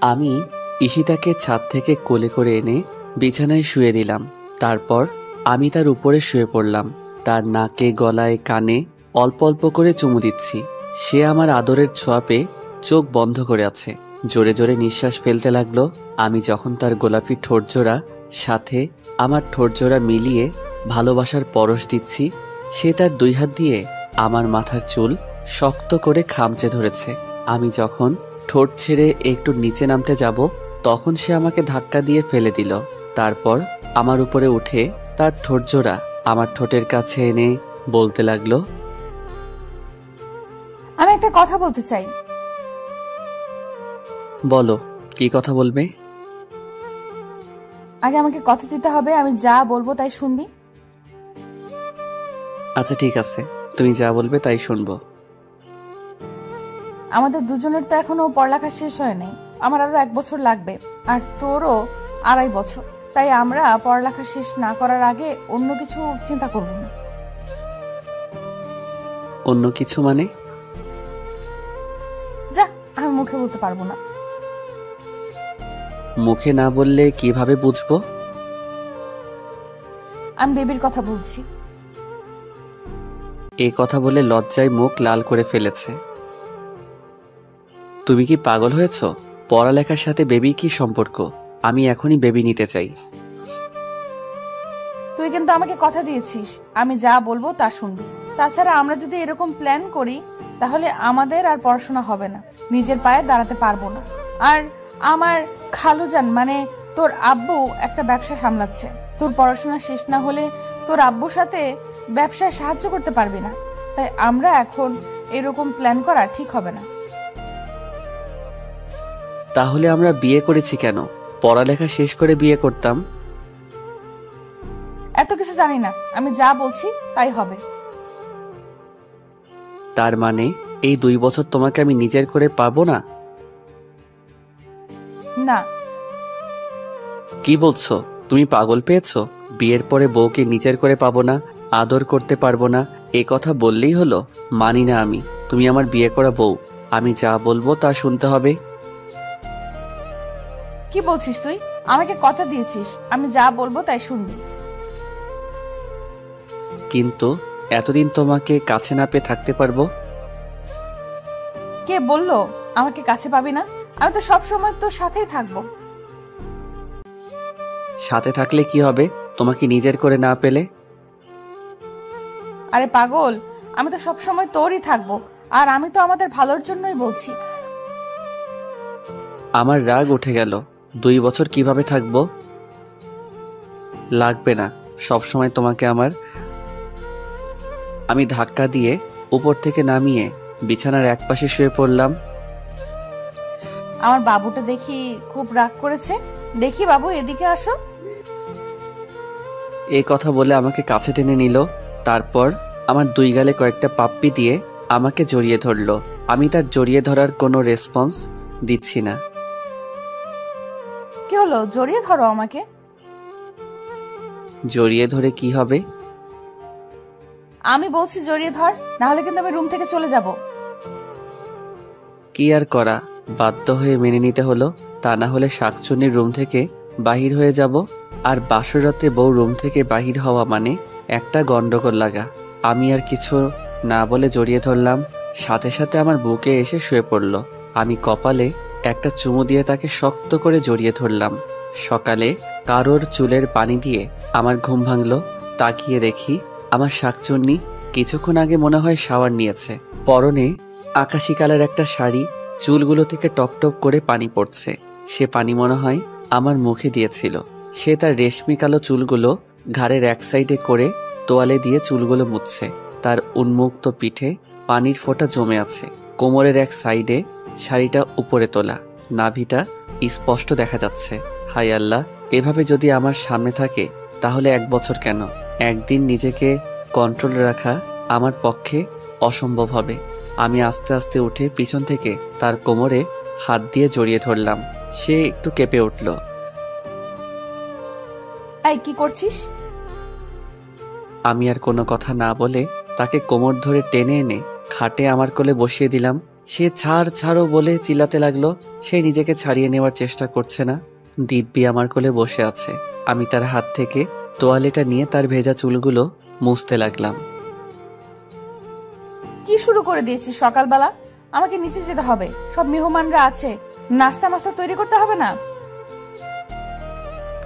আমি ঈশিতাকে ছাদ থেকে কোলে করে এনে বিছানায় শুয়ে দিলাম। তারপর আমি তার উপরে শুয়ে পড়লাম। তার নাকে, গলায়, কানে অল্প অল্প করে চুমু দিচ্ছি। সে আমার আদরের ছোঁয়া পেয়ে চোখ বন্ধ করে আছে। জোরে জোরে নিঃশ্বাস ফেলতে লাগলো। আমি যখন তার গোলাপি ঠোঁটজোড়া সাথে আমার ঠোঁটজোড়া মিলিয়ে ভালোবাসার পরশ দিচ্ছি, সে তার দুই হাত দিয়ে আমার মাথার চুল শক্ত করে খামচে ধরেছে। আমি যখন ঠোঁট ছেড়ে একটু নিচে নামতে যাব, তখন সে আমাকে ধাক্কা দিয়ে ফেলে দিল। তারপর আমার উপরে উঠে তার ঠোঁটজোড়া আমার ঠোঁটের কাছে এনে বলতে লাগলো, আমি একটা কথা বলতে চাই। বলো, কি কথা বলবে? আগে আমাকে কথা দিতে হবে, আমি যা বলবো তাই শুনবি। আচ্ছা ঠিক আছে, তুমি যা বলবে তাই শুনবো। আমাদের দুজনের তো এখনো পড়ালেখা শেষ হয় নাই। আমার আরো 1 বছর লাগবে, আর তোরও 2.5 বছর। তাই আমরা পড়ালেখা শেষ না করার আগে অন্য কিছু চিন্তা করব না। অন্য কিছু মানে? যা, আমি মুখে বলতে পারবো না। মুখে না বললে কিভাবে বুঝবো? আমি বেবির কথা বলছি। এ কথা বলে লজ্জায় মুখ লাল করে ফেলেছে। তুমি কি পাগল হয়েছ? পড়ালেখার সাথে বেবি কি সম্পর্ক? আমি এখনই বেবি নিতে চাই। তুই কিন্তু আমাকে কথা দিয়েছিস, আমি যা বলবো তা শুনবি। তাছাড়া আমরা যদি এরকম প্ল্যান করি, তাহলে আমাদের আর পড়াশোনা হবে না, নিজের পায়ে দাঁড়াতে পারবো না। আর আমার খালুজান মানে তোর আব্বু একটা ব্যবসা সামলাচ্ছে। তোর পড়াশোনা শেষ না হলে তোর আব্বুর সাথে ব্যবসায় সাহায্য করতে পারবি না। তাই আমরা এখন এরকম প্ল্যান করা ঠিক হবে না। তাহলে আমরা বিয়ে করেছি কেন? পড়ালেখা শেষ করে বিয়ে করতাম। এত কিছু জানি না, আমি যা বলছি তাই হবে। তার মানে এই 2 বছর তোমাকে আমি নিজের করে পাবো না? না। কি বলছো? তুমি পাগল পেয়েছো? বিয়ের পরে বউকে নিজের করে পাবো না, আদর করতে পারবো না, এ কথা বললেই হলো? মানি না আমি। তুমি আমার বিয়ে করা বউ, আমি যা বলবো তা শুনতে হবে। কি বলছিস তুই? আমাকে কথা দিয়েছিস, আমি যা বলবো তাই শুনবি। কিন্তু এতদিন তোমাকে কাছে না পেয়ে থাকতে পারবো? কে বললো আমাকে কাছে পাবি না? আমি তো সব সময় তোর সাথেই থাকবো। সাথে থাকলে কি হবে তোমাকে নিজের করে না পেলে? আরে পাগল, আমি তো সব সময় তোরই থাকবো, আর আমি তো আমাদের ভালোর জন্যই বলছি। আমার রাগ উঠে গেল। 2 বছর কিভাবে থাকবো? লাগবে না সব সময় তোমাকে আমার। আমি ধাক্কা দিয়ে উপর থেকে নামিয়ে বিছানার একপাশে শুয়ে পড়লাম। আমার বাবুটা দেখি খুব রাগ করেছে। দেখি বাবু, এদিকে আসো। এই কথা বলে আমাকে কাছে টেনে নিল। তারপর আমার 2 গালে কয়েকটা পাপ্পি দিয়ে আমাকে জড়িয়ে ধরলো। আমি তার জড়িয়ে ধরার কোনো রেসপন্স দিচ্ছি না। কি হলো? জড়িয়ে ধরো আমাকে। জড়িয়ে ধরে কি হবে? আমি বলছি জড়িয়ে ধর, না হলে কিন্তু আমি রুম থেকে চলে যাব। কি আর করা, বাধ্য হয়ে মেনে নিতে হলো। তা না হলে শাকচুন্নির রুম থেকে বাহির হয়ে যাব। আর বাসরাতে বউ রুম থেকে বাহির হওয়া মানে একটা গন্ডগোল লাগা। আমি আর কিছু না বলে জড়িয়ে ধরলাম। সাথে সাথে আমার বুকে এসে শুয়ে পড়ল। আমি কপালে একটা চুমু দিয়ে তাকে শক্ত করে জড়িয়ে ধরলাম। সকালে কারোর চুলের পানি দিয়ে আমার ঘুম ভাঙল। তাকিয়ে দেখি আমার শাকচুন্নি কিছুক্ষণ আগে মনে হয় শাওয়ার নিয়েছে। পরনে আকাশি কালার একটা শাড়ি, চুলগুলো থেকে টপ টপ করে পানি পড়ছে। সে পানি মনে হয় আমার মুখে দিয়েছিল। সে তার রেশমি কালো চুলগুলো ঘাড়ের এক সাইডে করে তোয়ালে দিয়ে চুলগুলো মুছছে। তার উন্মুক্ত পিঠে পানির ফোঁটা জমে আছে। কোমরের এক সাইডে শাড়িটা উপরে তোলা, নাভিটা স্পষ্ট দেখা যাচ্ছে। হাই আল্লাহ, এভাবে যদি আমার সামনে থাকে তাহলে 1 বছর কেন, একদিন নিজেকে কন্ট্রোল রাখা আমার পক্ষে অসম্ভব হবে। আমি আস্তে আস্তে উঠে পিছন থেকে তার কোমরে হাত দিয়ে জড়িয়ে ধরলাম। সে একটু কেঁপে উঠল। এই কি করছিস? আমি আর কোনো কথা না বলে তাকে কোমর ধরে টেনে এনে খাটে আমার কোলে বসিয়ে দিলাম। সে ছাড়ো বলে চিল্লাতে লাগলো। সে নিজেকে ছাড়িয়ে নেওয়ার চেষ্টা করছে না। দিব্যি আমার কোলে বসে আছে। আমি তার হাত থেকে তোয়ালেটা নিয়ে তার ভেজা চুলগুলো মুছতে লাগলাম। কি শুরু করে দিয়েছিস সকালবেলা? আমাকে নিচে যেতে হবে, সব মেহমানরা আছে, নাস্তা মাস্তা তৈরি করতে হবে না?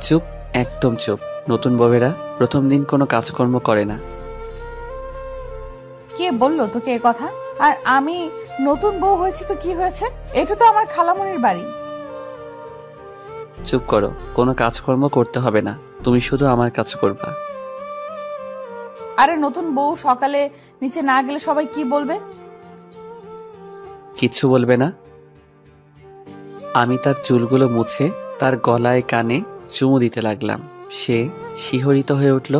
চুপ, একদম চুপ। নতুন বউয়েরা প্রথম দিন কোনো কাজকর্ম করে না। কে বললো তোকে এ কথা? আর আমি নতুন বউ হয়েছি তো কি হয়েছে? এটা তো আমার খালামণির বাড়ি। চুপ করো, কোনো কাজকর্ম করতে হবে না, তুমি শুধু আমার কাজ করবা। আরে নতুন বউ সকালে নিচে না গেলে সবাই কি বলবে? কিচ্ছু বলবে না। আমি তার চুলগুলো মুছে তার গলায় কানে চুমু দিতে লাগলাম। সে শিহরিত হয়ে উঠল।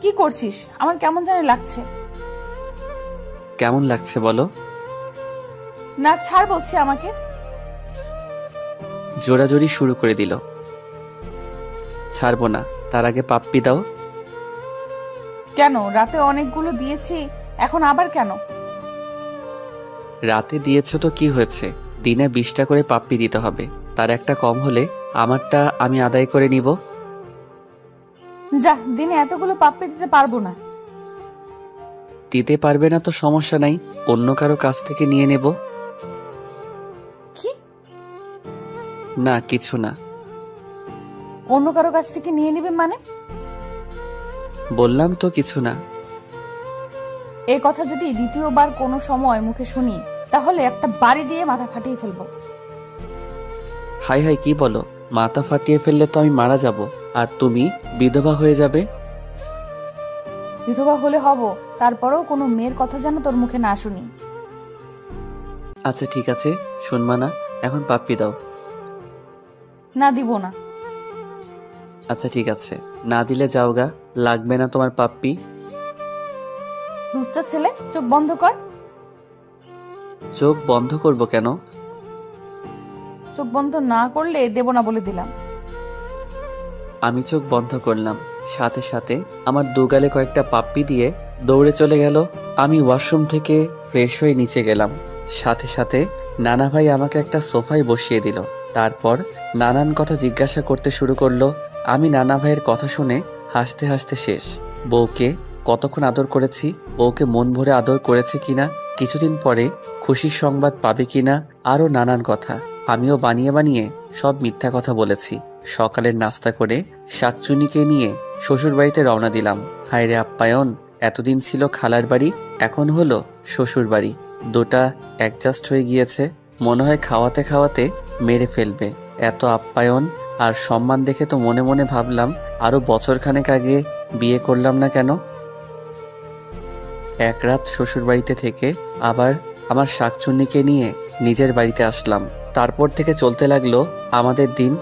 কি করছিস? আমার কেমন জানি লাগছে। কেমন লাগছে বলো? না ছাড় বলছি আমাকে। জোরাজোরি শুরু করে দিল। ছাড়বো না, তার আগে পাপ্পি দাও। কেন? রাতে অনেকগুলো দিয়েছি, এখন আবার কেন? রাতে দিয়েছ তো কি হয়েছে? দিনে 20টা করে পাপ্পি দিতে হবে, তার একটা কম হলে আমারটা আমি আদায় করে নিব। যা, দিনে এতগুলো পাপ্পি দিতে পারবো না। দিতে পারবে না তো সমস্যা নাই, অন্য কারো কাছ থেকে নিয়ে নেব। কি? না কিছু না। অন্য কারো কাছ থেকে নিয়ে নিবে মানে? বললাম তো কিছু না। এ কথা যদি দ্বিতীয়বার কোনো সময় মুখে শুনি, তাহলে একটা বাড়ি দিয়ে মাথা ফাটিয়ে ফেলবো। হাই হাই, কি বলো? মাথা ফাটিয়ে ফেললে তো আমি মারা যাব, আর তুমি বিধবা হয়ে যাবে। বিধবা হলে হব, তারপরেও কোনো মেয়ের কথা যেন তোর মুখে না শুনি। আচ্ছা ঠিক আছে, শুনবা না, এখন পাপ্পি দাও। না দিব না। আচ্ছা ঠিক আছে, না দিলে যাও গা, লাগবে না তোমার পাপ্পি। লুচ্চা ছেলে, চোখ বন্ধ কর। চোখ বন্ধ করব কেন? চোখ বন্ধ না করলে দেব না বলে দিলাম। আমি চোখ বন্ধ করলাম, সাথে সাথে আমার দুগালে কয়েকটা পাপ্পি দিয়ে দৌড়ে চলে গেল। আমি ওয়াশরুম থেকে ফ্রেশ হয়ে নিচে গেলাম। সাথে সাথে নানা ভাই আমাকে একটা সোফায় বসিয়ে দিল। তারপর নানান কথা জিজ্ঞাসা করতে শুরু করলো। আমি নানা ভাইয়ের কথা শুনে হাসতে হাসতে শেষ। বউকে কতক্ষণ আদর করেছি, বউকে মন ভরে আদর করেছে কিনা, কিছুদিন পরে খুশির সংবাদ পাবে কিনা, আরো নানান কথা। আমিও বানিয়ে বানিয়ে সব মিথ্যা কথা বলেছি। সকালের নাস্তা করে শাকচুনিকে নিয়ে শ্বশুর বাড়িতে রওনা দিলাম। হায়রে আপ্যায়ন, এতদিন ছিল খালার বাড়ি, এখন হলো শ্বশুর বাড়ি। দুটা অ্যাডজাস্ট হয়ে গিয়েছে, মনে হয় খাওয়াতে খাওয়াতে মেরে ফেলবে। এত আপ্যায়ন আর সম্মান দেখে তো মনে মনে ভাবলাম আরো বছরখানেক আগে বিয়ে করলাম না কেন। এক রাত শ্বশুর বাড়িতে থেকে আবার আমার শাকচুন্নিকে নিয়ে নিজের বাড়িতে আসলাম। তারপর থেকে চলতে লাগলো আমাদের দিন।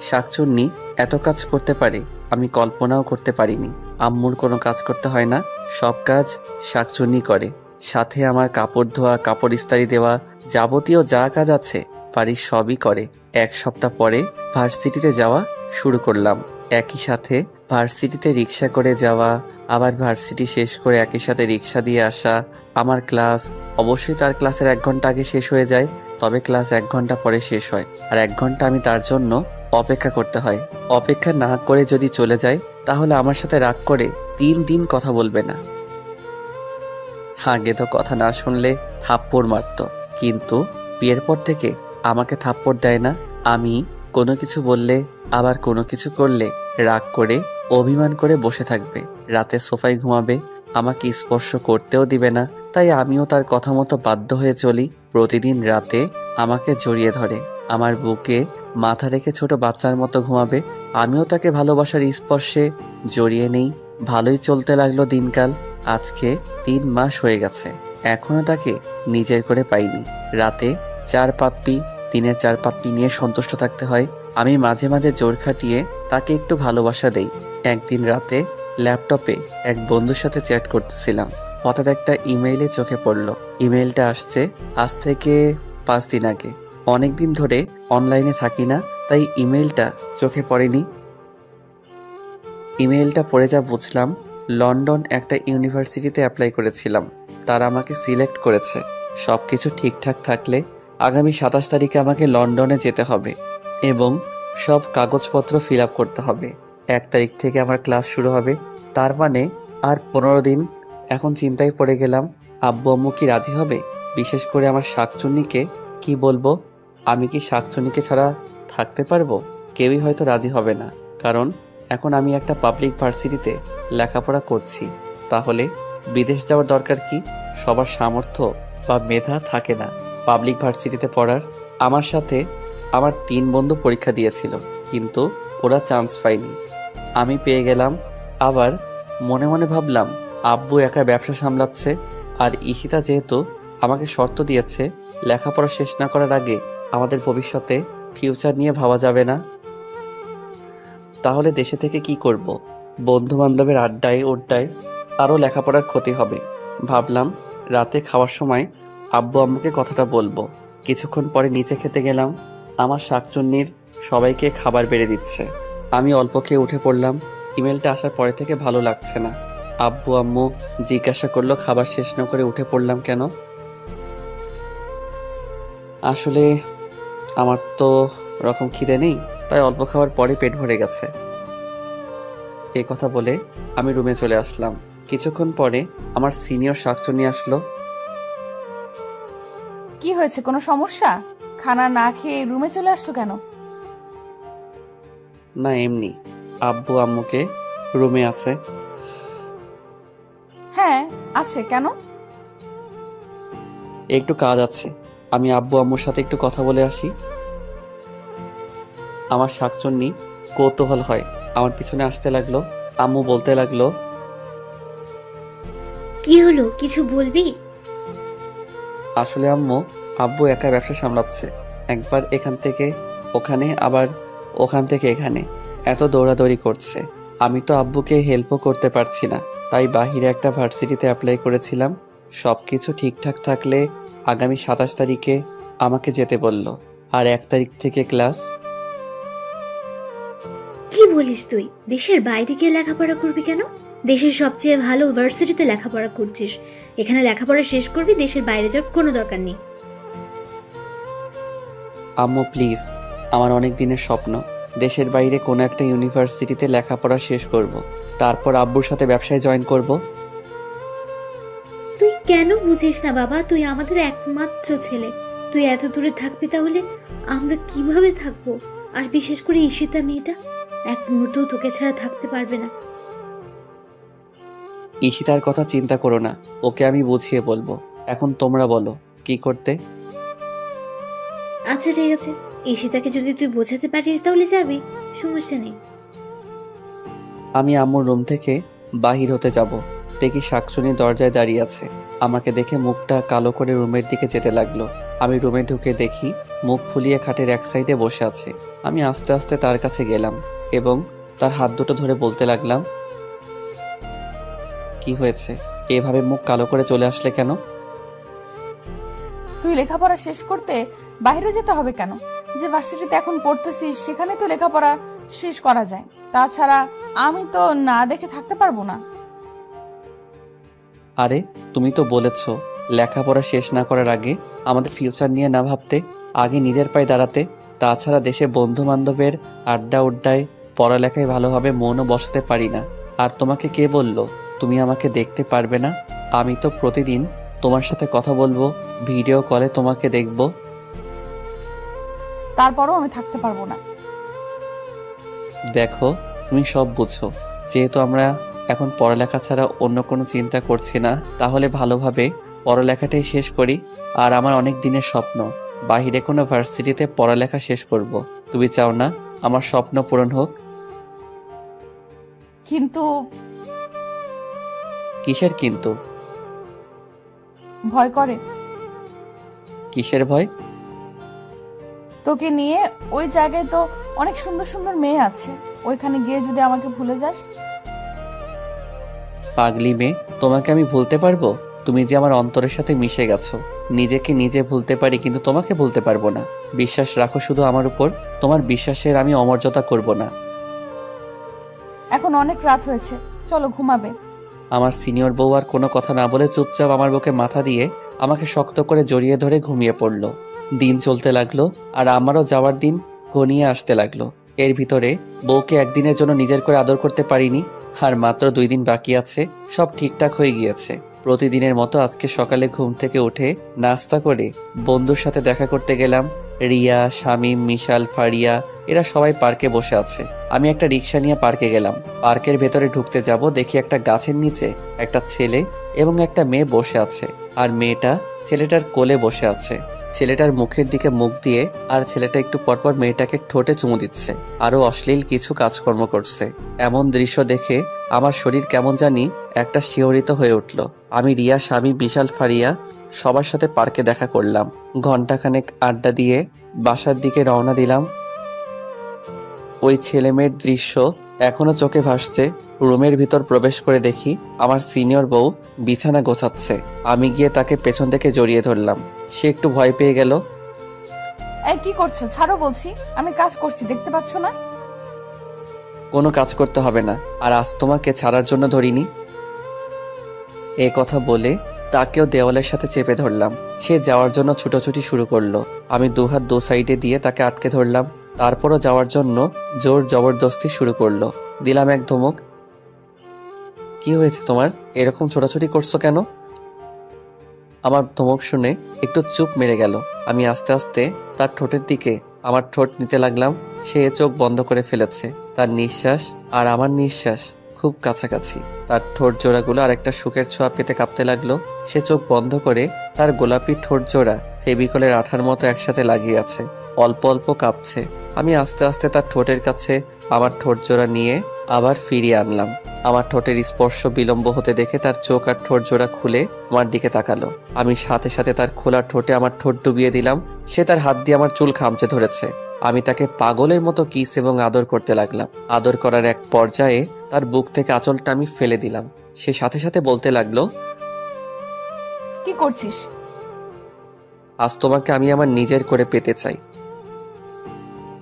শাকচুন্নি এত কাজ করতে পারে আমি কল্পনাও করতে পারিনি। আম্মুর কোনো কাজ করতে হয় না, সব কাজ শাকচুন্নি করে। সাথে আমার কাপড় ধোয়া, কাপড় ইস্ত্রি দেওয়া, যাবতীয় যা কাজ আছে বাড়ির সবই করে। এক সপ্তাহ পরে ভার্সিটিতে যাওয়া শুরু করলাম। একই সাথে ভার্সিটিতে রিক্সা করে যাওয়া, আবার ভার্সিটি শেষ করে একই সাথে রিক্সা দিয়ে আসা। আমার ক্লাস অবশ্যই তার ক্লাসের 1 ঘন্টা আগে শেষ হয়ে যায়, তবে ক্লাস 1 ঘন্টা পরে শেষ হয়, আর 1 ঘন্টা আমি তার জন্য অপেক্ষা করতে হয়। অপেক্ষা না করে যদি চলে যায় তাহলে আমার সাথে রাগ করে 3 দিন কথা বলবে না। আগে তো কথা না শুনলে থাপ্পড় মারত, কিন্তু বিয়ের পর থেকে আমাকে থাপ্পড় দেয় না। আমি কোনো কিছু বললে, আবার কোনো কিছু করলে রাগ করে অভিমান করে বসে থাকবে। রাতে সোফায় ঘুমাবে, আমাকে স্পর্শ করতেও দিবে না। তাই আমিও তার কথা মতো বাধ্য হয়ে চলি। প্রতিদিন রাতে আমাকে জড়িয়ে ধরে, আমার বুকে মাথা রেখে ছোট বাচ্চার মতো ঘুমাবে। আমিও তাকে ভালোবাসার স্পর্শে জড়িয়ে নেই। ভালোই চলতে লাগলো দিনকাল। আজকে 3 মাস হয়ে গেছে, এখনো তাকে নিজের করে পাইনি। রাতে 4 পাপ্পি, দিনের 4 পাপ্পি নিয়ে সন্তুষ্ট থাকতে হয়। আমি মাঝে মাঝে জোর খাটিয়ে তাকে একটু ভালোবাসা দেই। একদিন রাতে ল্যাপটপে এক বন্ধুর সাথে চ্যাট করতেছিলাম, হঠাৎ একটা ইমেইলে চোখে পড়ল। ইমেইলটা আসছে আজ থেকে 5 দিন আগে। অনেকদিন ধরে অনলাইনে থাকি না, তাই ইমেইলটা চোখে পড়েনি। ইমেইলটা পড়ে যা বুঝলাম, লন্ডন একটা ইউনিভার্সিটিতে অ্যাপ্লাই করেছিলাম, তারা আমাকে সিলেক্ট করেছে। সব কিছু ঠিকঠাক থাকলে আগামী 27 তারিখে আমাকে লন্ডনে যেতে হবে এবং সব কাগজপত্র ফিল আপ করতে হবে। 1 তারিখ থেকে আমার ক্লাস শুরু হবে, তার মানে আর 15 দিন। এখন চিন্তায় পড়ে গেলাম, আব্বু আম্মু কি রাজি হবে? বিশেষ করে আমার শাকচুন্নিকে কি বলবো? আমি কি শাকচুন্নিকে ছাড়া থাকতে পারবো? কেউই হয়তো রাজি হবে না, কারণ এখন আমি একটা পাবলিক ভার্সিটিতে লেখাপড়া করছি। তাহলে বিদেশ যাওয়ার দরকার কি? সবার সামর্থ্য বা মেধা থাকে না পাবলিক ভার্সিটিতে পড়ার। আমার সাথে আমার 3 বন্ধু পরীক্ষা দিয়েছিল, কিন্তু ওরা চান্স পায়নি, আমি পেয়ে গেলাম। আবার মনে মনে ভাবলাম, আব্বু একা ব্যবসা সামলাচ্ছে, আর ঈশিতা যেহেতু আমাকে শর্ত দিয়েছে লেখাপড়া শেষ না করার আগে আমাদের ভবিষ্যতে ফিউচার নিয়ে ভাবা যাবে না, তাহলে দেশে থেকে কি করব? বন্ধু বান্ধবের আড্ডায় ওড্ডায় আরও লেখাপড়ার ক্ষতি হবে। ভাবলাম রাতে খাওয়ার সময় আব্বু আম্মুকে কথাটা বলবো। কিছুক্ষণ পরে নিচে খেতে গেলাম, আমার শাকচুন্নির সবাইকে খাবার বেড়ে দিচ্ছে। আমি অল্প খেয়ে উঠে পড়লাম। ইমেলটা আসার পরে থেকে ভালো লাগছে না। আব্বু আম্মু জিজ্ঞাসা করলো খাবার শেষ না করে উঠে পড়লাম কেন। আসলে আমার তো রকম খিদে নেই, তাই অল্প খাওয়ার পরে পেট ভরে গেছে। এই কথা বলে আমি রুমে চলে আসলাম। কিছুক্ষণ পরে আমার সিনিয়র শাকচুন্নি আসলো। কি হয়েছে, কোনো সমস্যা? খানা না খেয়ে রুমে চলে আসছো কেন? না, এমনি। আব্বু আম্মুকে রুমে আছে। হ্যাঁ আছে, কেন? একটু কাজ আছে, আমি আব্বু আম্মুর সাথে একটু কথা বলে আসি। আমার শাকচুন্নি কৌতূহল হয় আমার পিছনে আসতে লাগলো। আম্মু বলতে লাগলো, কি হলো, কিছু বলবি? আসলে আম্মু, আব্বু একা ব্যবসা সামলাচ্ছে, একবার এখান থেকে ওখানে আবার ওখান থেকে এখানে, এত দৌড়াদৌড়ি করছে। আমি তো আব্বুকে হেল্পও করতে পারছি না, তাই বাহিরে একটা ভার্সিটিতে অ্যাপ্লাই করেছিলাম। সব কিছু ঠিকঠাক থাকলে আগামী 27 তারিখে আমাকে যেতে বলল, আর 1 তারিখ থেকে ক্লাস। কি বলিস তুই? দেশের বাইরে গিয়ে লেখাপড়া করবি কেন? দেশের সবচেয়ে ভালো ভার্সিটিতে লেখাপড়া করছিস, এখানে লেখাপড়া শেষ করবি, দেশের বাইরে যাওয়ার কোনো দরকার নেই। আম্মু প্লিজ, আমার অনেক দিনের স্বপ্ন দেশের বাইরে কোনো একটা ইউনিভার্সিটিতে লেখাপড়া শেষ করব, তারপর আব্বুর সাথে ব্যবসায় জয়েন করব। তুই কেন বুঝিস না বাবা? তুই আমাদের একমাত্র ছেলে, তুই এত দূরে থাকবি, তাহলে আমরা কিভাবে থাকবো? আর বিশেষ করে ঈশিতা মেয়েটা এক মুহূর্ত তোকে ছাড়া থাকতে পারবে না। ঈশিতার কথা চিন্তা করো না, ওকে আমি বুঝিয়ে বলবো। এখন তোমরা বলো কি করতে। আচ্ছা ঠিক আছে, ঈশিতাকে যদি তুই বোঝাতে পারিস তাহলে যাবি, সমস্যা নেই। আমি আম্মুর রুম থেকে বাহির হতে যাব, দেখি শাকচুনি দরজায় দাঁড়িয়ে আছে। আমাকে দেখে মুখটা কালো করে রুমের দিকে যেতে লাগলো। আমি রুমে ঢুকে দেখি মুখ ফুলিয়ে খাটের এক সাইডে বসে আছে। আমি আস্তে আস্তে তার কাছে গেলাম এবং তার হাত দুটো ধরে বলতে লাগলাম, কি হয়েছে? এভাবে মুখ কালো করে চলে আসলে কেন? তুই লেখাপড়া শেষ করতে বাইরে যেতে হবে কেন? যে ভার্সিটিতে এখন পড়তেছিস সেখানে তো লেখাপড়া শেষ করা যায়। তাছাড়া আমি তো না দেখে থাকতে পারবো না। আরে তুমি তো বলেছো লেখাপড়া শেষ না করার আগে আমাদের ফিউচার নিয়ে না ভাবতে, আগে নিজের পায়ে দাঁড়াতে। তাছাড়া দেশে বন্ধু বান্ধবের আড্ডা উড্ডায় পড়ালেখায় ভালোভাবে মনও বসাতে পারি না। আর তোমাকে কে বলল তুমি আমাকে দেখতে পারবে না? আমি তো প্রতিদিন তোমার সাথে কথা বলবো, ভিডিও কলে তোমাকে দেখব। তারপরও আমি থাকতে পারবো না। দেখো, তুমি সব বুঝো, যেহেতু আমরা এখন পড়ালেখা ছাড়া অন্য কোনো চিন্তা করছি না, তাহলে ভালোভাবে পড়ালেখাটাই শেষ করি। আর আমার অনেক দিনের স্বপ্ন বাহিরে কোনো ভার্সিটিতে পড়ালেখা শেষ করব। তুমি চাও না আমার স্বপ্ন পূরণ হোক? কিন্তু কিসের কিন্তু? ভয় করে। কিসের ভয়? তোকে নিয়ে ওই জায়গায় তো অনেক সুন্দর সুন্দর মেয়ে আছে, ওইখানে গিয়ে যদি আমাকে ভুলে যাস। পাগলি মেয়ে, তোমাকে আমি ভুলতে পারবো? তুমি যে আমার অন্তরের সাথে মিশে গেছো। নিজেকে নিজে ভুলতে পারি, কিন্তু তোমাকে ভুলতে পারবো না। বিশ্বাস রাখো শুধু আমার উপর, তোমার বিশ্বাসের আমি অমর্যাদা করব না। এখন অনেক রাত হয়েছে, চলো ঘুমাবে। আমার সিনিয়র বউ আর কোনো কথা না বলে চুপচাপ আমার বুকে মাথা দিয়ে আমাকে শক্ত করে জড়িয়ে ধরে ঘুমিয়ে পড়ল। দিন চলতে লাগলো আর আমারও যাওয়ার দিন ঘনিয়ে আসতে লাগলো। এর ভিতরে বউকে একদিনের জন্য নিজের করে আদর করতে পারিনি। আর মাত্র 2 দিন বাকি আছে, সব ঠিকঠাক হয়ে গিয়েছে। প্রতিদিনের মতো আজকে সকালে ঘুম থেকে উঠে নাস্তা করে বন্ধুর সাথে দেখা করতে গেলাম। রিয়া, শামীম, মিশাল, ফারিয়া এরা সবাই পার্কে বসে আছে। আমি একটা রিক্সা নিয়ে পার্কে গেলাম। পার্কের ভেতরে ঢুকতে যাব, দেখি একটা গাছের নিচে একটা ছেলে এবং একটা মেয়ে বসে আছে। আর মেয়েটা ছেলেটার কোলে বসে আছে। ছেলেটার মুখের দিকে মুখ দিয়ে আর ছেলেটা একটু পরপর মেয়েটাকে ঠোঁটে চুমু দিচ্ছে, আরো অশ্লীল কিছু কাজকর্ম করছে। এমন দৃশ্য দেখে আমার শরীর কেমন জানি একটা শিহরিত হয়ে উঠল। আমি রিয়া, স্বামী, বিশাল, ফারিয়া সবার সাথে পার্কে দেখা করলাম। ঘন্টাখানেক আড্ডা দিয়ে বাসার দিকে রওনা দিলাম। ওই ছেলে মেয়ের দৃশ্য এখনো চোখে ভাসছে। রুমের ভিতর প্রবেশ করে দেখি আমার সিনিয়র বউ বিছানা গোছাচ্ছে। আমি গিয়ে তাকে পেছন থেকে জড়িয়ে ধরলাম। সে একটু ভয় পেয়ে গেল। এই কি করছো? ছাড়ো বলছি, আমি কাজ করছি, দেখতে পাচ্ছ না? কোনো কাজ করতে হবে না, আর আজ তোমাকে ছাড়ার জন্য ধরিনি। এ কথা বলে তাকেও দেওয়ালের সাথে চেপে ধরলাম। সে যাওয়ার জন্য ছুটোছুটি শুরু করলো। আমি দুহাত দু সাইডে দিয়ে তাকে আটকে ধরলাম। তারপরও যাওয়ার জন্য জোর জবরদস্তি শুরু করলো। দিলাম এক ধমক। কি হয়েছে তোমার? এরকম ছোটাছুটি করছো কেন? আমার ধমক শুনে একটু চুপ মেরে গেল। আমি আস্তে আস্তে তার ঠোঁটের দিকে আমার ঠোঁট নিতে লাগলাম। সে চোখ বন্ধ করে ফেলেছে। তার নিঃশ্বাস আর আমার নিঃশ্বাস খুব কাছাকাছি। তার ঠোঁট জোড়াগুলো আর একটা সুখের ছোঁয়া পেতে কাঁপতে লাগলো। সে চোখ বন্ধ করে তার গোলাপি ঠোঁট জোড়া ফেভিকলের আঠার মতো একসাথে লাগিয়ে আছে। অল্প অল্প কাঁপছে। আমি আস্তে আস্তে তার ঠোঁটের কাছে আমার ঠোঁট জোড়া নিয়ে আবার ফিরিয়ে আনলাম। আমার ঠোঁটের স্পর্শ বিলম্ব হতে দেখে তার চোখ আর ঠোঁট জোড়া খুলে আমার দিকে তাকালো। আমি সাথে সাথে তার খোলা ঠোঁটে আমার ঠোঁট ডুবিয়ে দিলাম। সে তার হাত দিয়ে আমার চুল খামচে ধরেছে। আমি তাকে পাগলের মতো কিস এবং আদর করতে লাগলাম। আদর করার এক পর্যায়ে তার বুক থেকে আঁচলটা আমি ফেলে দিলাম। সে সাথে সাথে বলতে লাগলো, কি করছিস? আজ তোমাকে আমি আমার নিজের করে পেতে চাই।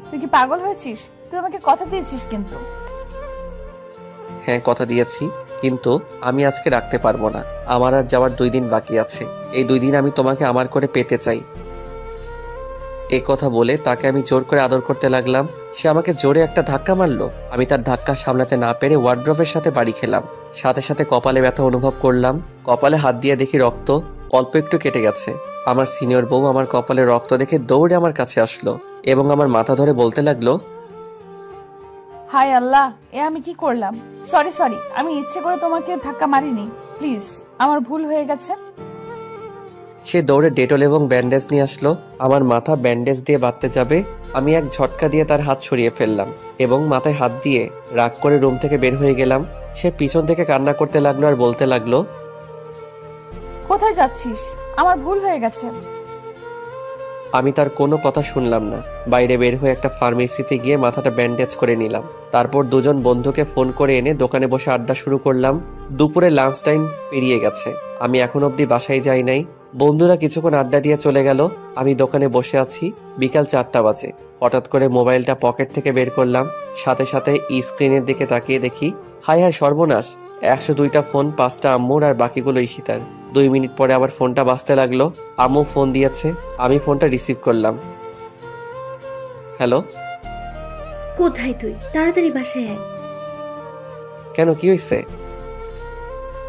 তুই কি পাগল হয়েছিস? তুই আমাকে কথা দিয়েছিস কিন্তু। হ্যাঁ, কথা দিয়েছি, কিন্তু আমি আজকে রাখতে পারবো না। আমার আর যাওয়ার 2 দিন বাকি আছে। এই 2 দিন আমি তোমাকে আমার করে পেতে চাই। এ কথা বলে তাকে আমি জোর করে আদর করতে লাগলাম। সে আমাকে জোরে একটা ধাক্কা মারলো। আমি তার ধাক্কা সামলাতে না পেরে ওয়ার্ড্রপের সাথে বাড়ি খেলাম। সাথে সাথে কপালে ব্যথা অনুভব করলাম। কপালে হাত দিয়ে দেখি রক্ত অল্প একটু কেটে গেছে। আমার সিনিয়র বউ আমার কপালে রক্ত দেখে দৌড়ে আমার কাছে আসলো এবং আমার মাথা ধরে বলতে লাগলো, হায় আল্লাহ, এ আমি কি করলাম? সরি, আমি ইচ্ছে করে তোমাকে ধাক্কা মারিনি। প্লিজ, আমার ভুল হয়ে গেছে। সে দৌড়ে ডেটল এবং ব্যান্ডেজ নিয়ে আসলো। আমার মাথা ব্যান্ডেজ দিয়ে বাঁধতে যাবে, আমি এক ঝটকা দিয়ে তার হাত সরিয়ে ফেললাম এবং মাথায় হাত দিয়ে রাগ করে রুম থেকে বের হয়ে গেলাম। সে পিছন থেকে কান্না করতে লাগলো আর বলতে লাগলো, কোথায় যাচ্ছিস? আমার ভুল হয়ে গেছে। আমি তার কোনো কথা শুনলাম না। বাইরে বের হয়ে একটা ফার্মেসিতে গিয়ে মাথাটা ব্যান্ডেজ করে নিলাম। তারপর দুজন বন্ধুকে ফোন করে এনে দোকানে বসে আড্ডা শুরু করলাম। দুপুরে লাঞ্চ টাইম পেরিয়ে গেছে, আমি এখন অবধি বাসায় যাই নাই। বন্ধুরা কিছুক্ষণ আড্ডা দিয়ে চলে গেল। আমি দোকানে বসে আছি। বিকাল 4টা বাজে। হঠাৎ করে মোবাইলটা পকেট থেকে বের করলাম। সাথে সাথে স্ক্রিনের দিকে তাকিয়ে দেখি, হায় হায় সর্বনাশ, 102টা ফোন, 5টা আম্মুর আর বাকিগুলো ঈশিতার। 2 মিনিট পরে আবার ফোনটা বাজতে লাগলো। আম্মু ফোন দিয়েছে। আমি ফোনটা রিসিভ করলাম। হ্যালো। কোথায় তুই? তাড়াতাড়ি বাসায় আয়। কেন, কি হয়েছে?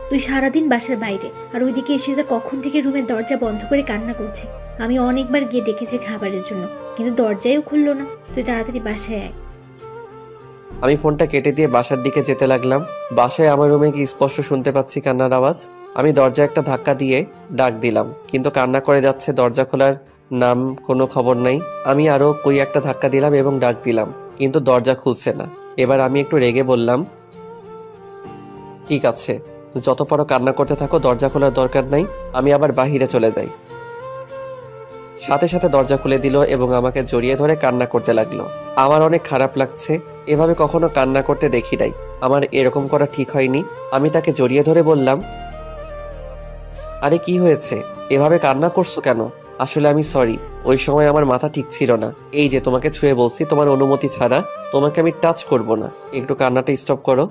তুই সারাদিন বাসার বাইরে, আর ওইদিকে এসে কখন থেকে রুমের দরজা বন্ধ করে কান্না করছে। আমি অনেকবার গিয়ে ডেকেছি খাবারের জন্য, কিন্তু দরজাও খুললো না। তুই তাড়াতাড়ি বাসায় আয়। আমি ফোনটা কেটে দিয়ে বাসার দিকে যেতে লাগলাম। বাসায় আমার রুমে কি স্পষ্ট শুনতে পাচ্ছি কান্নার আওয়াজ। আমি দরজা একটা ধাক্কা দিয়ে ডাক দিলাম, কিন্তু কান্না করে যাচ্ছে। দরজা খোলার নাম কোনো খবর নাই। আমি আরো কই একটা ধাক্কা দিলাম এবং ডাক দিলাম, কিন্তু দরজা খুলছে না। এবার আমি একটু রেগে বললাম, ঠিক আছে, যত পারো কান্না করতে থাকো, দরজা খোলার দরকার নাই। আমি আবার বাহিরে চলে যাই। সাথে সাথে দরজা খুলে দিল এবং আমাকে জড়িয়ে ধরে কান্না করতে লাগলো। আমার অনেক খারাপ লাগছে। এভাবে কখনো কান্না করতে দেখি নাই। আমার এরকম করা ঠিক হয়নি। আমি তাকে জড়িয়ে ধরে বললাম, আরে কি হয়েছে? এভাবে কান্না করছো কেন? আসলে আমি সরি, ওই সময় আমার মাথা ঠিক ছিল না। এই যে তোমাকে ছুঁয়ে বলছি, তোমার অনুমতি ছাড়া তোমাকে আমি টাচ করব না। একটু কান্নাটা স্টপ করো।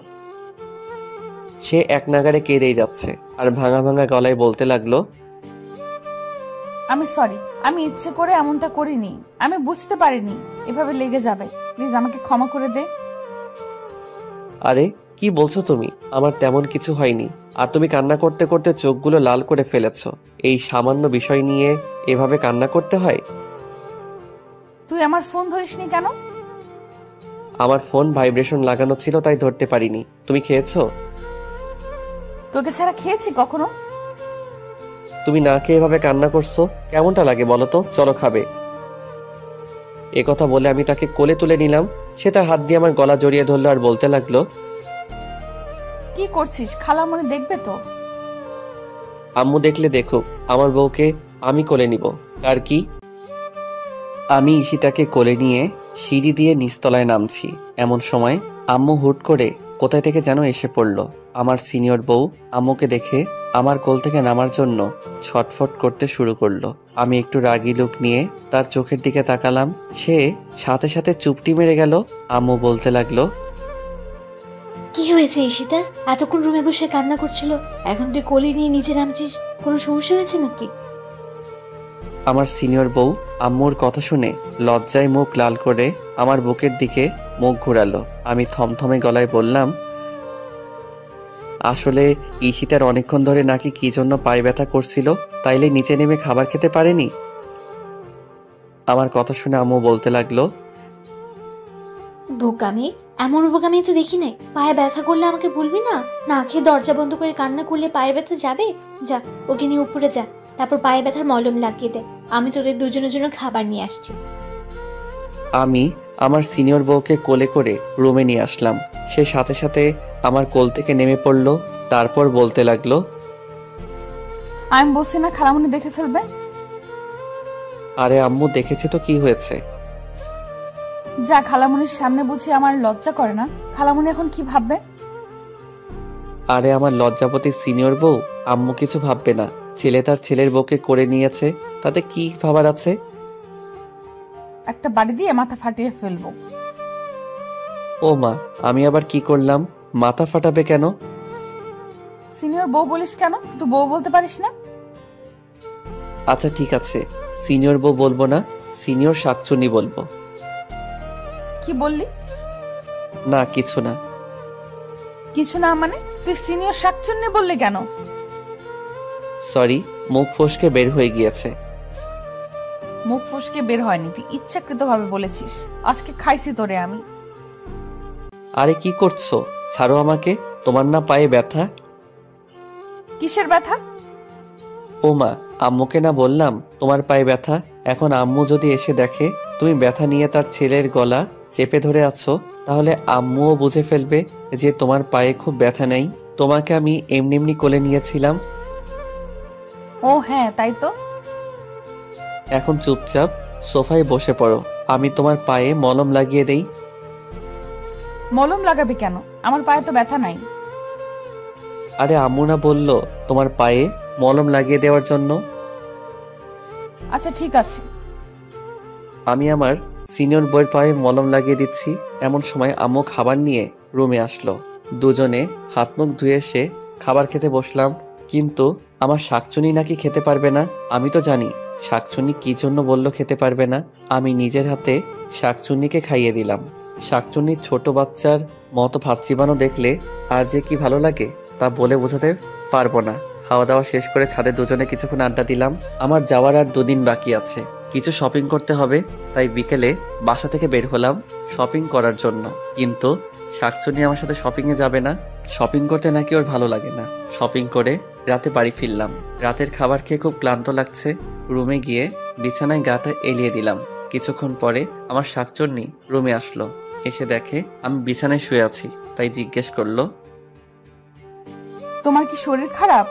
সে এক নাগাড়ে কেঁদেই যাচ্ছে আর ভাঙা ভাঙা গলায় বলতে লাগলো, আমি সরি, আমি ইচ্ছে করে এমনটা করিনি, আমি বুঝতে পারিনি এভাবে লেগে যাবে। প্লিজ আমাকে ক্ষমা করে দে। আরে কি বলছো তুমি? আমার তেমন কিছু হয়নি। আর তুমি কান্না করতে করতে চোখগুলো লাল করে ফেলেছো। এই সামান্য বিষয় নিয়ে এভাবে কান্না করতে হয়? তুই আমার ফোন ধরিসনি কেন? আমার ফোন ভাইব্রেশন লাগানো ছিল, তাই ধরতে পারিনি। তুমি খেয়েছো? তোকে ছাড়া খেয়েছি কখনো? তুমি না খেয়ে এভাবে কান্না করছো, কেমনটা লাগে বলো তো? চলো খাবে। এ কথা বলে আমি তাকে কোলে তুলে নিলাম। সে তার হাত দিয়ে আমার গলা জড়িয়ে ধরলো আর বলতে লাগলো, কি করছিস? খালামণি দেখবে তো। আম্মু দেখলে দেখুক, আমার বউকে আমি কোলে নিব। আর কি? আমি ঈশিতাকে কোলে নিয়ে সিঁড়ি দিয়ে নিচতলায় নামছি। এমন সময় আম্মু হুট করে কোথায় থেকে যেন এসে পড়ল। আমার সিনিয়র বউ আম্মুকে দেখে আমার কোল থেকে নামার জন্য ছটফট করতে শুরু করলো। আমি একটু রাগী লুক নিয়ে তার চোখের দিকে তাকালাম। সে সাথে সাথে চুপটি মেরে গেল। আম্মু বলতে লাগলো, কি হয়েছে ঈশিতার? এতক্ষণ রুমে বসে কান্না করছিল, এখন তুই কোলে নিয়ে নিচে নামছিস, কোনো সমস্যা হয়েছে নাকি? আমার সিনিয়র বউ আম্মুর কথা শুনে লজ্জায় মুখ লাল করে আমার বুকের দিকে মুখ ঘুরালো। আমি থমথমে গলায় বললাম, আসলে ঈশিতার অনেকক্ষণ ধরে নাকি কি জন্য পায়ে ব্যথা করছিল, তাইলে নিচে নেমে খাবার খেতে পারেনি। আমার কথা শুনে আম্মু বলতে লাগলো, বোকামি, এমন বোকামি তো দেখি নাই। পায়ে ব্যথা করলে আমাকে বলবি না? না খেয়ে দরজা বন্ধ করে কান্না করলে পায়ের ব্যথা যাবে? যা, ওকে নিয়ে উপরে যা, তারপর পায়ে ব্যথার মলম লাগিয়ে দে। আমি তোদের দুজনের জন্য খাবার নিয়ে আসছি। আমি আমার সিনিয়র বউকে কোলে করে রুমে নিয়ে আসলাম। সে সাথে সাথে আমার কোল থেকে নেমে পড়ল। তারপর বলতে লাগলো, আমি বলছি না খালামণি দেখে ফেলবে? আরে আম্মু দেখেছে তো কি হয়েছে? যা, খালামণির সামনে বুঝি আমার লজ্জা করে না? খালামণি এখন কি ভাববে? আরে আমার লজ্জাপতি সিনিয়র বউ, আম্মু কিছু ভাববে না। ছেলে তার ছেলের বউকে করে নিয়েছে, তাতে কি ভাবার আছে? একটা বাড়ি দিয়ে মাথা ফাটিয়ে ফেলবো। ও মা, আমি আবার কি করলাম? মাথা ফাটাবে কেন? সিনিয়র বউ বলিস কেন? শুধু বউ বলতে পারিস না? আচ্ছা ঠিক আছে, সিনিয়র বউ বলবো না, সিনিয়র শাকচুনি বলবো। কি বললি? না কিছু না। কিছু না মানে? তুই সিনিয়র শাকচুন্নি বললি কেন? সরি, মুখ ফসকে বের হয়ে গিয়েছে। মুখ ফসকে বের হয়নি, তুই ইচ্ছাকৃতভাবে বলেছিস। আজকে খাইছি তোরে আমি। আরে কি করছো? ছাড়ো আমাকে। তোমার না পায়ে ব্যথা? কিসের ব্যথা? ও মা, আম্মুকে না বললাম তোমার পায়ে ব্যথা? এখন আম্মু যদি এসে দেখে তুমি ব্যথা নিয়ে তার ছেলের গলা চেপে ধরে আছো, তাহলে আম্মুও বুঝে ফেলবে যে তোমার পায়ে খুব ব্যথা নেই। তোমাকে আমি এমনি এমনি কোলে নিয়েছিলাম। ও হ্যাঁ, তাই তো। এখন চুপচাপ সোফায় বসে পড়ো, আমি তোমার পায়ে মলম লাগিয়ে দেই। মলম লাগাবি কেন? আমার পায়ে তো ব্যথা নাই। আরে আম্মু না বললো তোমার পায়ে মলম লাগিয়ে দেওয়ার জন্য? আচ্ছা ঠিক আছে। আমি আমার সিনিয়র বউয়ের পায়ে মলম লাগিয়ে দিচ্ছি। এমন সময় আম্মু খাবার নিয়ে রুমে আসলো। দুজনে হাত মুখ ধুয়ে এসে খাবার খেতে বসলাম। কিন্তু আমার শাকচুনি নাকি খেতে পারবে না। আমি তো জানি শাকচুনি কি জন্য বলল খেতে পারবে না। আমি নিজের হাতে শাকচুন্নিকে খাইয়ে দিলাম। শাকচুন্নির ছোট বাচ্চার মতো ভাত চিবানো দেখলে আর যে কি ভালো লাগে তা বলে বোঝাতে পারবো না। খাওয়া দাওয়া শেষ করে ছাদে দুজনে কিছুক্ষণ আড্ডা দিলাম। আমার যাওয়ার আর 2 দিন বাকি আছে, কিছু শপিং করতে হবে। তাই বিকেলে বাসা থেকে বের হলাম শপিং করার জন্য। কিন্তু শাকচুনি আমার সাথে শপিংয়ে যাবে না। শপিং করতে নাকি ওর ভালো লাগে না। শপিং করে রাতে বাড়ি ফিরলাম। রাতের খাবার খেয়ে খুব ক্লান্ত লাগছে। রুমে গিয়ে বিছানায় গাটা এলিয়ে দিলাম। কিছুক্ষণ পরে আমার শাকচুন্নি রুমে আসলো। এসে দেখে আমি বিছানায় শুয়ে আছি, তাই জিজ্ঞেস করলো, তোমার কি শরীর খারাপ?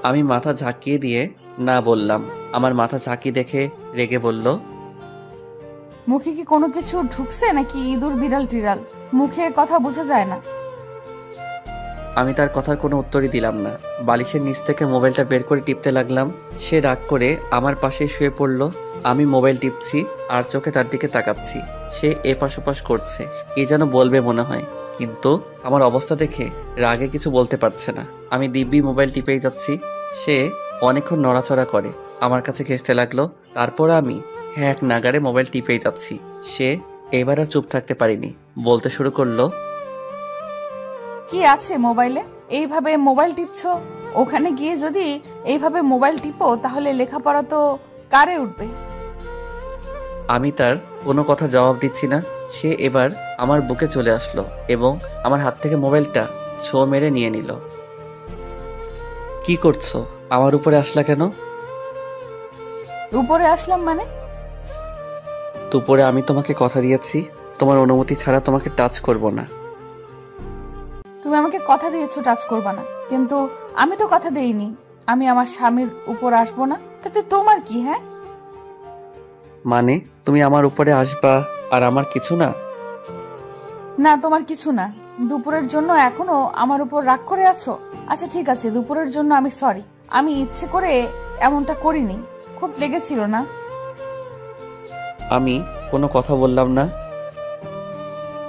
আমি মাথা ঝাঁকিয়ে দিয়ে না বললাম। আমার মাথা ঝাঁকি দেখে রেগে বলল, মুখে কি কোনো কিছু ঢুকছে নাকি ইঁদুর বিড়াল টিড়াল? মুখে কথা বোঝা যায় না। আমি তার কথার কোনো উত্তরই দিলাম না। বালিশের নিচ থেকে মোবাইলটা বের করে টিপতে লাগলাম। সে রাগ করে আমার পাশে শুয়ে পড়ল। আমি মোবাইল টিপছি আর চোখে তার দিকে তাকাচ্ছি। সে এপাশ ওপাশ করছে, কি যেন বলবে মনে হয়, কিন্তু আমার অবস্থা দেখে রাগে কিছু বলতে পারছে না। আমি দিব্যি মোবাইল টিপেই যাচ্ছি। সে অনেকক্ষণ নড়াচড়া করে, আমার কাছে ঘেঁষতে লাগলো। তারপর আমি এক নাগাড়ে মোবাইল টিপেই যাচ্ছি। সে এবার আর চুপ থাকতে পারিনি, বলতে শুরু করলো, কি আছে মোবাইলে? এইভাবে মোবাইল টিপছো? ওখানে গিয়ে যদি এইভাবে মোবাইল টিপো তাহলে লেখাপড়া তো কারে উঠবে? আমি তার কোনো কথা জবাব দিচ্ছি না। সে এবার আমার বুকে চলে আসলো এবং আমার হাত থেকে মোবাইলটা ছো মেরে নিয়ে নিল। কি করছো? আমার উপরে আসলা কেন? উপরে আসলাম মানে? দুপুরে আমি তোমাকে কথা দিয়েছি, তোমার অনুমতি ছাড়া তোমাকে টাচ করব না। তুমি আমাকে কথা দিয়েছো টাচ করবা না, কিন্তু আমি তো কথা দেইনি আমি আমার স্বামীর উপর আসবো না। তাতে তোমার কি? হ্যাঁ, মানে তুমি আমার উপরে আসবা আর আমার কিছু না? না তোমার কিছু না। দুপুরের জন্য এখনো আমার উপর রাগ করে আছো? আচ্ছা ঠিক আছে, দুপুরের জন্য আমি সরি। আমি ইচ্ছে করে এমনটা করিনি, খুব লেগেছিল না? আমি কোনো কথা বললাম না।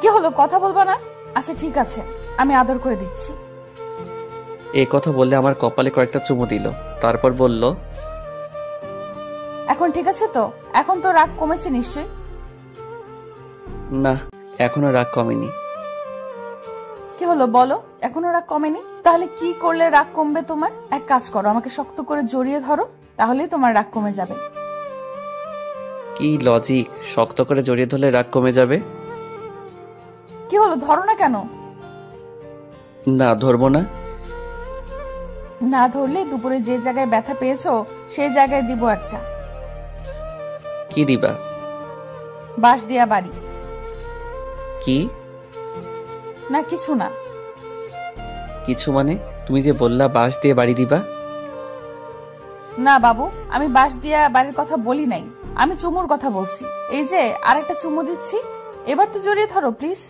কি হলো, কথা বলবা না? আচ্ছা ঠিক আছে, আমি আদর করে দিচ্ছি। এই কথা বললে আমার কপালে কয়েকটা চুমু দিল, তারপর বলল, এখন ঠিক আছে তো? এখন তো রাগ কমেছে নিশ্চয়ই? না, এখনো রাগ কমেনি। কি হলো বলো, এখনো রাগ কমেনি? তাহলে কি করলে রাগ কমবে তোমার? এক কাজ করো, আমাকে শক্ত করে জড়িয়ে ধরো, তাহলেই তোমার রাগ কমে যাবে। কি লজিক, শক্ত করে জড়িয়ে ধরলে রাগ কমে যাবে? কি হলো, ধরো না কেন? না, ধরবো না। না ধরলে দুপুরে যে জায়গায় ব্যথা পেয়েছো সেই জায়গায় দিব একটা। কি দিবা? বাঁশ দিয়া বাড়ি। কি? না কিছু না। কিছু মানে? তুমি যে বললা বাঁশ দিয়ে বাড়ি দিবা। না বাবু, আমি বাঁশ দিয়া বাড়ির কথা বলি নাই, আমি চুমুর কথা বলছি। এই যে আরেকটা চুমু দিচ্ছি, এবার তো জড়িয়ে ধরো প্লিজ।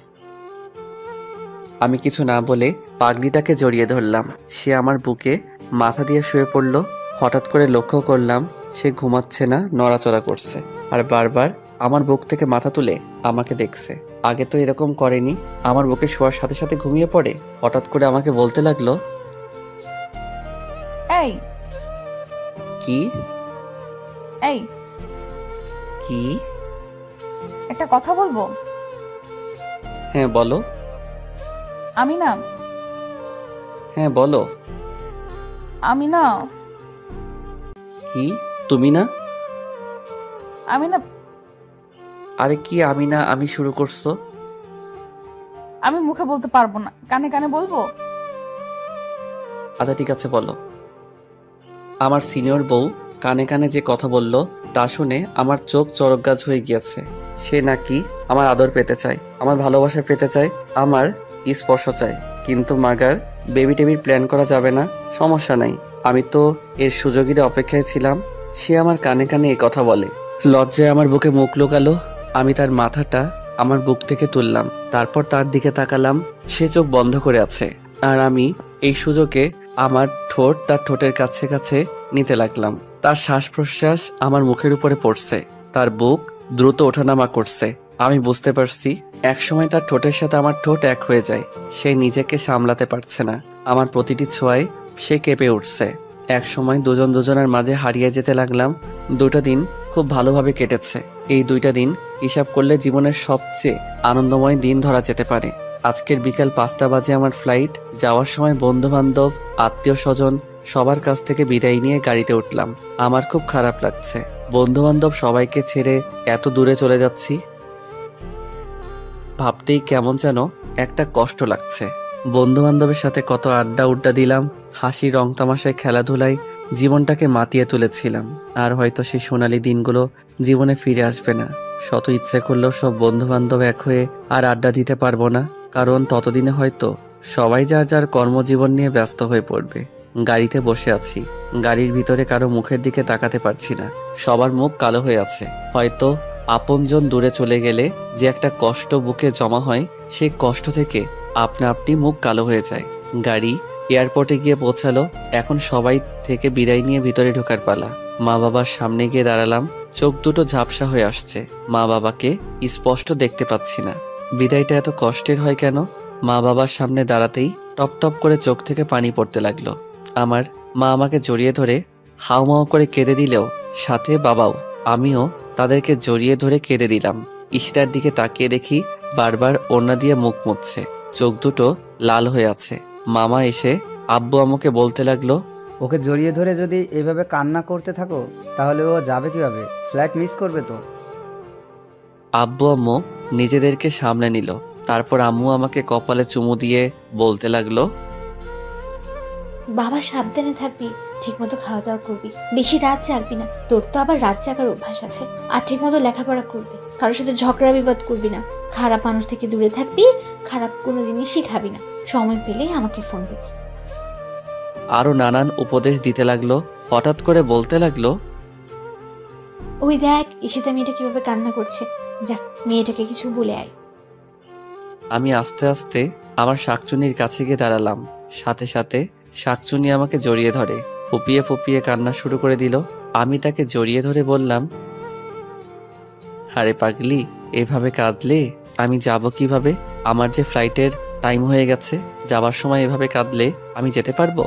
আমি কিছু না বলে পাগলিটাকে জড়িয়ে ধরলাম। সে আমার বুকে মাথা দিয়ে শুয়ে পড়ল। হঠাৎ করে লক্ষ্য করলাম সে ঘুমাচ্ছে না, নড়াচড়া করছে আর বারবার আমার বুক থেকে মাথা তুলে আমাকে দেখছে। আগে তো এরকম করেনি। আমার বুকে শোয়ার সাথে সাথে ঘুমিয়ে পড়ে। হঠাৎ করে আমাকে বলতে লাগলো, এই কি? এই কি? একটা কথা বলবো? হ্যাঁ বলো। আমি না হ্যাঁ বলো। আমি না কি? তুমি না? আমি না আরে কি আমি না আমি শুরু করছো? আমি মুখে বলতে পারবো না, কানে কানে বলবো। আচ্ছা ঠিক আছে বলো। আমার সিনিয়র বউ কানে কানে যে কথা বলল তা শুনে আমার চোখ চরকগাছ হয়ে গিয়েছে। সে নাকি আমার আদর পেতে চায়, আমার ভালোবাসা পেতে চায়, আমার স্পর্শ চায়। কিন্তু মাগার বেবি টেবির প্ল্যান করা যাবে না, সমস্যা নাই। আমি তো এর সুযোগের অপেক্ষায় ছিলাম। সে আমার কানে কানে এ কথা বলে। লজ্জায় আমার বুকে মুখ লুকালো। আমি তার মাথাটা আমার বুক থেকে তুললাম, তারপর তার দিকে তাকালাম। সে চোখ বন্ধ করে আছে আর আমি এই সুযোগে আমার ঠোঁট তার ঠোঁটের কাছে কাছে নিতে লাগলাম। তার শ্বাস প্রশ্বাস আমার মুখের উপরে পড়ছে, তার বুক দ্রুত ওঠানামা করছে। আমি বুঝতে পারছি একসময় তার ঠোঁটের সাথে আমার ঠোঁট এক হয়ে যায়। সে নিজেকে সামলাতে পারছে না, আমার প্রতিটি ছোঁয়ায় সে কেঁপে উঠছে। একসময় দুজন দুজনের মাঝে হারিয়ে যেতে লাগলাম। 2টা দিন খুব ভালোভাবে কেটেছে। এই 2টা দিন হিসাব করলে জীবনের সবচেয়ে আনন্দময় দিন ধরা যেতে পারে। আজকের বিকাল 5টা বাজে আমার ফ্লাইট। যাওয়ার সময় বন্ধু বান্ধব, আত্মীয় স্বজন সবার কাছ থেকে বিদায় নিয়ে গাড়িতে উঠলাম। আমার খুব খারাপ লাগছে, বন্ধু বান্ধব সবাইকে ছেড়ে এত দূরে চলে যাচ্ছি। ভাবতেই কেমন যেন একটা কষ্ট লাগছে। বন্ধু বান্ধবের সাথে কত আড্ডা উড্ডা দিলাম, হাসি রং তামাশায় খেলাধুলায় জীবনটাকে মাতিয়ে তুলেছিলাম। আর হয়তো সেই সোনালি দিনগুলো জীবনে ফিরে আসবে না। শত ইচ্ছে করলেও সব বন্ধু বান্ধব এক হয়ে আর আড্ডা দিতে পারবো না, কারণ ততদিনে হয়তো সবাই যার যার কর্মজীবন নিয়ে ব্যস্ত হয়ে পড়বে। গাড়িতে বসে আছি, গাড়ির ভিতরে কারো মুখের দিকে তাকাতে পারছি না। সবার মুখ কালো হয়ে আছে। হয়তো আপনজন দূরে চলে গেলে যে একটা কষ্ট বুকে জমা হয়, সেই কষ্ট থেকে আপনা আপনি মুখ কালো হয়ে যায়। গাড়ি এয়ারপোর্টে গিয়ে পৌঁছালো। এখন সবাই থেকে বিদায় নিয়ে ভিতরে ঢোকার পালা। মা বাবার সামনে গিয়ে দাঁড়ালাম। চোখ দুটো ঝাপসা হয়ে আসছে। মা বাবাকে স্পষ্ট দেখতে পাচ্ছি না। বিদায়টা এত কষ্টের হয় কেন? মা বাবার সামনে দাঁড়াতেই টপ টপ করে চোখ থেকে পানি পড়তে লাগলো। আমার মা আমাকে জড়িয়ে ধরে হাউমাউ করে কেঁদে দিলেও সাথে বাবাও। আমিও তাদেরকে জড়িয়ে ধরে কেঁদে দিলাম। ঈশিতার দিকে তাকিয়ে দেখি বারবার ওড়না দিয়ে মুখ মুছছে, চোখ দুটো লাল হয়ে আছে। মামা এসে আব্বু আম্মুকে বলতে লাগলো, ওকে জড়িয়ে ধরে যদি এভাবে কান্না করতে থাকো তাহলে ও যাবে কিভাবে? ফ্লাইট মিস করবে তো। আব্বু আম্মু নিজেদেরকে সামলে নিল। তারপর আম্মু আমাকে কপালে চুমু দিয়ে বলতে লাগলো, বাবা সাবধানে থাকবি, ঠিকমতো খাওয়া দাওয়া করবি, বেশি রাত জাগবি না, তোর তো আবার রাত জাগার অভ্যাস আছে। আর ঠিকমতো লেখাপড়া করবি, কারোর সাথে ঝগড়া বিবাদ করবি না, খারাপ মানুষ থেকে দূরে থাকবি, খারাপ কোনো জিনিসই খাবি না, সময় পেলেই আমাকে ফোন দিবি। আরো নানান উপদেশ দিতে লাগলো। হঠাৎ করে বলতে লাগলো, ওই দেখ ঈশিতা মেয়েটা কিভাবে কান্না করছে, যা মেয়েটাকে কিছু বলে আয়। আমি আস্তে আস্তে আমার শাকচুনির কাছে গিয়ে দাঁড়ালাম। সাথে সাথে শাকচুনি আমাকে জড়িয়ে ধরে ফুপিয়ে ফুপিয়ে কান্না শুরু করে দিল। আমি তাকে জড়িয়ে ধরে বললাম, আরে পাগলি, এভাবে কাঁদলে আমি যাব কিভাবে? আমার যে ফ্লাইটের টাইম হয়ে গেছে, যাবার সময় এভাবে কাঁদলে আমি যেতে পারবো?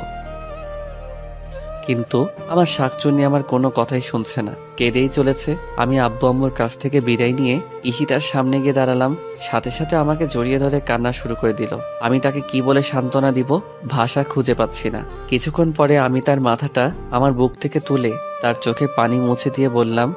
কিন্তু আমার শাকচুনি আমার কোনো কথাই শুনছে না, কেঁদেই চলেছে। আমি আব্বু আম্মুর কাছ থেকে বিদায় নিয়ে ঈশিতার সামনে গিয়ে দাঁড়ালাম। সাথে সাথে আমাকে জড়িয়ে ধরে কান্না শুরু করে দিল। আমি তাকে কি বলে সান্ত্বনা দিব, ভাষা খুঁজে পাচ্ছি না। কিছুক্ষণ পরে আমি তার মাথাটা আমার বুক থেকে তুলে তার চোখে পানি মুছে দিয়ে বললাম,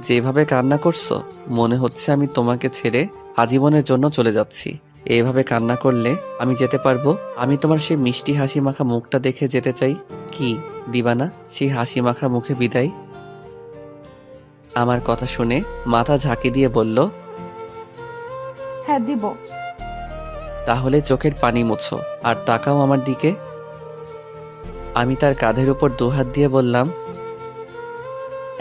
যেভাবে কান্না করছো মনে হচ্ছে আমি তোমাকে ছেড়ে আজীবনের জন্য চলে যাচ্ছি। এভাবে কান্না করলে আমি যেতে পারবো? আমি তোমার সেই মিষ্টি হাসি মাখা মুখটা দেখে যেতে চাই। কি দিবা না সেই হাসি মাখা মুখে বিদায়? আমার কথা শুনে মাথা ঝাঁকি দিয়ে বলল, হ্যাঁ দিব। তাহলে চোখের পানি মুছো আর তাকাও আমার দিকে। আমি তার কাঁধের উপর দুহাত দিয়ে বললাম,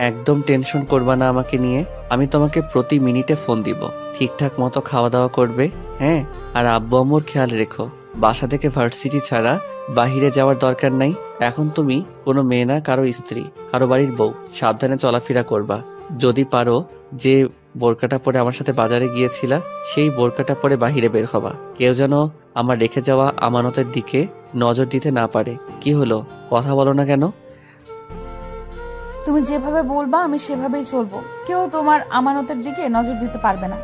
একদম টেনশন করবা না আমাকে নিয়ে। আমি তোমাকে প্রতি মিনিটে ফোন দিব, ঠিকঠাক মতো খাওয়া দাওয়া করবে, হ্যাঁ? আর আব্বু আম্মুর খেয়াল রেখো। বাসা থেকে ভার্সিটি ছাড়া বাহিরে যাওয়ার দরকার নাই। এখন তুমি কোনো মেয়ে না, কারো স্ত্রী, কারো বাড়ির বউ। সাবধানে চলাফেরা করবা। যদি পারো যে বোরকাটা পরে আমার সাথে বাজারে গিয়েছিলা সেই বোরকাটা পরে বাহিরে বের হবা। কেউ যেন আমার রেখে যাওয়া আমানতের দিকে নজর দিতে না পারে। কি হলো, কথা বলো না কেন? তুমি যেভাবে বলবা আমি সেভাবেই চলবো। কেউ তোমার আমানতের দিকে নজর দিতে পারবে না।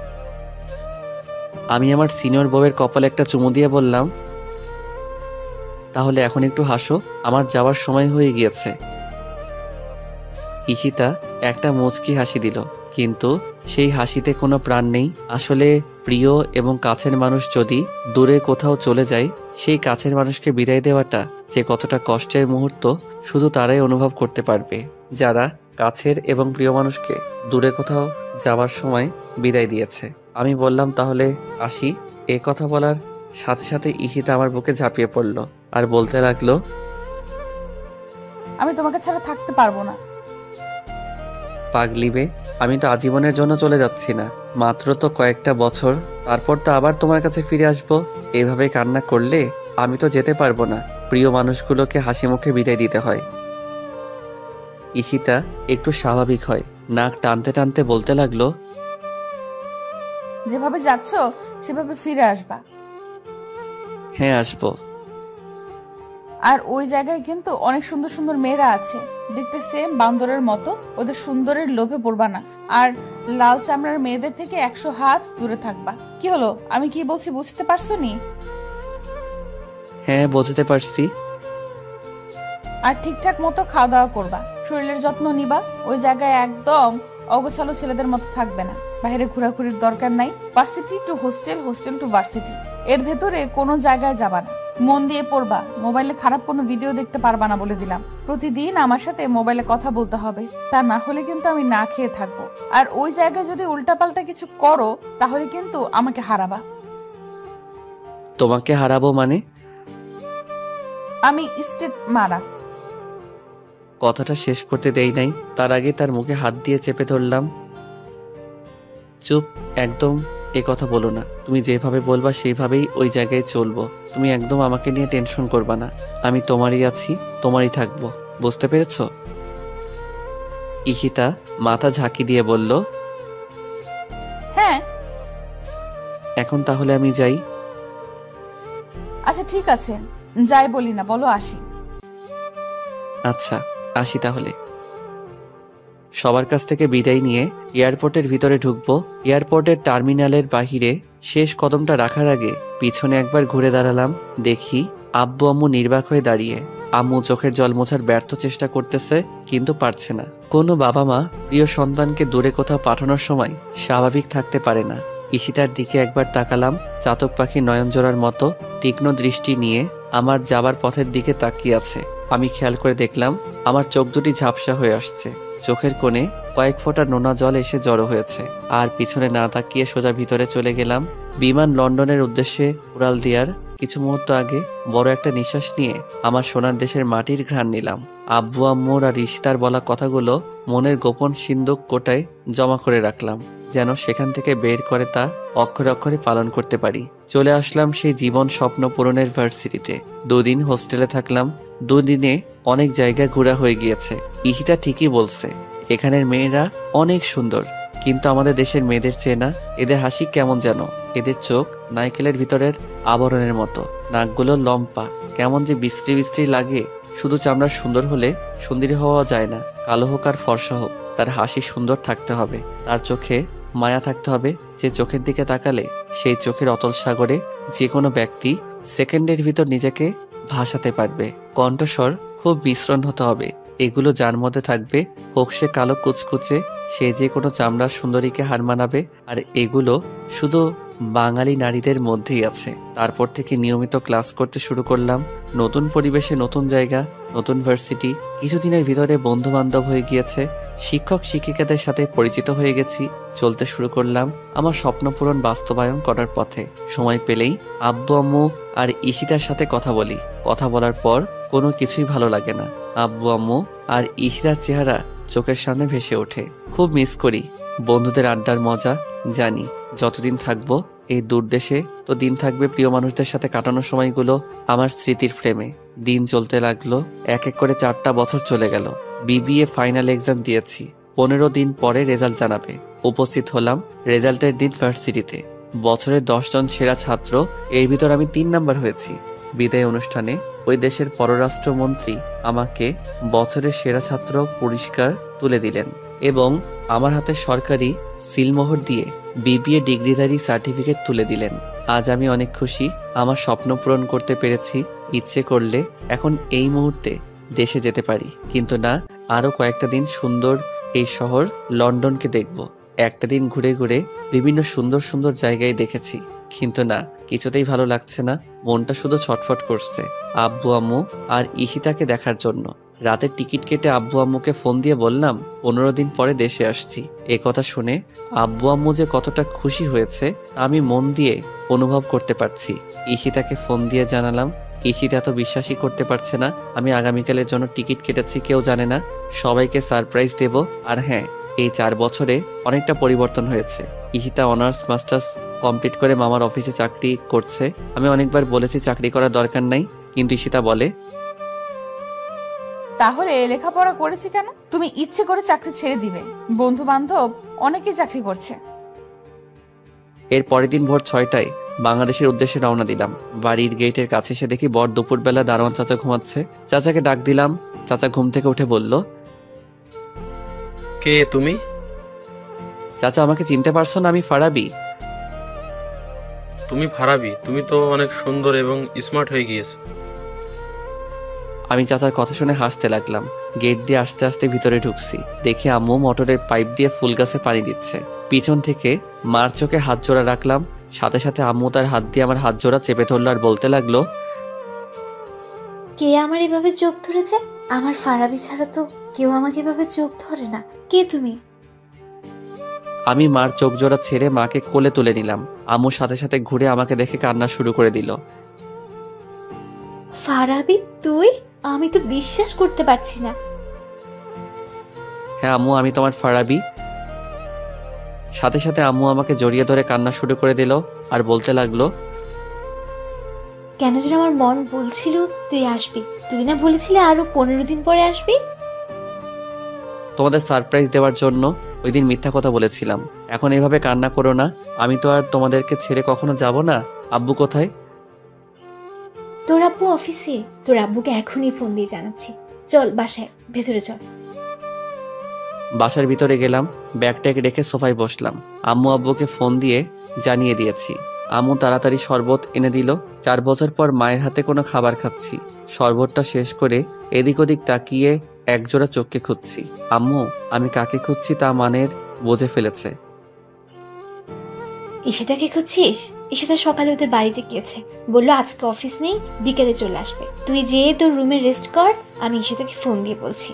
আমি আমার সিনিয়র বউয়ের কপালে একটা চুমু দিয়ে বললাম, তাহলে এখন একটু হাসো, আমার যাওয়ার সময় হয়ে গিয়েছে। ঈশিতা একটা মুচকি হাসি দিল, কিন্তু সেই হাসিতে কোনো প্রাণ নেই। আসলে প্রিয় এবং কাছের মানুষ যদি দূরে কোথাও চলে যায়, সেই কাছের মানুষকে বিদায় দেওয়াটা যে কতটা কষ্টের মুহূর্ত শুধু তারাই অনুভব করতে পারবে, যারা কাছের এবং প্রিয় মানুষকে দূরে কোথাও যাওয়ার সময় বিদায় দিয়েছে। আমি বললাম, তাহলে আসি। এ কথা বলার সাথে সাথে ঈশিতা আমার বুকে ঝাঁপিয়ে পড়ল আর বলতে লাগলো, আমি তোমাকে ছাড়া থাকতে পারবো না। পাগলিবে, আমি তো আজীবনের জন্য চলে যাচ্ছি না, মাত্র তো কয়েকটা বছর, তারপর তো আবার তোমার কাছে ফিরে আসবো। এইভাবে কান্না করলে আমি তো যেতে পারবো না। প্রিয় মানুষগুলোকে হাসি মুখে বিদায় দিতে হয়। ঈশিতা একটু স্বাভাবিক হয়, নাক টানতে টানতে বলতে লাগলো, যেভাবে যাচ্ছ সেভাবে ফিরে আসবা। হ্যাঁ আসবো। আর ওই জায়গায় কিন্তু অনেক সুন্দর সুন্দর মেয়েরা আছে, দেখতে সেম বান্দরের মতো। ওদের সুন্দরের লোভে পড়বা না। আর লাল চামড়ার মেয়েদের থেকে 100 হাত দূরে থাকবা। কি হলো, আমি কি বলছি বুঝতে পারছো নি? হ্যাঁ বুঝতে পারছি। আর ঠিকঠাক মতো খাওয়া দাওয়া করবা, শরীরের যত্ন নিবা। ওই জায়গায় একদম অগোছালো ছেলেদের মতো থাকবে না। বাইরে ঘোরাঘুরির দরকার নাই। Varsity to hostel, hostel to varsity, এর ভেতরে কোনো জায়গায় যাবা না। মন দিয়ে পড়বা। মোবাইলে খারাপ কোনো ভিডিও দেখতে পারবা না বলে দিলাম। প্রতিদিন আমার সাথে মোবাইলে কথা বলতে হবে, তা না হলে কিন্তু আমি না খেয়ে থাকবো। আর ওই জায়গায় যদি উল্টাপাল্টা কিছু করো তাহলে কিন্তু আমাকে হারাবা। তোমাকে হারাবো মানে? আমি স্টেট মারা। কথাটা শেষ করতে দেই নাই, তার আগে তার মুখে হাত দিয়ে চেপে ধরলাম। চুপ, একদম এ কথা বলো না। তুমি যেভাবে বলবা সেইভাবেই ওই জায়গায় চলবো। তুমি একদম আমাকে নিয়ে টেনশন করবা না। আমি তোমারই আছি, তোমারই থাকবো, বুঝতে পেরেছো? ঈশিতা মাথা ঝাঁকি দিয়ে বলল, হ্যাঁ। এখন তাহলে আমি যাই? আচ্ছা ঠিক আছে, যাই বলি না, বলো আসি। আচ্ছা, আসি তাহলে। সবার কাছ থেকে বিদায় নিয়ে এয়ারপোর্টের ভিতরে ঢুকবো। এয়ারপোর্টের টার্মিনালের বাহিরে শেষ কদমটা রাখার আগে পিছনে একবার ঘুরে দাঁড়ালাম। দেখি আব্বু আম্মু নির্বাক হয়ে দাঁড়িয়ে। আম্মু চোখের জল মোছার ব্যর্থ চেষ্টা করতেছে, কিন্তু পারছে না। কোনো বাবা মা প্রিয় সন্তানকে দূরে কোথাও পাঠানোর সময় স্বাভাবিক থাকতে পারে না। ঈশিতার দিকে একবার তাকালাম, চাতক পাখি নয়ন জোড়ার মতো তীক্ষ্ণ দৃষ্টি নিয়ে আমার যাবার পথের দিকে তাকিয়ে আছে। আমি খেয়াল করে দেখলাম আমার চোখ দুটি ঝাপসা হয়ে আসছে। চোখের কোণে কয়েক ফোঁটা নোনা জল এসে জড়ো হয়েছে। আর পিছনে না তাকিয়ে সোজা ভিতরে চলে গেলাম। বিমান লন্ডনের উদ্দেশ্যে উড়াল দেওয়ার কিছু মুহূর্ত আগে বড় একটা নিঃশ্বাস নিয়ে আমার সোনার দেশের মাটির ঘ্রাণ নিলাম। আব্বু আম্মুর আর ঈশিতার বলা কথাগুলো মনের গোপন সিন্দুক কোটায় জমা করে রাখলাম, যেন সেখান থেকে বের করে তা অক্ষরে অক্ষরে পালন করতে পারি। চলে আসলাম সেই জীবন স্বপ্ন পূরণের ভার্সিটিতে। 2 দিন হোস্টেলে থাকলাম। 2 দিনে অনেক জায়গা ঘোরা হয়ে গিয়েছে। ঈশিতা ঠিকই বলছে, এখানের মেয়েরা অনেক সুন্দর, কিন্তু আমাদের দেশের মেয়েদের চেয়ে না। এদের হাসি কেমন যেন, এদের চোখ নারকেলের ভিতরের আবরণের মতো, নাকগুলো লম্পা, কেমন যে বিশ্রী বিশ্রী লাগে। শুধু চামড়া সুন্দর হলে সুন্দরী হওয়া যায় না, কালো হোক আর ফর্সা হোক, তার হাসি সুন্দর থাকতে হবে, তার চোখে মায়া থাকতে হবে। যে চোখের দিকে তাকালে সেই চোখের অতল সাগরে যে কোনো ব্যক্তি সেকেন্ডের ভিতর নিজেকে ভাসাতে পারবে। কণ্ঠস্বর খুব মিশ্রণ হতে হবে। এগুলো যার মধ্যে থাকবে, হোক সে কালো কুচকুচে, সে যে কোনো চামড়ার সুন্দরীকে হার মানাবে। আর এগুলো শুধু বাঙালি নারীদের মধ্যেই আছে। তারপর থেকে নিয়মিত ক্লাস করতে শুরু করলাম। নতুন পরিবেশে, নতুন জায়গা, নতুন ভার্সিটি। কিছুদিনের ভিতরে বন্ধু বান্ধব হয়ে গিয়েছে, শিক্ষক শিক্ষিকাদের সাথে পরিচিত হয়ে গেছি। চলতে শুরু করলাম আমার স্বপ্ন পূরণ বাস্তবায়ন করার পথে। সময় পেলেই আব্বু আম্মু আর ঈশিতার সাথে কথা বলি। কথা বলার পর কোনো কিছুই ভালো লাগে না। আব্বু আম্মু আর ঈশিতার চেহারা চোখের সামনে ভেসে ওঠে। খুব মিস করি বন্ধুদের আড্ডার মজা। জানি যতদিন থাকবো এই দূর দেশে, তো দিন থাকবে প্রিয় মানুষদের সাথে কাটানোর সময়গুলো আমার স্মৃতির ফ্রেমে। দিন চলতে লাগলো, এক এক করে 4টা বছর চলে গেল। বিবিএ ফাইনাল এক্সাম দিয়েছি। 15 দিন পরে রেজাল্ট জানাবে। উপস্থিত হলাম রেজাল্টের দিন ভার্সিটিতে। বছরের 10 জন সেরা ছাত্র, এর ভিতর আমি 3 নাম্বার হয়েছি। বিদায় অনুষ্ঠানে ওই দেশের পররাষ্ট্রমন্ত্রী আমাকে বছরের সেরা ছাত্র পুরস্কার তুলে দিলেন এবং আমার হাতে সরকারি সিলমোহর দিয়ে বিবিএ ডিগ্রিধারী সার্টিফিকেট তুলে দিলেন। আজ আমি অনেক খুশি, আমার স্বপ্ন পূরণ করতে পেরেছি। ইচ্ছে করলে এখন এই মুহূর্তে দেশে যেতে পারি, কিন্তু না, আরো কয়েকটা দিন সুন্দর এই শহর লন্ডনকে দেখব। একটা দিন ঘুরে ঘুরে বিভিন্ন সুন্দর সুন্দর জায়গায় দেখেছি, কিন্তু না, কিছুতেই ভালো লাগছে না। মনটা শুধু ছটফট করছে আব্বু আম্মু আর ঈশিতাকে দেখার জন্য। রাতের টিকিট কেটে আব্বু আম্মুকে ফোন দিয়ে বললাম 15 দিন পরে দেশে আসছি। এ কথা শুনে আব্বু আম্মু যে কতটা খুশি হয়েছে আমি মন দিয়ে অনুভব করতে পারছি। ঈশিতাকে ফোন দিয়ে জানালাম। ঈশিতা তো বিশ্বাসই করতে পারছে না আমি আগামীকালের জন্য টিকিট কেটেছি। কেউ জানে না, সবাইকে সারপ্রাইজ দেব। আর হ্যাঁ, এই 4 বছরে অনেকটা পরিবর্তন হয়েছে। ঈশিতা অনার্স মাস্টার্স কমপ্লিট করে মামার অফিসে চাকরি করছে। আমি অনেকবার বলেছি চাকরি করার দরকার নাই, কিন্তু ঈশিতা বলে, তাহলে লেখাপড়া করেছি কেন? তুমি ইচ্ছে করে চাকরি ছেড়ে দিবে। বন্ধু বান্ধব অনেকেই চাকরি করছে। এর পরের দিন ভোর 6টায় বাংলাদেশের উদ্দেশ্যে রওনা দিলাম। বাড়ির গেটের কাছে এসে দেখি বর দুপুরবেলা দারোয়ান চাচা ঘুমাচ্ছে। চাচাকে ডাক দিলাম। চাচা ঘুম থেকে উঠে বলল, কে তুমি? চাচা আমাকে চিনতে পারছো না? আমি ফারাবি। তুমি ফারাবি? তুমি তো অনেক সুন্দর এবং স্মার্ট হয়ে গিয়েছো। আমি চাচার কথা শুনে হাসতে লাগলাম। গেট দিয়ে আস্তে আস্তে ভিতরে ঢুকছি। দেখি আম্মু মোটরের পাইপ দিয়ে ফুল গাছে পানি দিচ্ছে। পিছন থেকে মার চোখে হাত জোড়া রাখলাম। সাথে সাথে আম্মু তার হাত দিয়ে আমার হাত জোড়া চেপে ধরলো আর বলতে লাগলো, কে আমার এভাবে চোখ ধরেছে? আমার ফারাবি ছাড়া তো কেউ আমাকে এভাবে চোখ ধরে না। কে তুমি? আমি মার চোখ জোড়া ছেড়ে মাকে কোলে তুলে নিলাম। আম্মু সাথে সাথে ঘুরে আমাকে দেখে কান্না শুরু করে দিল। ফারাবি তুই? আমি তো বিশ্বাস করতে পারছি না। হ্যাঁ আম্মু, আমি তোমার ফারাবি। সাথে সাথে আম্মু আমাকে জড়িয়ে ধরে কান্না শুরু করে দিল আর বলতে লাগলো, কেন যেন আমার মন বলছিল তুই আসবি। তুই না বলেছিলি আরো 15 দিন পরে আসবি? তোমাদের সারপ্রাইজ দেওয়ার জন্য ওই দিন মিথ্যা কথা বলেছিলাম। এখন এভাবে কান্না করো না। আমি তো আর তোমাদেরকে ছেড়ে কখনো যাব না। আব্বু কোথায়? তোর আব্বু অফিসে। তোর আব্বুকে এখনই ফোন দিয়ে জানাচ্ছি। চল বাসায়, ভেতরে চল। বাসার ভিতরে গেলাম, ব্যাগ ট্যাগ রেখে সোফায় বসলাম। আম্মু আব্বুকে ফোন দিয়ে জানিয়ে দিয়েছি। আম্মু তাড়াতাড়ি শরবত এনে দিল। 4 বছর পর মায়ের হাতে কোনো খাবার খাচ্ছি। শরবতটা শেষ করে এদিক ওদিক তাকিয়ে একজোড়া চোখকে খুঁজছি। আম্মু আমি কাকে খুঁজছি তা মানের বুঝে ফেলেছে। ঈশিতাকে খুঁজছিস? ঈশিতা সকালে ওদের বাড়িতে গিয়েছে, বললো আজকে অফিস নেই, বিকেলে চলে আসবে। তুই যেয়ে তোর রুমে রেস্ট কর, আমি ঈশিতাকে ফোন দিয়ে বলছি।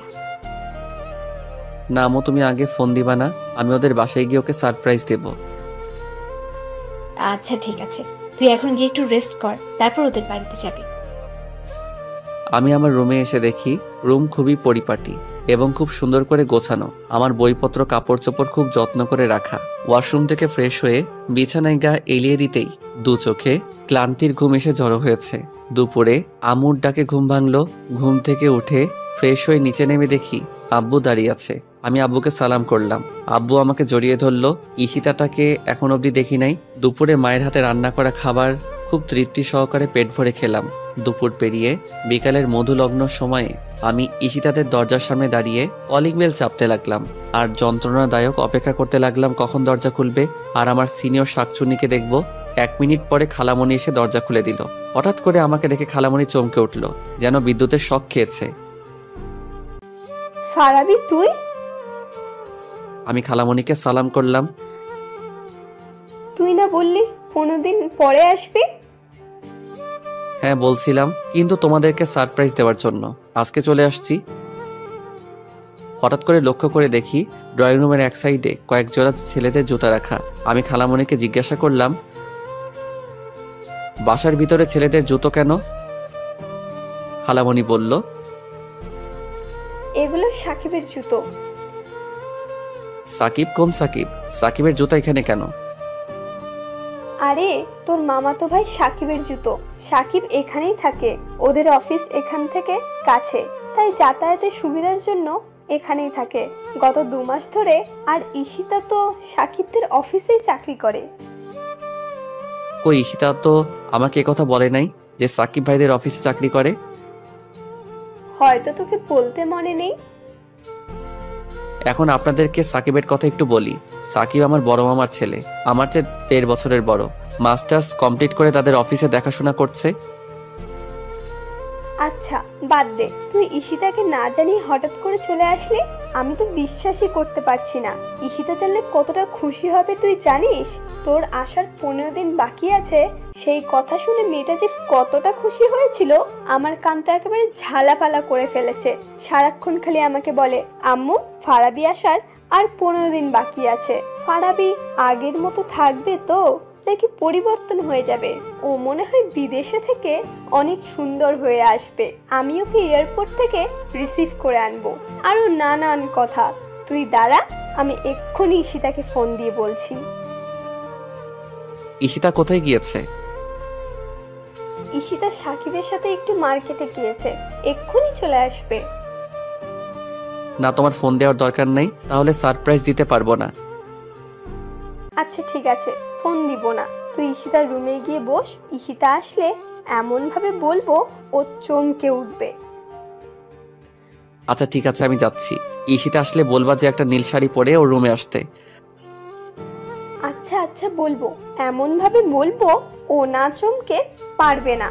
না আম্মু, তুমি আগে ফোন দিবা না? আমি ওদের বাসায় গিয়ে ওকে সারপ্রাইজ দেব। আচ্ছা ঠিক আছে, তুই এখন গিয়ে একটু রেস্ট কর, তারপর ওদের বাড়িতে যাবি। আমি আমার রুমে এসে দেখি রুম খুবই পরিপাটি এবং খুব সুন্দর করে গোছানো। আমার বইপত্র কাপড় চোপড় খুব যত্ন করে রাখা। ওয়াশরুম থেকে ফ্রেশ হয়ে বিছানায় গা এলিয়ে দিতেই দু চোখে ক্লান্তির ঘুম এসে জড়ো হয়েছে। দুপুরে আম্মুর ডাকে ঘুম ভাঙলো। ঘুম থেকে উঠে ফ্রেশ হয়ে নিচে নেমে দেখি আব্বু দাঁড়িয়ে আছে। আমি আব্বুকে সালাম করলাম। আব্বু আমাকে জড়িয়ে ধরলো। ঈশিতাটাকে এখন অবধি দেখি নাই। দুপুরে মায়ের হাতে রান্না করা খাবার খুব তৃপ্তি সহকারে পেট ভরে খেলাম। দুপুর পেরিয়ে বিকালের মধুলগ্ন সময়ে আমি ঈশিতাদের দরজার সামনে দাঁড়িয়ে কলিং বেল চাপতে লাগলাম আর যন্ত্রণাদায়ক অপেক্ষা করতে লাগলাম কখন দরজা খুলবে আর আমার সিনিয়র শাকচুন্নিকে দেখব। 1 মিনিট পরে খালামণি এসে দরজা খুলে দিল। হঠাৎ করে আমাকে দেখে খালামণি চমকে উঠল, যেন বিদ্যুতের শক খেয়েছে। ফারাবি তুই? আমি খালামণিকে সালাম করলাম। তুই না বললি 15 দিন পরে আসবি? হ্যাঁ বলছিলাম, কিন্তু তোমাদেরকে সারপ্রাইজ দেওয়ার জন্য আজকে চলে আসছি। হঠাৎ করে লক্ষ্য করে দেখি ড্রয়িং রুমের এক সাইডে কয়েক জোড়া ছেলেদের জুতা রাখা। আমি খালামণিকে জিজ্ঞাসা করলাম, বাসার ভিতরে ছেলেদের জুতো কেন? খালামণি বলল, এগুলো সাকিবের জুতো। সাকিব? কোন সাকিব? সাকিবের জুতা এখানে কেন? আরে তোর মামাতো ভাই সাকিবের জুতো। সাকিব এখানেই থাকে, ওদের অফিস এখান থেকে কাছে, তাই যাতায়াতের সুবিধার জন্য এখানেই থাকে গত 2 মাস ধরে। আর ঈশিতা তো সাকিবদের অফিসেই চাকরি করে। কই ঈশিতা তো আমাকে কথা বলে নাই যে সাকিব ভাইদের অফিসে চাকরি করে। হয়তো তোকে বলতে মনে নেই। এখন আপনাদেরকে সাকিবের কথা একটু বলি। সাকিব আমার বড় মামার ছেলে, আমার চেয়ে 13 বছরের বড়। মাস্টার্স কমপ্লিট করে তাদের অফিসে দেখাশোনা করছে। আচ্ছা বাদ দে, তুই ঈশিতাকে না জানিয়ে হঠাৎ করে চলে আসলি। আমি তো বিশ্বাসই করতে পারছি না। ঈশিতা জানলে কতটা খুশি হবে তুই জানিস? তোর আসার 15 দিন বাকি আছে, সেই কথা শুনে মেয়েটা যে কতটা খুশি হয়েছিল, আমার কান তো একেবারে ঝালাপালা করে ফেলেছে। সারাক্ষণ খালি আমাকে বলে, আম্মু ফারাবি আসার আর 15 দিন বাকি আছে। ফারাবি আগের মতো থাকবে তো নাকি পরিবর্তন হয়ে যাবে? ও মনে হয় বিদেশে থেকে অনেক সুন্দর হয়ে আসবে, আমি ওকে এয়ারপোর্ট থেকে রিসিভ করে আনবো। আরো নানান কথা। তুই দাঁড়া, আমি এক্ষুনি ঈশিতাকে ফোন দিয়ে বলছি। ঈশিতা কোথায় গিয়েছে? ঈশিতা সাকিবের সাথে একটু মার্কেটে গিয়েছে, এক্ষুনি চলে আসবে। না, তোমার ফোন দেওয়ার দরকার নেই, তাহলে সারপ্রাইজ দিতে পারবো না। আচ্ছা ঠিক আছে, ফোন দিব না। তুই ঈশিতার রুমে গিয়ে বস, ঈশিতা আসলে এমন ভাবে বলবো ও চমকে উঠবে। আচ্ছা ঠিক আছে, আমি যাচ্ছি। ঈশিতা আসলে বলবা যে একটা নীল শাড়ি পরে ওর রুমে আসতে। আচ্ছা আচ্ছা বলবো, এমন ভাবে বলবো ও না চমকে পারবে না।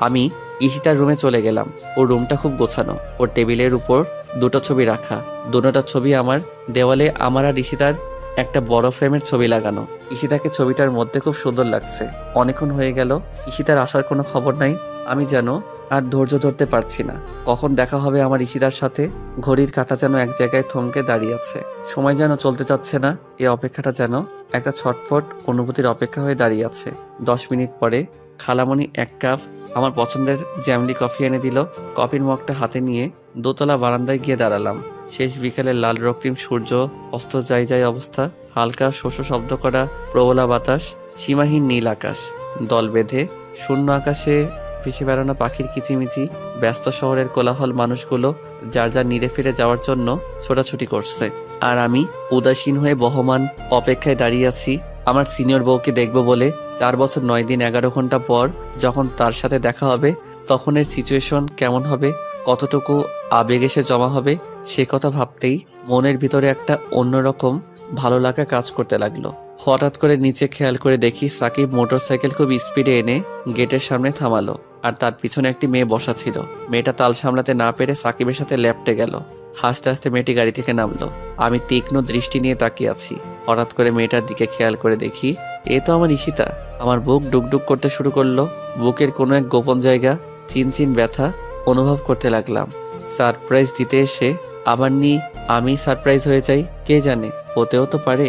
আমি ঈশিতার রুমে চলে গেলাম। ওর রুমটা খুব গোছানো। ওর টেবিলের উপর 2টা ছবি রাখা। দুটোটা ছবি আমার দেওয়ালে আমার আর ঈশিতার একটা বড় ফ্রেমের ছবি লাগানো। ঈশিতাকে ছবিটার মধ্যে খুব সুন্দর লাগছে। অনেকক্ষণ হয়ে গেল, ঈশিতার আসার কোনো খবর নাই। আমি যেন আর ধৈর্য ধরতে পারছি না, কখন দেখা হবে আমার ঈশিতার সাথে। ঘড়ির কাঁটা যেন এক জায়গায় থমকে দাঁড়িয়ে আছে, সময় যেন চলতে চাচ্ছে না। এই অপেক্ষাটা যেন একটা ছটফট অনুভূতির অপেক্ষা হয়ে দাঁড়িয়ে আছে। 10 মিনিট পরে খালামণি 1 কাপ আমার পছন্দের জ্যামলি কফি এনে দিল। কফির মগটা হাতে নিয়ে দোতলা বারান্দায় গিয়ে দাঁড়ালাম। শেষ বিকেলের লাল রক্তিম সূর্য অস্ত যায় যায় অবস্থা। হালকা শোষ শব্দ করা প্রবলা বাতাস, সীমাহীন নীল আকাশ, দল বেঁধে শূন্য আকাশে ভেসে বেড়ানো পাখির কিচিমিচি, ব্যস্ত শহরের কোলাহল, মানুষগুলো যার যার নিরে ফিরে যাওয়ার জন্য ছোটাছুটি করছে। আর আমি উদাসীন হয়ে বহমান অপেক্ষায় দাঁড়িয়ে আছি আমার সিনিয়র বউকে দেখব বলে। 4 বছর 9 দিন 11 ঘন্টা পর যখন তার সাথে দেখা হবে, তখনের সিচুয়েশন কেমন হবে, কতটুকু আবেগ এসে জমা হবে, সে কথা ভাবতেই মনের ভিতরে একটা অন্যরকম ভালো লাগা কাজ করতে লাগলো। হঠাৎ করে নিচে খেয়াল করে দেখি সাকিব মোটরসাইকেল খুব স্পিডে এনে গেটের সামনে থামালো, আর তার পিছনে একটি মেয়ে বসা ছিল। মেয়েটা তাল সামলাতে না পেরে সাকিবের সাথে ল্যাপটে গেল। হাসতে হাসতে মেয়েটি গাড়ি থেকে নামলো। আমি তীক্ষ্ণ দৃষ্টি নিয়ে তাকিয়ে আছি। হঠাৎ করে মেয়েটার দিকে খেয়াল করে দেখি এ তো আমার ঈশিতা। আমার বুক ডুকডুক করতে শুরু করলো। বুকের কোনো এক গোপন জায়গা চিনচিন ব্যথা অনুভব করতে লাগলাম। সারপ্রাইজ দিতে এসে আবার আমি সারপ্রাইজ হয়ে যাই, কে জানে, হতেও তো পারে।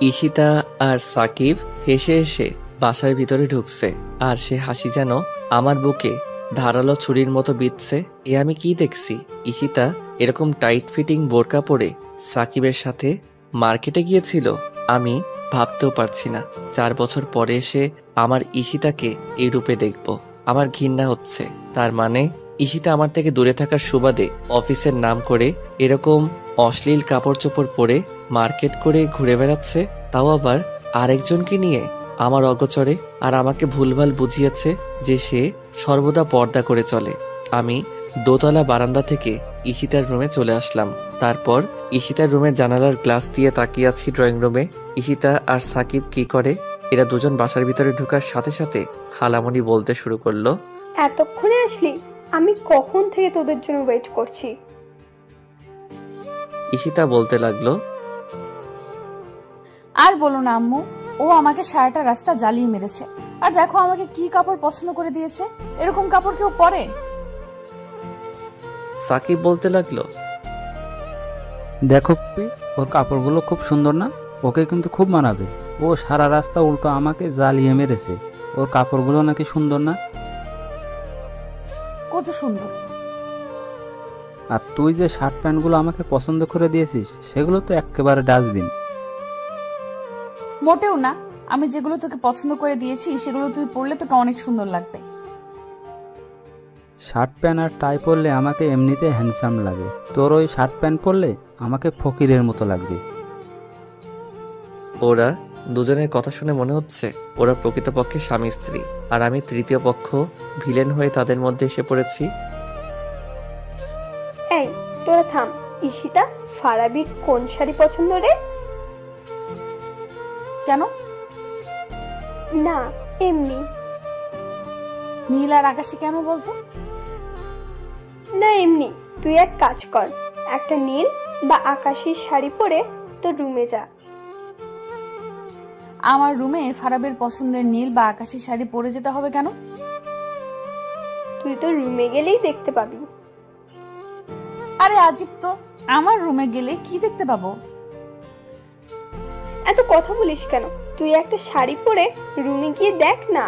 ঈশিতা আর সাকিব হেসে হেসে বাসার ভিতরে ঢুকছে, আর সে হাসি যেন আমার বুকে ধারালো ছুরির মতো বিঁধছে। এ আমি কি দেখছি? ঈশিতা এরকম টাইট ফিটিং বোরকা পরে সাকিবের সাথে মার্কেটে গিয়েছিল? আমি ভাবতেও পারছি না 4 বছর পরে এসে আমার ঈশিতাকে এই রূপে দেখব। আমার ঘৃণা হচ্ছে। তার মানে ঈশিতা আমার থেকে দূরে থাকার সুবাদে অফিসের নাম করে এরকম অশ্লীল কাপড় চোপড় পরে মার্কেট করে ঘুরে বেড়াচ্ছে, তাও আবার আরেকজনকে নিয়ে আমার অগোচরে। আর আমাকে ভুলভাল বুঝিয়েছে যে সে সর্বদা পর্দা করে চলে। আমি দোতলা বারান্দা থেকে ঈশিতার রুমে চলে আসলাম। তারপর ঈশিতার রুমের জানালার গ্লাস দিয়ে তাকিয়ে আছি ড্রয়িং রুমে। ঈশিতা আর সাকিব কি করে? এরা দুজন বাসার ভিতরে ঢোকার সাথে সাথে খালামণি বলতে শুরু করলো, এতক্ষণে আসলি? আমি কখন থেকে তোদের জন্য ওয়েট করছি। ঈশিতা বলতে লাগলো, আর বলো না আম্মু, ও আমাকে সারাটা রাস্তা জ্বালিয়ে মেরেছে। আর দেখো আমাকে কি কাপড় পছন্দ করে দিয়েছে। এরকম কাপড় কেউ পরে? সাকিব বলতে লাগলো, দেখো পুপি, ওর কাপড়গুলো খুব সুন্দর না? ওকে কিন্তু খুব মানাবে। ও সারা রাস্তা উল্টো আমাকে জ্বালিয়ে মেরেছে। ওর কাপড়গুলো নাকি সুন্দর না? কত সুন্দর। আর তুই যে শার্ট প্যান্টগুলো আমাকে পছন্দ করে দিয়েছিস সেগুলো তো একেবারে ডাস্টবিন। মোটেও না, আমি যেগুলো তোকে পছন্দ করে দিয়েছি সেগুলো তুই পরলে তোকে অনেক সুন্দর লাগবে। শার্ট প্যান্ট আর টাই পরলে আমাকে এমনিতে হ্যান্ডসাম লাগে। তোর ওই শার্ট প্যান্ট পরলে আমাকে ফকিরের মতো লাগবে। ওরা দুজনের কথা শুনে মনে হচ্ছে ওরা প্রকৃতপক্ষে স্বামী স্ত্রী, আর আমি তৃতীয় পক্ষ ভিলেন হয়ে তাদের মধ্যে এসে পড়েছি। এই তোরা থাম। ঈশিতা, ফারাবির কোন শাড়ি পছন্দ রে? কেন? না, এমনি। নীল আর আকাশে কেন বলতো? না, এমনি। তুই এক কাজ কর, একটা নীল বা আকাশি শাড়ি পরে তোর রুমে যা। আমার রুমে ফারাবের পছন্দের নীল বা আকাশি শাড়ি পরে যেতে হবে কেন? তুই তো রুমে গেলেই দেখতে পাবি। আরে আজিব তো, আমার রুমে গেলে কি দেখতে পাবো? এত কথা বলিস কেন? তুই একটা শাড়ি পরে রুমে গিয়ে দেখ না।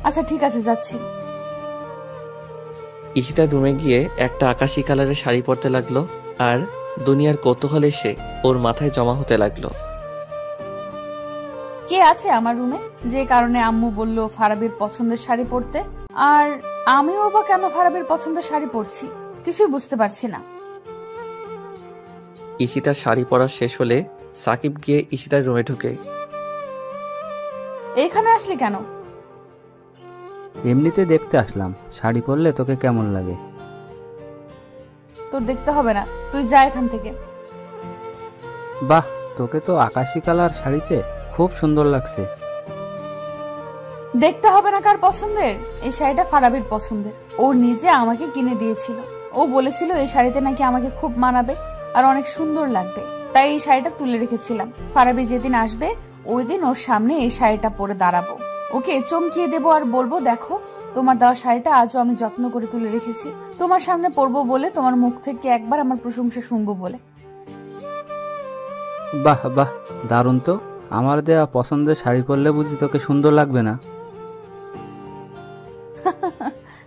আচ্ছা ঠিক আছে, যাচ্ছি। ঈশিতার রুমে গিয়ে একটা আকাশি কালারের শাড়ি পরতে লাগলো, আর দুনিয়ার কৌতূহল এসে ওর মাথায় জমা হতে লাগলো। কে আছে আমার রুমে যে কারণে আম্মু বলল ফারাবির পছন্দের শাড়ি পরতে? আর আমিও বা কেন ফারাবির পছন্দের শাড়ি পরছি? কিছুই বুঝতে পারছি না। ঈশিতার শাড়ি পরা শেষ হলে সাকিব গিয়ে ঈশিতার রুমে ঢুকে। এখানে আসলি কেন? এমনিতে দেখতে আসলাম শাড়ি পরলে তোকে কেমন লাগে। তোর দেখতে হবে না, তুই যা এখান থেকে। বাহ, তোকে তো আকাশি কালার শাড়িতে খুব সুন্দর লাগছে। দেখতে হবে না কার পছন্দের? এই শাড়িটা ফারাবির পছন্দের। ও নিজে আমাকে কিনে দিয়েছিল। ও বলেছিল এই শাড়িতে নাকি আমাকে খুব মানাবে আর অনেক সুন্দর লাগবে, তাই এই শাড়িটা তুলে রেখেছিলাম। ফারাবি যেদিন আসবে ওই দিন ওর সামনে এই শাড়িটা পরে দাঁড়াবো, ওকে চমকিয়ে দেবো আর বলবো, দেখো তোমার দেওয়া শাড়িটা আজও আমি যত্ন করে তুলে রেখেছি, তোমার সামনে পরবো বলে, তোমার মুখ থেকে একবার আমার প্রশংসা শুনবো বলে। বাহ বাহ, দারুণ তো। আমার দেওয়া পছন্দের শাড়ি পরলে বুঝি তোকে সুন্দর লাগবে না?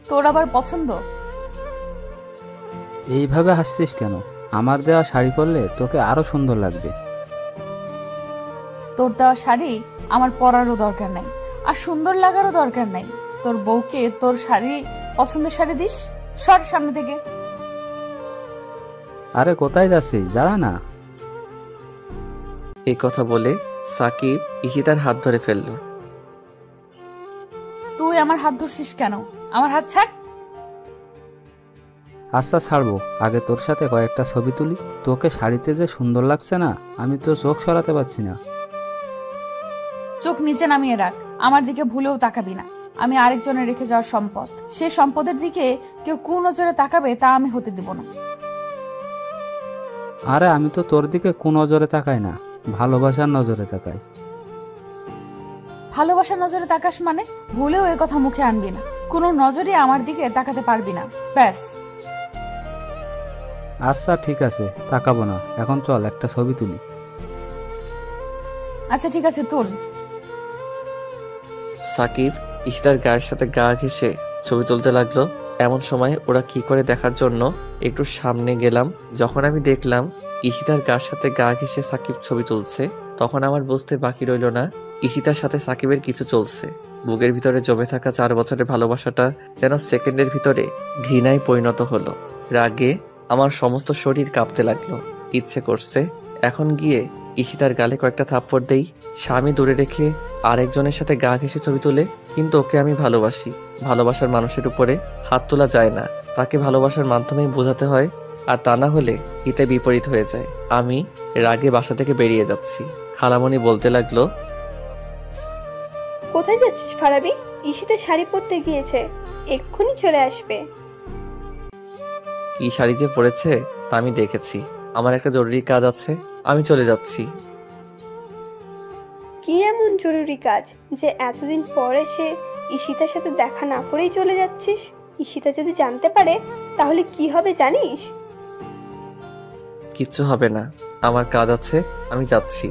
তোর আবার পছন্দ? এইভাবে হাসছিস কেন? আমার দেওয়া শাড়ি পরলে তোকে আরো সুন্দর লাগবে। তোর দেওয়া শাড়ি আমার পরারও দরকার নাই, আর সুন্দর লাগারও দরকার নাই। তোর বউকে তোর শাড়ি পছন্দের শাড়ি দিস। সর সামনে থেকে। আরে কোথায় যাচ্ছিস? দাঁড়া না। এই কথা বলে সাকিব ঈশিতার হাত ধরে ফেলল। তুই আমার হাত ধরছিস কেন? আমার হাত ছাড়। আচ্ছা ছাড়বো, আগে তোর সাথে কয়েকটা ছবি তুলি। তোকে শাড়িতে যে সুন্দর লাগছে না, আমি তো চোখ সরাতে পারছি না। চোখ নিচে নামিয়ে রাখ, আমার দিকে ভুলেও তাকাবি না। আমি আরেকজনের রেখে যাওয়ার সম্পদ, সে সম্পদের দিকে কেউ কুনজরে তাকাবে তা আমি হতে দেব না। আরে আমি তো তোর দিকে কোন নজরে তাকাই না, ভালোবাসার নজরে তাকাই। ভালোবাসার নজরে তাকাস মানে? ভুলেও এ কথা মুখে আনবি না। কোনো নজরে আমার দিকে তাকাতে পারবি না, ব্যাস। আচ্ছা ঠিক আছে, তাকাবো না। এখন চল একটা ছবি তুলি। আচ্ছা ঠিক আছে, তুল। সাকিব ঈশিতার গায়ের সাথে গা ঘেঁষে ছবি তুলতে লাগলো। এমন সময় ওরা কি করে দেখার জন্য একটু সামনে গেলাম। যখন আমি দেখলাম ঈশিতার গায়ের সাথে গা ঘেঁষে সাকিব ছবি তুলছে, তখন আমার বুঝতে বাকি রইল না ঈশিতার সাথে সাকিবের কিছু চলছে। বুকের ভিতরে জমে থাকা 4 বছরের ভালোবাসাটা যেন সেকেন্ডের ভিতরে ঘৃণায় পরিণত হলো। রাগে আমার সমস্ত শরীর কাঁপতে লাগলো। ইচ্ছে করছে এখন গিয়ে ঈশিতার গালে কয়েকটা থাপ্পড় দেই। স্বামী দূরে রেখে আরেকজনের সাথে গা ঘেঁষে ছবি তুলে, কিন্তু ওকে আমি ভালোবাসি। ভালোবাসার মানুষের উপরে হাত তোলা যায় না, তাকে ভালোবাসার মাধ্যমেই বোঝাতে হয়, আর তা না হলে হিতে বিপরীত হয়ে যায়। আমি রাগে বাসা থেকে বেরিয়ে যাচ্ছি। খালামণি বলতে লাগলো, কোথায় যাচ্ছিস ফারাবি? ঈশিতা শাড়ি পরতে গিয়েছে, এক্ষুনি চলে আসবে। কি শাড়ি যে পরেছে তা আমি দেখেছি। আমার একটা জরুরি কাজ আছে, আমি চলে যাচ্ছি। কি এমন জরুরি কাজ যে এতদিন পরে সে ঈশিতার সাথে দেখা না করেই চলে যাচ্ছিস? ঈশিতা যদি জানতে পারে তাহলে কি হবে জানিস? কিচ্ছু হবে না, আমার কাজ আছে, আমি যাচ্ছি।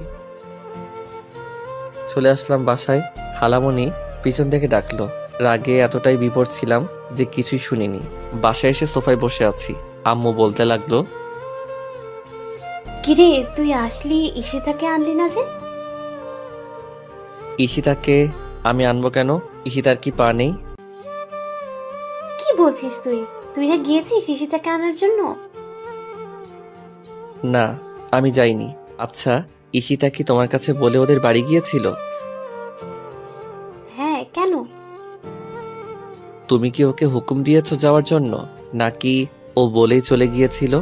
চলে আসলাম বাসায়। খালামণি পিছন থেকে ডাকলো। রাগে এতটাই বিপদ ছিলাম যে কিছুই শুনিনি। বাসায় এসে সোফায় বসে আছি। আম্মু বলতে লাগলো, কিরে তুই আসলি, ঈশিতাকে আনলি না যে? ঈশিতাকে আমি আনবো কেন? ঈশিতার কি পা নেই? কি বলছিস তুই? তুই না গিয়েছিস ঈশিতাকে আনার জন্য? না, আমি যাইনি। আচ্ছা, ঈশিতা কি তোমার কাছে বলে ওদের বাড়ি গিয়েছিল? হ্যাঁ, কেন? তুমি কি ওকে হুকুম দিয়েছো যাওয়ার জন্য, নাকি ও বলেই চলে গিয়েছিল?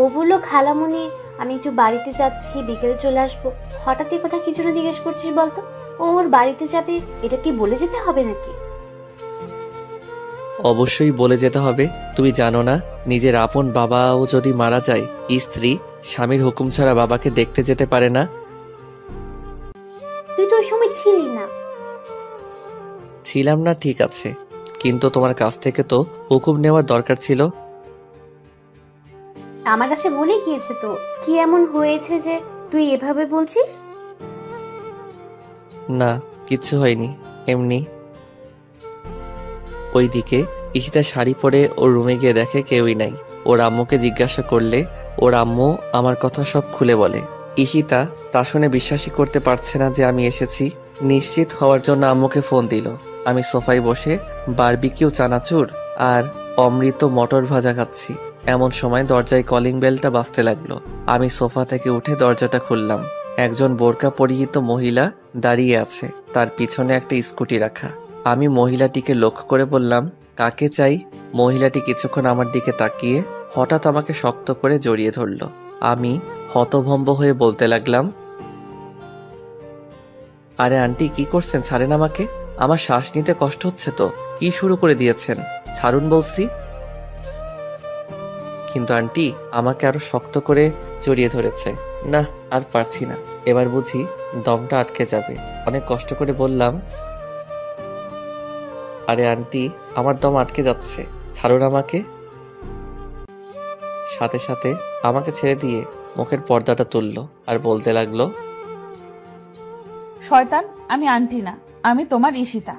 ও বললো খালামণি আমি একটু বাড়িতে যাচ্ছি, বিকেলে চলে আসবো। হঠাৎ এই কথা কি জন্য জিজ্ঞেস করছিস বলতো? ও ওর বাড়িতে যাবে, এটা কি বলে যেতে হবে নাকি? অবশ্যই বলে যেতে হবে। তুমি জানো না, নিজের আপন বাবাও যদি মারা যায়, স্ত্রী স্বামীর হুকুম ছাড়া বাবাকে দেখতে যেতে পারে না। তুই তো ওই সময় ছিলি না। ছিলাম না ঠিক আছে, কিন্তু তোমার কাছ থেকে তো হুকুম নেওয়ার দরকার ছিল। আমার কাছে বলে গিয়েছে তো। কি এমন হয়েছে যে তুই এভাবে বলছিস? না, কিচ্ছু হয়নি, এমনি। ওইদিকে ঈশিতা শাড়ি পরে ওর রুমে গিয়ে দেখে কেউই নাই। ওর আম্মুকে জিজ্ঞাসা করলে ওর আম্মু আমার কথা সব খুলে বলে। ঈশিতা তা শুনে বিশ্বাসই করতে পারছে না যে আমি এসেছি। নিশ্চিত হওয়ার জন্য আম্মুকে ফোন দিল। আমি সোফায় বসে বারবিকিউ চানাচুর আর অমৃত মটর ভাজা খাচ্ছি। এমন সময় দরজায় কলিং বেলটা বাজতে লাগলো। আমি সোফা থেকে উঠে দরজাটা খুললাম। একজন বোরকা পরিহিত মহিলা দাঁড়িয়ে আছে, তার পিছনে একটা স্কুটি রাখা। আমি মহিলাটিকে লক্ষ্য করে বললাম, কাকে চাই? মহিলাটি কিছুক্ষণ আমার দিকে তাকিয়ে হঠাৎ আমাকে শক্ত করে জড়িয়ে ধরল। আমি হতভম্ব হয়ে বলতে লাগলাম, আরে আন্টি কি করছেন? ছাড়েন আমাকে, আমার শ্বাস নিতে কষ্ট হচ্ছে তো। কি শুরু করে দিয়েছেন? ছাড়ুন বলছি। কিন্তু আন্টি আমাকে আরো শক্ত করে জড়িয়ে ধরেছে। না, আর পারছি না, এবার বুঝি দমটা আটকে যাবে। অনেক কষ্ট করে বললাম, আরে আন্টি আমার দম আটকে যাচ্ছে, ছাড়ুন আমাকে। সাথে সাথে আমাকে ছেড়ে দিয়ে মুখের পর্দাটা তুললো আর বলতে লাগলো, শয়তান, আমি আন্টি না, আমি তোমার ঈশিতা।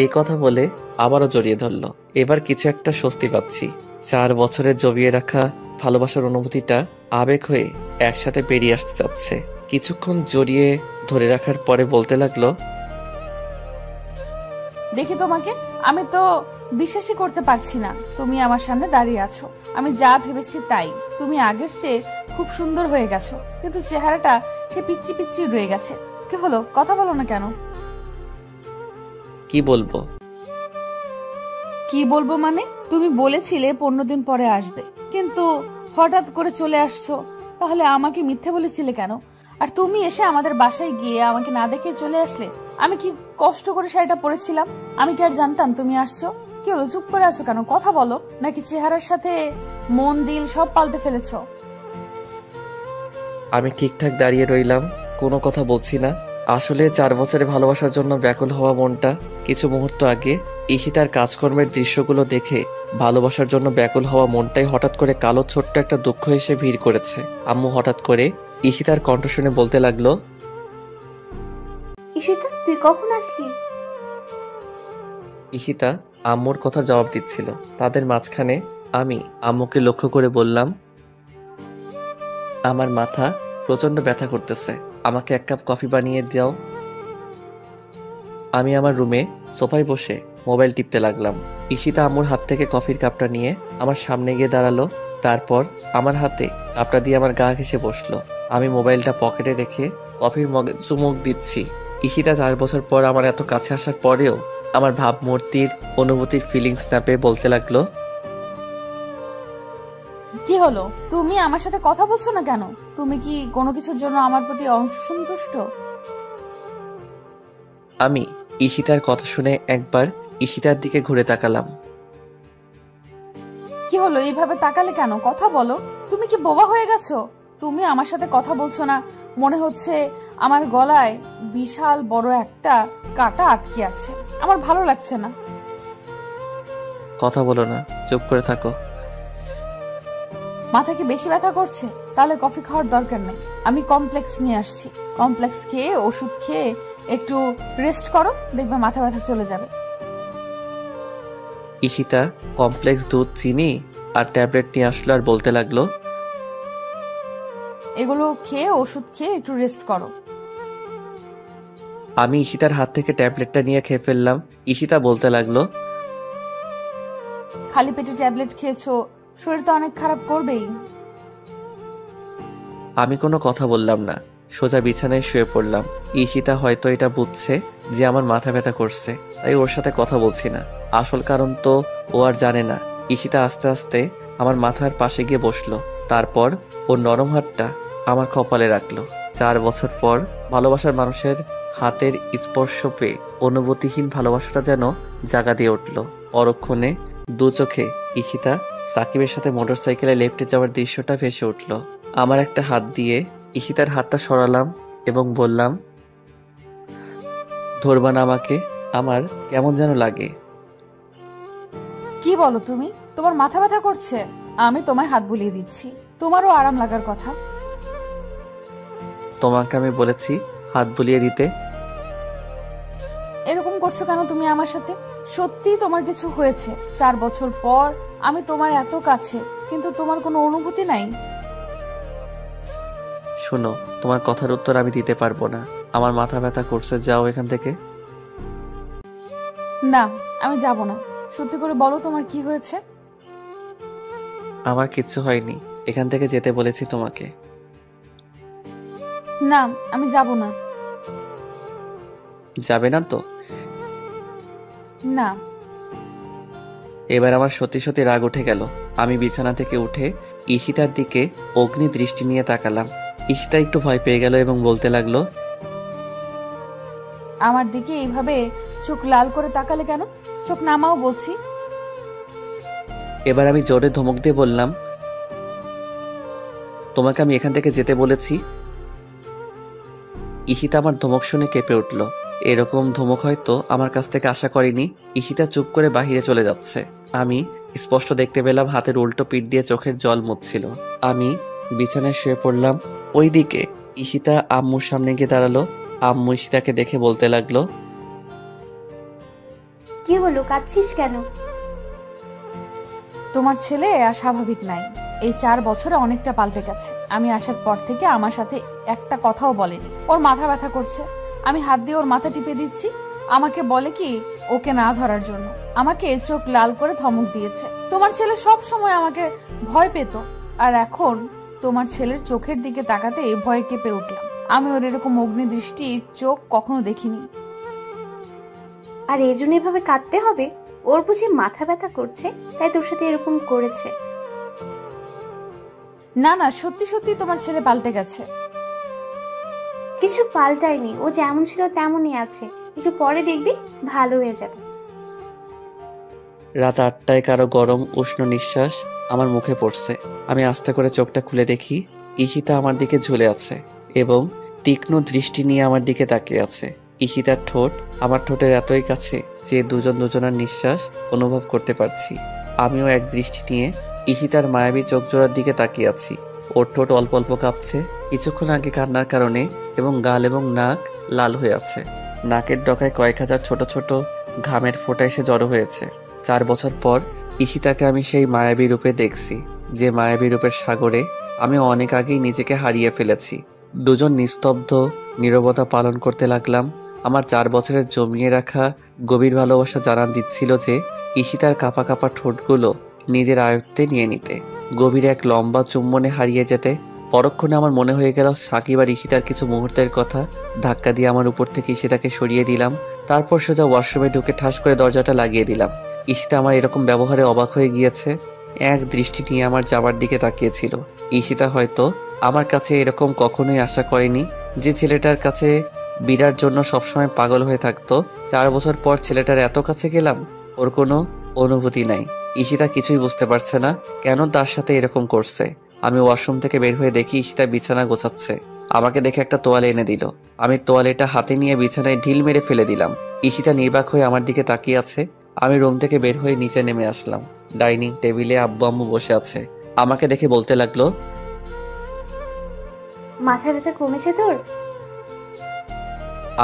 এই কথা বলে আবারও জড়িয়ে ধরলো। এবার কিছু একটা স্বস্তি পাচ্ছি। 4 বছরের জমিয়ে রাখা ভালোবাসার অনুভূতিটা আবেগ হয়ে একসাথে বেরিয়ে আসতে যাচ্ছে। কিছুক্ষণ জড়িয়ে ধরে রাখার পরে বলতে লাগলো, দেখি তোমাকে, আমি তো বিশ্বাসই করতে পারছি না তুমি আমার সামনে দাঁড়িয়ে আছো। আমি যা ভেবেছি তাই, তুমি আগের চেয়ে খুব সুন্দর হয়ে গেছো, কিন্তু চেহারাটা সে পিচ্ছি পিচ্ছি রয়ে গেছে। কি হলো, কথা বলো না কেন? কি বলবো? কি বলবো মানে? তুমি বলেছিলে 15 দিন পরে আসবে, কিন্তু হঠাৎ করে চলে আসছো। তাহলে আমাকে মিথ্যে বলেছিলে কেন? আর তুমি এসে আমাদের বাসায় গিয়ে আমাকে না দেখে চলে আসলে। আমি কি কষ্ট করে শাড়িটা পরেছিলাম? আমি কি আর জানতাম তুমি আসছো? কি হলো, চুপ করে আছো কেন? কথা বলো, নাকি চেহারার সাথে মন দিল সব পাল্টে ফেলেছো? আমি ঠিকঠাক দাঁড়িয়ে রইলাম, কোনো কথা বলছি না। আসলে 4 বছরের ভালোবাসার জন্য ব্যাকুল হওয়া মনটা কিছু মুহূর্ত আগে ঈশিতার কাজকর্মের দৃশ্যগুলো দেখে ভালোবাসার জন্য ব্যাকুল হওয়া মনটাই হঠাৎ করে কালো ছোট্ট একটা দুঃখ এসে ভিড় করেছে। আম্মু হঠাৎ করে ঈশিতার কণ্ঠ শুনে বলতে লাগলো, ঈশিতা, তুই কখন আসলি? ঈশিতা আম্মুর কথা জবাব দিচ্ছিল। তাদের মাঝখানে আমি আম্মুকে লক্ষ্য করে বললাম, আমার মাথা প্রচন্ড ব্যথা করতেছে, আমাকে 1 কাপ কফি বানিয়ে দাও। আমি আমার রুমে সোফায় বসে মোবাইল টিপতে লাগলাম। ঈশিতা আম্মুর হাত থেকে কফির কাপটা নিয়ে আমার সামনে গিয়ে দাঁড়ালো। তারপর আমার হাতে কাপটা দিয়ে আমার গা ঘেঁষে বসলো। আমি মোবাইলটা পকেটে রেখে কফির মগে চুমুক দিচ্ছি। ঈশিতা 4 বছর পর আমার এত কাছে আসার পরেও আমার ভাবমূর্তির অনুভূতির ফিলিংস না পেয়ে বলতে লাগলো, কি হলো, তুমি আমার সাথে কথা বলছো না কেন? তুমি কি কোনো কিছুর জন্য আমার প্রতি অসন্তুষ্ট? আমি ঈশিতার কথা শুনে একবার ঈশিতার দিকে ঘুরে তাকালাম। কি হলো, এইভাবে তাকালে কেন? কথা বলো। তুমি কি বোবা হয়ে গেছো? তুমি আমার সাথে কথা বলছো না, মনে হচ্ছে আমার গলায় বিশাল বড় একটা কাঁটা আটকে আছে। আমার ভালো লাগছে না। কথা বলো না, চুপ করে থাকো। মাথা কি বেশি ব্যথা করছে? তাহলে কফি খাওয়ার দরকার নেই, আমি কমপ্লেক্স নিয়ে আসছি। কমপ্লেক্স খেয়ে ওষুধ খেয়ে একটু রেস্ট করো, দেখবে মাথা ব্যথা চলে যাবে। ঈশিতা কমপ্লেক্স দুধ, চিনি আর ট্যাবলেট নিয়ে আসলো আর বলতে লাগলো, এগুলো খেয়ে ওষুধ খেয়ে একটু রেস্ট করো। আমি ঈশিতার হাত থেকে ট্যাবলেটটা নিয়ে খেয়ে ফেললাম। ঈশিতা বলতে লাগলো, খালি পেটে ট্যাবলেট খেয়েছো, শরীর তো অনেক খারাপ করবেই। আমি কোনো কথা বললাম না, সোজা বিছানায় শুয়ে পড়লাম। ঈশিতা হয়তো এটা বুঝছে যে আমার মাথা ব্যথা করছে, তাই ওর সাথে কথা বলছি না। আসল কারণ তো ও আর জানে না। ঈশিতা আস্তে আস্তে আমার মাথার পাশে গিয়ে বসলো। তারপর ওর নরম হাতটা আমার কপালে রাখলো। 4 বছর পর ভালোবাসার মানুষের হাতের স্পর্শ পেয়ে অনুভূতিহীন ভালোবাসাটা যেন জাগা দিয়ে উঠল। পরক্ষণে 2 চোখে ঈশিতা সাকিবের সাথে মোটরসাইকেলে লেফটে যাওয়ার দৃশ্যটা ভেসে উঠল। আমার একটা হাত দিয়ে ঈশিতার হাতটা সরালাম এবং বললাম, ধরবা না আমাকে, আমার কেমন যেন লাগে। কি বলো তুমি? তোমার মাথা ব্যথা করছে? আমি তোমায় হাত বুলিয়ে দিচ্ছি, তোমারও আরাম লাগার কথা। তোমাকে আমি বলেছি হাত বুলিয়ে দিতে? এরকম করছো কেন তুমি আমার সাথে? সত্যি তোমার কিছু হয়েছে? 4 বছর পর আমি তোমার এত কাছে, কিন্তু তোমার কোনো অনুভূতি নাই। শোনো, তোমার কথার উত্তর আমি দিতে পারবো না। আমার মাথা ব্যথা করছে, যাও এখান থেকে। না, আমি যাব না। সত্যি করে বলো তোমার কি হয়েছে? আমার কিচ্ছু হয়নি, এখান থেকে যেতে বলেছি তোমাকে। না, আমি যাব না। যাবে না তো? না। এবার আমার সত্যি সত্যি রাগ উঠে গেল। আমি বিছানা থেকে উঠে ঈশিতার দিকে অগ্নি দৃষ্টি নিয়ে তাকালাম। ঈশিতা একটু ভয় পেয়ে গেল এবং বলতে লাগলো, আমার দিকে এইভাবে চোখ লাল করে তাকালে কেন? চোখ নামাও বলছি। এবার আমি জোরে ধমক দিয়ে বললাম, তোমাকে আমি এখান থেকে যেতে বলেছি। ঈশিতা আমার ধমক শুনে কেঁপে উঠল। এরকম ধমক হয়তো আমার কাছ থেকে আশা করেনি। ঈশিতা চুপ করে বাহিরে চলে যাচ্ছে। আমি স্পষ্ট দেখতে পেলাম হাতের উল্টো পিঠ দিয়ে চোখের জল মুছছিল। আমি বিছানায় শুয়ে পড়লাম। ওইদিকে ঈশিতা আম্মুর সামনে গিয়ে দাঁড়ালো। আম্মু ঈশিতাকে দেখে বলতে লাগলো, কি হলো, কাঁদছিস কেন? তোমার ছেলে আর স্বাভাবিক নাই। এই 4 বছরে অনেকটা পাল্টে গেছে। আমি আসার পর থেকে আমার সাথে একটা কথাও বলেনি। ওর মাথা ব্যথা করছে, আমি হাত দিয়ে ওর মাথা টিপে দিচ্ছি। আমাকে বলে কি ওকে না ধরার জন্য। আমাকে চোখ লাল করে ধমক দিয়েছে। তোমার ছেলে সব সময় আমাকে ভয় পেত, আর এখন তোমার ছেলের চোখের দিকে তাকাতে ভয়ে কেঁপে উঠলাম। আমি ওর এরকম অগ্নি দৃষ্টি চোখ কখনো দেখিনি। আর এই জন্য এভাবে কাঁদতে হবে? ওর বুঝি মাথা ব্যথা করছে, তাই তোর সাথে এরকম করেছে? না না, সত্যি সত্যি তোমার ছেলে পাল্টে গেছে। কিছু পাল্টায়নি, ও যেমন ছিল তেমনই আছে। একটু পরে দেখবি ভালো হয়ে যাবে। রাত 8টায় কারো গরম উষ্ণ নিঃশ্বাস আমার মুখে পড়ছে। আমি আস্তে করে চোখটা খুলে দেখি ঈশিতা আমার দিকে ঝুলে আছে এবং তীক্ষ্ণ দৃষ্টি নিয়ে আমার দিকে তাকিয়ে আছে। ঈশিতার ঠোঁট আমার ঠোঁটের এতই কাছে যে দুজন দুজনার নিঃশ্বাস অনুভব করতে পারছি। আমিও এক দৃষ্টি নিয়ে ঈশিতার মায়াবী চোখ জোড়ার দিকে তাকিয়ে আছি। ওর ঠোঁট অল্প অল্প কাঁপছে কিছুক্ষণ আগে কান্নার কারণে এবং গাল এবং নাক লাল হয়ে আছে। নাকের ডগায় কয়েক হাজার ছোট ছোট ঘামের ফোঁটা এসে জড়ো হয়েছে। 4 বছর পর ঈশিতাকে আমি সেই মায়াবী রূপে দেখছি, যে মায়াবী রূপের সাগরে আমি অনেক আগেই নিজেকে হারিয়ে ফেলেছি। দুজন নিস্তব্ধ নীরবতা পালন করতে লাগলাম। আমার 4 বছরের জমিয়ে রাখা গভীর ভালোবাসা জানান দিচ্ছিল যে ঈশিতার কাঁপা কাঁপা ঠোঁটগুলো নিজের আয়ত্তে নিয়ে নিতে, গভীর এক লম্বা চুম্বনে হারিয়ে যেতে। পরক্ষণে আমার মনে হয়ে গেল সাকিব আর ঈশিতার কিছু মুহূর্তের কথা। ধাক্কা দিয়ে আমার উপর থেকে ঈশিতাকে সরিয়ে দিলাম। তারপর সোজা ওয়াশরুমে ঢুকে ঠাস করে দরজাটা লাগিয়ে দিলাম। ঈশিতা আমার এরকম ব্যবহারে অবাক হয়ে গিয়েছে। এক দৃষ্টি নিয়ে আমার যাবার দিকে তাকিয়েছিল। ঈশিতা হয়তো আমার কাছে এরকম কখনোই আশা করেনি যে ছেলেটার কাছে বিরার জন্য সবসময় পাগল হয়ে থাকতো। 4 বছর পর ছেলেটার এত কাছে গেলাম, ওর কোনো অনুভূতি নাই। ঈশিতা কিছুই বুঝতে পারছে না কেন তার সাথে এরকম করছে। আমি ওয়াশরুম থেকে বের হয়ে দেখি ঈশিতা বিছানা গোছাচ্ছে। আমাকে দেখে একটা তোয়ালে এনে দিল। আমি তোয়ালেটা হাতে নিয়ে বিছানায় ঢিল মেরে ফেলে দিলাম। ঈশিতা নির্বাক হয়ে আমার দিকে তাকিয়ে আছে। আমি রুম থেকে বের হয়ে নিচে নেমে আসলাম। ডাইনিং টেবিলে আব্বু আম্মু বসে আছে। আমাকে দেখে বলতে লাগলো, মাথা ব্যথা কমেছে তোর?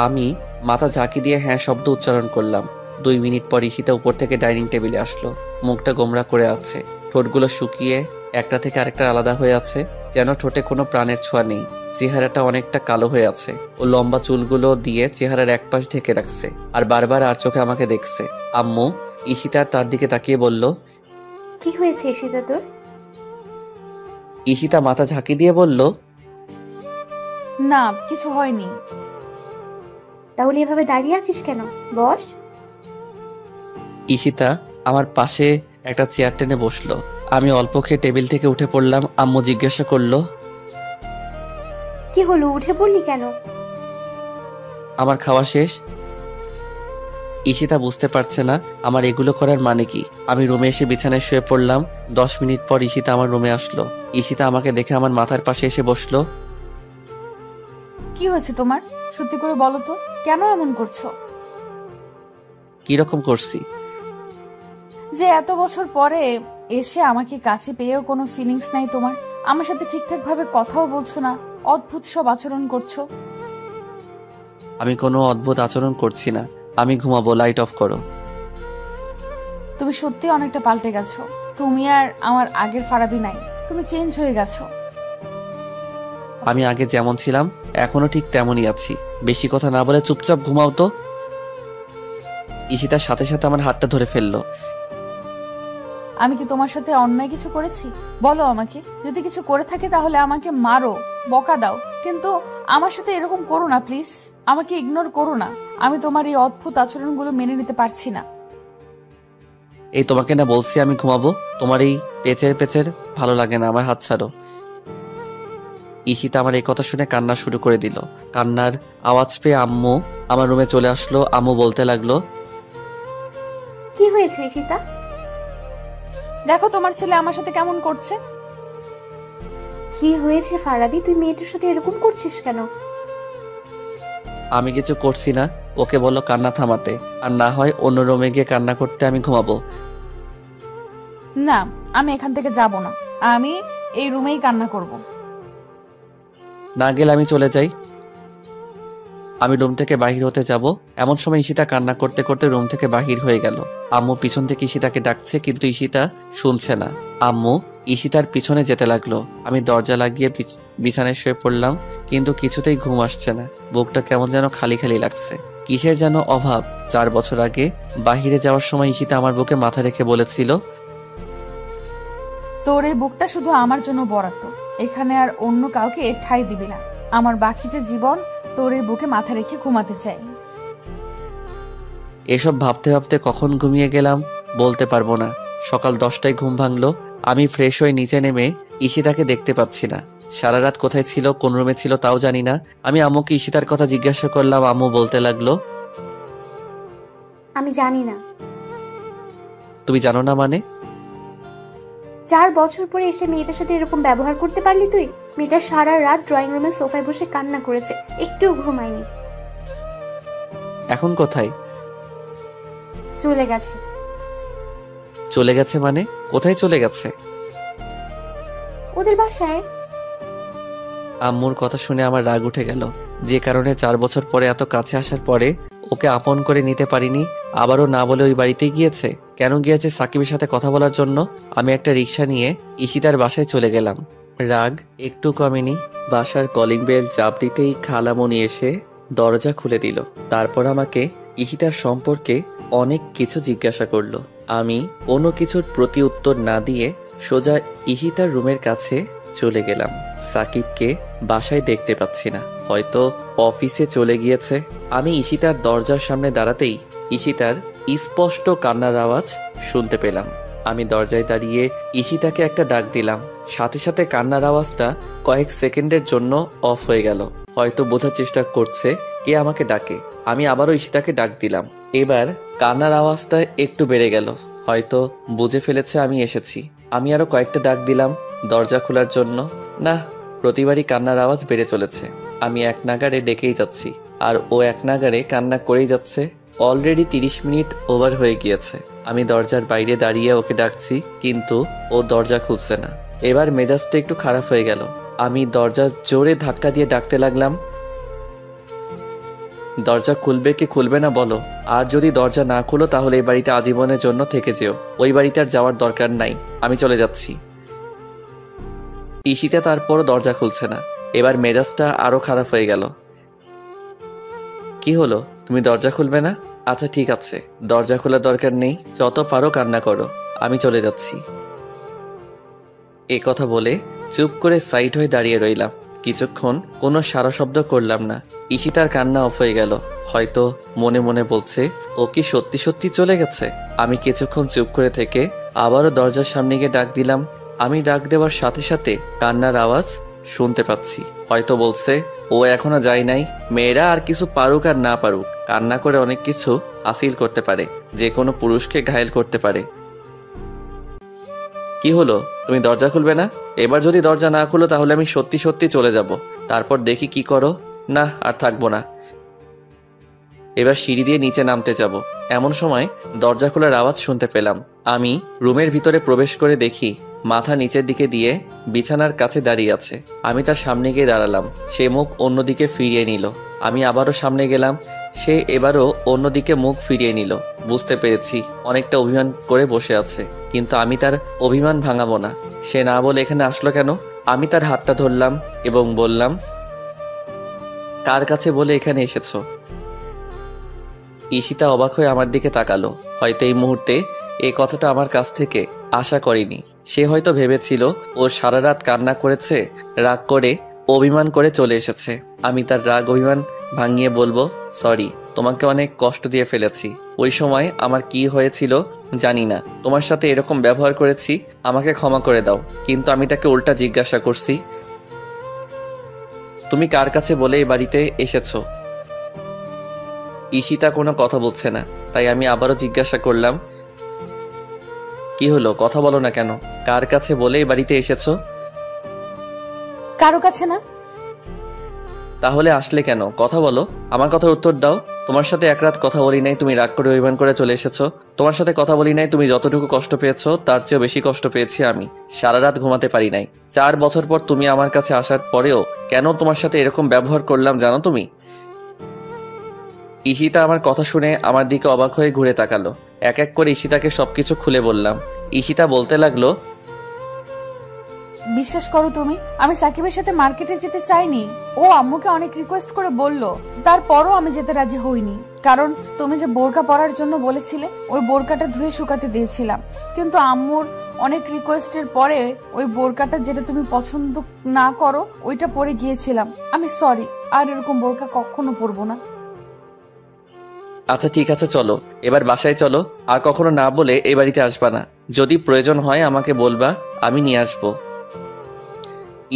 আমি মাথা ঝাঁকি দিয়ে হ্যাঁ শব্দ উচ্চারণ করলাম। 2 মিনিট পর ঈশিতা উপর থেকে ডাইনিং টেবিলে আসলো। মুখটা গোমরা করে আছে, ঠোঁটগুলো শুকিয়ে একটা থেকে আরেকটা আলাদা হয়ে আছে, যেন ঠোঁটে কোনো প্রাণের ছোঁয়া নেই। চেহারাটা অনেকটা কালো হয়ে আছে। ও লম্বা চুলগুলো দিয়ে চেহারার এক পাশ ঢেকে রাখছে আর বারবার আর চোখে আমাকে দেখছে। আম্মু ঈশিতার তার দিকে তাকিয়ে বলল, কি হয়েছে ঈশিতা তোর? ঈশিতা মাথা ঝাঁকি দিয়ে বলল, না, কিছু হয়নি। তাহলে এভাবে দাঁড়িয়ে আছিস কেন? বস। ঈশিতা আমার পাশে একটা চেয়ার টেনে বসলো। আমি অল্প খেয়ে টেবিল থেকে উঠে পড়লাম। আম্মু জিজ্ঞাসা করলো, কি হলো, উঠে পড়লি কেন? আমার খাওয়া শেষ। ঈশিতা বুঝতে পারছে না আমার এগুলো করার মানে কি। আমি রুমে এসে বিছানায় শুয়ে পড়লাম। 10 মিনিট পর ঈশিতা আমার রুমে আসলো। ঈশিতা আমাকে দেখে আমার মাথার পাশে এসে বসলো। কি হয়েছে তোমার? সত্যি করে বলো তো, কেন এমন করছো? কিরকম করছি? যে এত বছর পরে এসে আমাকে কাছে পেয়েও কোনো ফিলিংস নাই তোমার। আমার সাথে ঠিকঠাক ভাবে কথাও বলছো না, অদ্ভুত সব আচরণ করছো। আমি কোনো অদ্ভুত আচরণ করছি না। আমি ঘুমাবো, লাইট অফ করো। তুমি সত্যি অনেকটা পাল্টে গেছো। তুমি আর আমার আগের ফারাবি নাই, তুমি চেঞ্জ হয়ে গেছো। আমি আগে যেমন ছিলাম এখনো ঠিক তেমনই আছি। বেশি কথা না বলে চুপচাপ ঘুমাও তো। ঈশিতার সাথে সাথে আমার হাতটা ধরে ফেললো। আমি কি তোমার সাথে অন্যায় কিছু করেছি? বলো আমাকে। যদি কিছু করে থাকে তাহলে আমাকে মারো, বকা দাও, কিন্তু আমার সাথে এরকম করো না প্লিজ। আমাকে ইগনোর করো না। আমি তোমার এই অদ্ভুত আচরণগুলো মেনে নিতে পারছি না। এই তোমাকে না বলছি আমি ঘুমাবো। তোমার এই পেচের পেচের ভালো লাগে না, আমার হাত ছাড়ো। ঈশিতা আমার এই কথা শুনে কান্না শুরু করে দিল। কান্নার আওয়াজ পেয়ে আম্মু আমার রুমে চলে আসলো। আম্মু বলতে লাগলো, কি হয়েছে ঈশিতা? দেখো তোমার ছেলে আমার সাথে কেমন করছে। কি হয়েছে ফারাবি, তুই মেয়েটার সাথে এরকম করছিস কেন? আমি কিছু করছি না, ওকে বলো কান্না থামাতে, আর না হয় অন্য রুমে গিয়ে কান্না করতে আমি ঘুমাবো। না, আমি এখান থেকে যাব না। আমি এই রুমেই কান্না করব। না গেলে আমি চলে যাই। আমি রুম থেকে বাহির হতে যাব এমন সময় ঈশিতা কান্না করতে করতে রুম থেকে বাহির হয়ে গেল। আম্মু পিছন থেকে ঈশিতাকে ডাকছে, কিন্তু ঈশিতা শুনছে না। আম্মু ঈশিতার পিছনে যেতে লাগলো। আমি দরজা লাগিয়ে বিছানায় শুয়ে পড়লাম, কিন্তু কিছুতেই ঘুম আসছে না। বুকটা কেমন যেন খালি খালি লাগছে, কিসের যেন অভাব। 4 বছর আগে বাহিরে যাওয়ার সময় ঈশিতা আমার বুকে মাথা রেখে বলেছিল, তোর এই বুকটা শুধু আমার জন্য বরাদ্দ, এখানে আর অন্য কাউকে ঠাঁই দিবি না। আমার বাকিটা জীবন তোর এই বুকে মাথা রেখে ঘুমাতে চাই। এসব ভাবতে ভাবতে কখন ঘুমিয়ে গেলাম বলতে পারবো না। সকাল 10টায় ঘুম ভাঙলো। আমি ফ্রেশ হয়ে নিচে নেমে ঈশিতাকে দেখতে পাচ্ছি না। সারা রাত কোথায় ছিল, কোন রুমে ছিল তাও জানি না। আমি আম্মুকে ঈশিতার কথা জিজ্ঞাসা করলাম। আম্মু বলতে লাগলো, আমি জানি না। তুমি জানো না মানে? 4 বছর পরে এসে মেয়েটার সাথে এরকম ব্যবহার করতে পারলি তুই? মেয়েটা সারা রাত ড্রয়িং রুমের সোফায় বসে কান্না করেছে, একটুও ঘুমায়নি। এখন কোথায়? চলে গেছে। চলে গেছে মানে? কোথায় চলে গেছে? ওদের বাসায়। আম্মুর কথা শুনে আমার রাগ উঠে গেল। যে কারণে 4 বছর পরে এত কাছে আসার পরে ওকে আপন করে নিতে পারিনি, আবারও না বলে ওই বাড়িতে গিয়েছে। কেন গিয়েছে? সাকিবের সাথে কথা বলার জন্য। আমি একটা রিক্সা নিয়ে ঈশিতার বাসায় চলে গেলাম। রাগ একটু কমেনি। বাসার কলিং বেল চাপ দিতেই খালামণি এসে দরজা খুলে দিল। তারপর আমাকে ঈশিতার সম্পর্কে অনেক কিছু জিজ্ঞাসা করলো। আমি কোনো কিছুর প্রতি উত্তর না দিয়ে সোজা ঈশিতার রুমের কাছে চলে গেলাম। সাকিবকে বাসায় দেখতে পাচ্ছি না, হয়তো অফিসে চলে গিয়েছে। আমি ঈশিতার দরজার সামনে দাঁড়াতেই ঈশিতার স্পষ্ট কান্নার আওয়াজ শুনতে পেলাম। আমি দরজায় দাঁড়িয়ে ঈশিতাকে একটা ডাক দিলাম। সাথে সাথে কান্নার আওয়াজটা কয়েক সেকেন্ডের জন্য অফ হয়ে গেল। হয়তো বোঝার চেষ্টা করছে কে আমাকে ডাকে। আমি আবারও ঈশিতাকে ডাক দিলাম। এবার কান্নার আওয়াজটা একটু বেড়ে গেল, হয়তো বুঝে ফেলেছে আমি এসেছি। আমি আরো কয়েকটা ডাক দিলাম দরজা খোলার জন্য। না, প্রতিবারই কান্নার আওয়াজ বেড়ে চলেছে। আমি এক নাগাড়ে ডেকেই যাচ্ছি আর ও এক নাগাড়ে কান্না করেই যাচ্ছে। অলরেডি 30 মিনিট ওভার হয়ে গিয়েছে। আমি দরজার বাইরে দাঁড়িয়ে ওকে ডাকছি, কিন্তু ও দরজা খুলছে না। এবার মেজাজটা একটু খারাপ হয়ে গেল। আমি দরজা জোরে ধাক্কা দিয়ে ডাকতে লাগলাম, দরজা খুলবে কি খুলবে না বলো। আর যদি দরজা না খুলো তাহলে এই বাড়িতে আজীবনের জন্য থেকে যেও। ওই বাড়িতে আর যাওয়ার দরকার নাই, আমি চলে যাচ্ছি। ঈশিতা তারপরও দরজা খুলছে না। এবার মেজাজটা আরো খারাপ হয়ে গেল। কি হলো, তুমি দরজা খুলবে না? আচ্ছা ঠিক আছে, দরজা খোলার দরকার নেই, যত পারো কান্না করো, আমি চলে যাচ্ছি। এ কথা বলে চুপ করে সাইড হয়ে দাঁড়িয়ে রইলাম। কিছুক্ষণ কোনো সারা শব্দ করলাম না। ঈশিতার কান্না অফ হয়ে গেল। হয়তো মনে মনে বলছে ও কি সত্যি সত্যি চলে গেছে। আমি কিছুক্ষণ চুপ করে থেকে আবারও দরজার সামনে গিয়ে ডাক দিলাম। আমি ডাক দেওয়ার সাথে সাথে কান্নার আওয়াজ শুনতে পাচ্ছি। হয়তো বলছে ও এখনো যায় নাই। মেয়েরা আর কিছু পারুক আর না পারুক, কান্না করে অনেক কিছু হাসিল করতে পারে, যে কোনো পুরুষকে ঘায়েল করতে পারে। কি হলো, তুমি দরজা খুলবে না? এবার যদি দরজা না খুলো তাহলে আমি সত্যি সত্যি চলে যাব। তারপর দেখি কি করো। না, আর থাকবো না। এবার সিঁড়ি দিয়ে নিচে নামতে যাব। এমন সময় দরজা খোলার আওয়াজ শুনতে পেলাম। আমি রুমের ভিতরে প্রবেশ করে দেখি মাথা নিচের দিকে দিয়ে বিছানার কাছে দাঁড়িয়ে আছে। আমি তার সামনে গিয়ে দাঁড়ালাম। সে মুখ অন্যদিকে ফিরিয়ে নিল। আমি আবারও সামনে গেলাম। সে এবারও অন্যদিকে মুখ ফিরিয়ে নিল। বুঝতে পেরেছি অনেকটা অভিমান করে বসে আছে, কিন্তু আমি তার অভিমান ভাঙাবো না। সে না বলে এখানে আসলো কেন? আমি তার হাতটা ধরলাম এবং বললাম, কার কাছে বলে এখানে এসেছো? ঈশিতা অবাক হয়ে আমার দিকে তাকালো। হয়তো এই মুহূর্তে এই কথাটা আমার কাছ থেকে আশা করেনি। সে হয়তো ভেবেছিল ও সারা রাত কান্না করেছে, রাগ করে অভিমান করে চলে এসেছে। আমি তার রাগ অভিমান ভাঙিয়ে বলবো, সরি, তোমাকে অনেক কষ্ট দিয়ে ফেলেছি। ওই সময় আমার কি হয়েছিল জানি না, তোমার সাথে এরকম ব্যবহার করেছি, আমাকে ক্ষমা করে দাও। কিন্তু আমি তাকে উল্টা জিজ্ঞাসা করছি, তুমি কার কাছে বলে এই বাড়িতে এসেছো? ঈশিতা কোনো কথা বলছে না, তাই আমি আবারও জিজ্ঞাসা করলাম, কি হলো, কথা বলো না কেন? কার কাছে বলে এই বাড়িতে এসেছো? কারো কাছে না। তাহলে আসলে কেন? কথা বলো, আমার কথার উত্তর দাও। তোমার সাথে এক রাত কথা বলি নাই, তুমি রাগ করে অভিমান করে চলে এসেছো। তোমার সাথে কথা বলি নাই, তুমি যতটুকু কষ্ট পেয়েছো তার চেয়েও বেশি কষ্ট পেয়েছি আমি। সারা রাত ঘুমাতে পারি নাই। 4 বছর পর তুমি আমার কাছে আসার পরেও কেন তোমার সাথে এরকম ব্যবহার করলাম জানো তুমি? ঈশিতা আমার কথা শুনে আমার দিকে অবাক হয়ে ঘুরে তাকালো। এক এক করে ঈশিতাকে সবকিছু খুলে বললাম। ঈশিতা বলতে লাগলো, বিশ্বাস করো তুমি, আমি সাকিবের সাথে মার্কেটে যেতে চাইনি। ও আম্মুকে অনেক রিকোয়েস্ট করে বলল, তারপরও আমি যেতে রাজি হইনি। কারণ তুমি যে বোরকা পরার জন্য বলেছিলে, ওই বোরকাটা ধুয়ে শুকাতে দিয়েছিলাম। কিন্তু আম্মুর অনেক রিকোয়েস্টের পরে ওই বোরকাটা যেটা তুমি পছন্দ না করো ওইটা পরে গিয়েছিলাম। আমি সরি, আর এরকম বোরকা কখনো পরবো না। আচ্ছা ঠিক আছে, চলো এবার বাসায় চলো। আর কখনো না বলে এই বাড়িতে আসবা না। যদি প্রয়োজন হয় আমাকে বলবা, আমি নিয়ে আসবো।